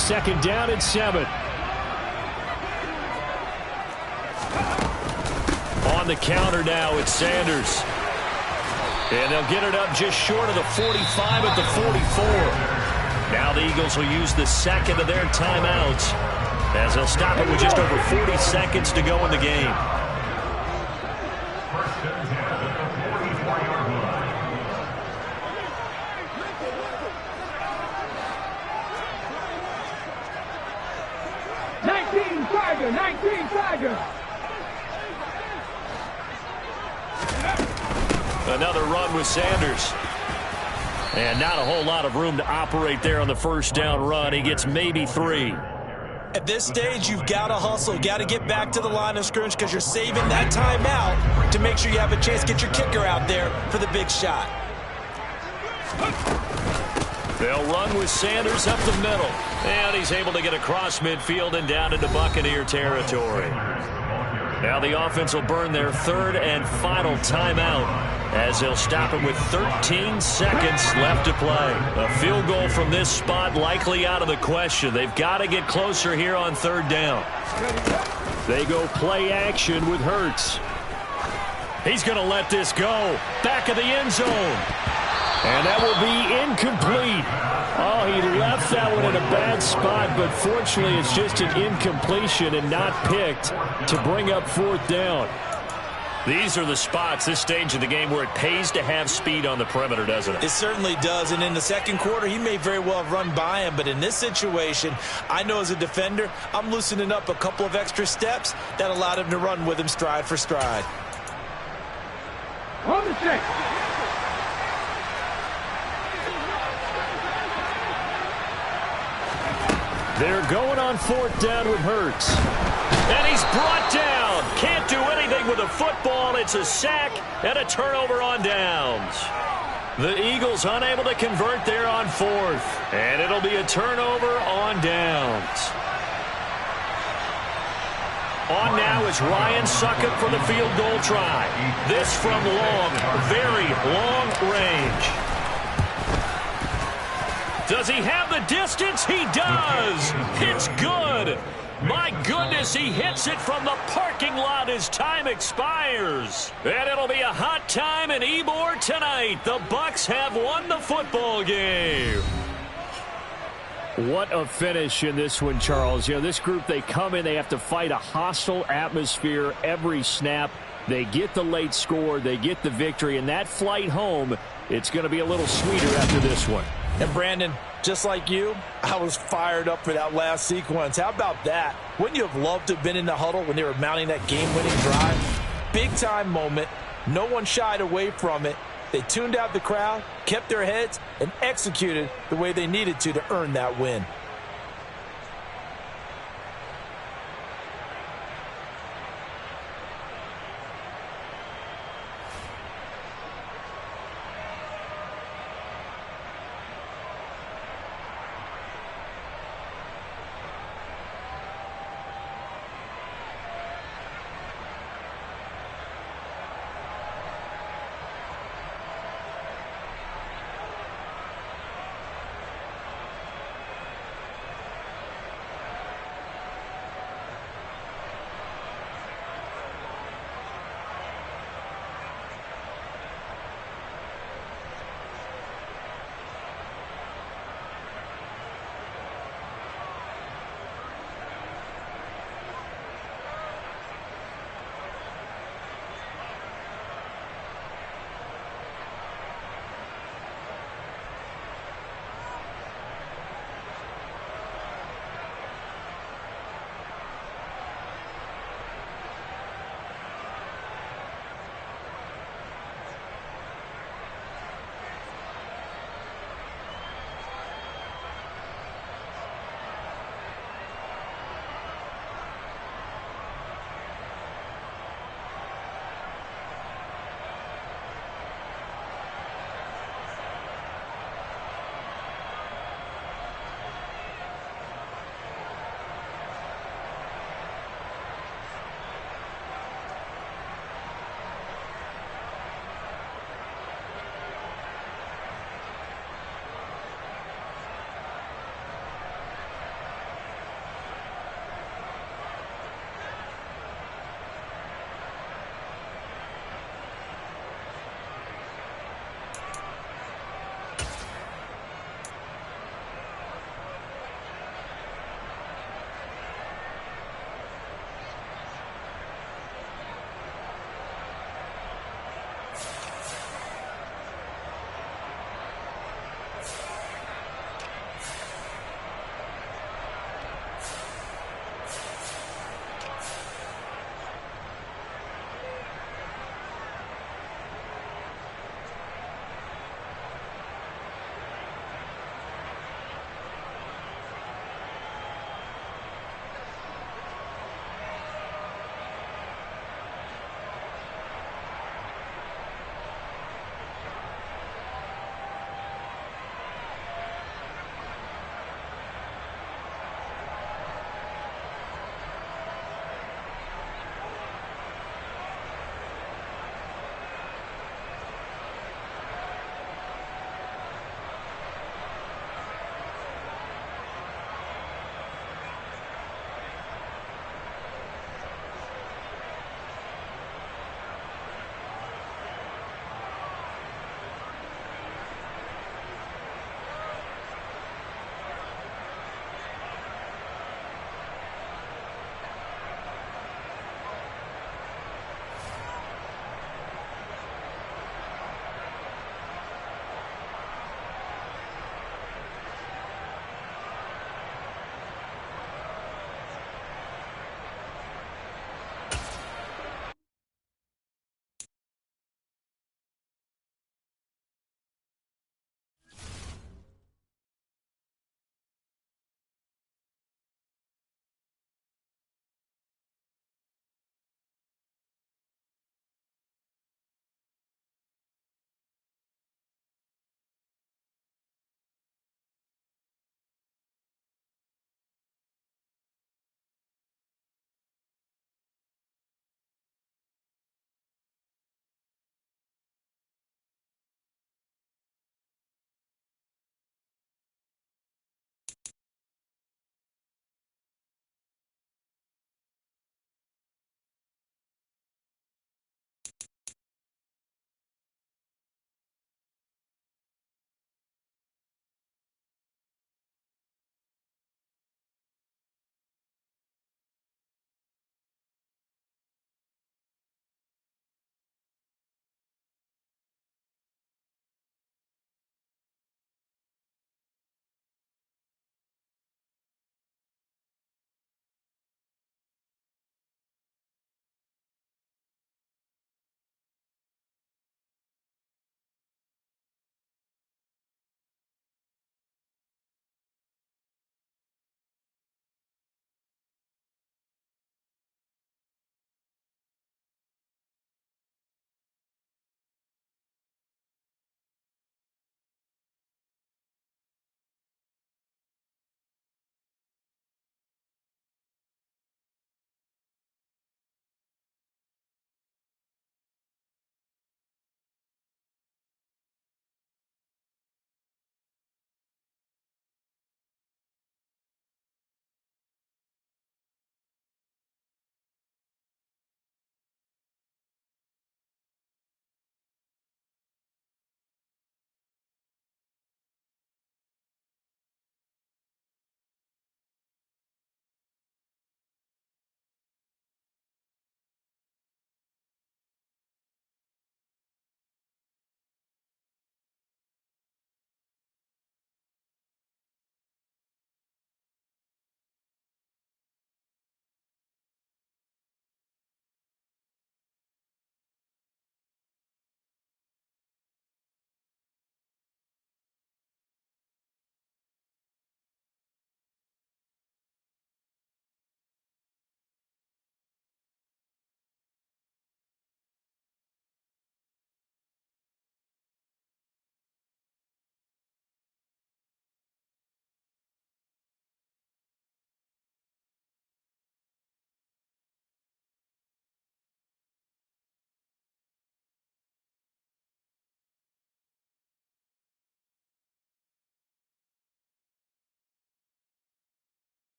Second down and 7. On the counter now, it's Sanders. And they'll get it up just short of the 45 at the 44. Now the Eagles will use the second of their timeouts as they'll stop it with just over 40 seconds to go in the game. Another run with Sanders. And not a whole lot of room to operate there on the first down run. He gets maybe 3. At this stage, you've got to hustle. Got to get back to the line of scrimmage because you're saving that timeout to make sure you have a chance to get your kicker out there for the big shot. They'll run with Sanders up the middle. And he's able to get across midfield and down into Buccaneer territory. Now the offense will burn their third and final timeout as they'll stop it with 13 seconds left to play. A field goal from this spot likely out of the question. They've got to get closer here on third down. They go play action with Hurts. He's going to let this go. Back of the end zone. And that will be incomplete. Oh, he left that one in a bad spot, but fortunately it's just an incompletion and not picked to bring up fourth down. These are the spots, this stage of the game, where it pays to have speed on the perimeter, doesn't it? It certainly does, and in the second quarter, he may very well have run by him, but in this situation, I know as a defender, I'm loosening up a couple of extra steps that allowed him to run with him stride for stride. On the check. They're going on fourth down with Hurts. And he's brought down. Can't do anything with the football. It's a sack and a turnover on downs. The Eagles unable to convert there on fourth. And it'll be a turnover on downs. On now is Ryan Succop for the field goal try. This from long, very long range. Does he have the distance? He does. It's good. My goodness, he hits it from the parking lot as time expires. And it'll be a hot time in Ybor tonight. The Bucs have won the football game. What a finish in this one, Charles. You know, this group, they come in, they have to fight a hostile atmosphere every snap. They get the late score, they get the victory, and that flight home, it's going to be a little sweeter after this one. And Brandon, just like you, I was fired up for that last sequence. How about that? Wouldn't you have loved to have been in the huddle when they were mounting that game-winning drive? Big-time moment. No one shied away from it. They tuned out the crowd, kept their heads, and executed the way they needed to earn that win.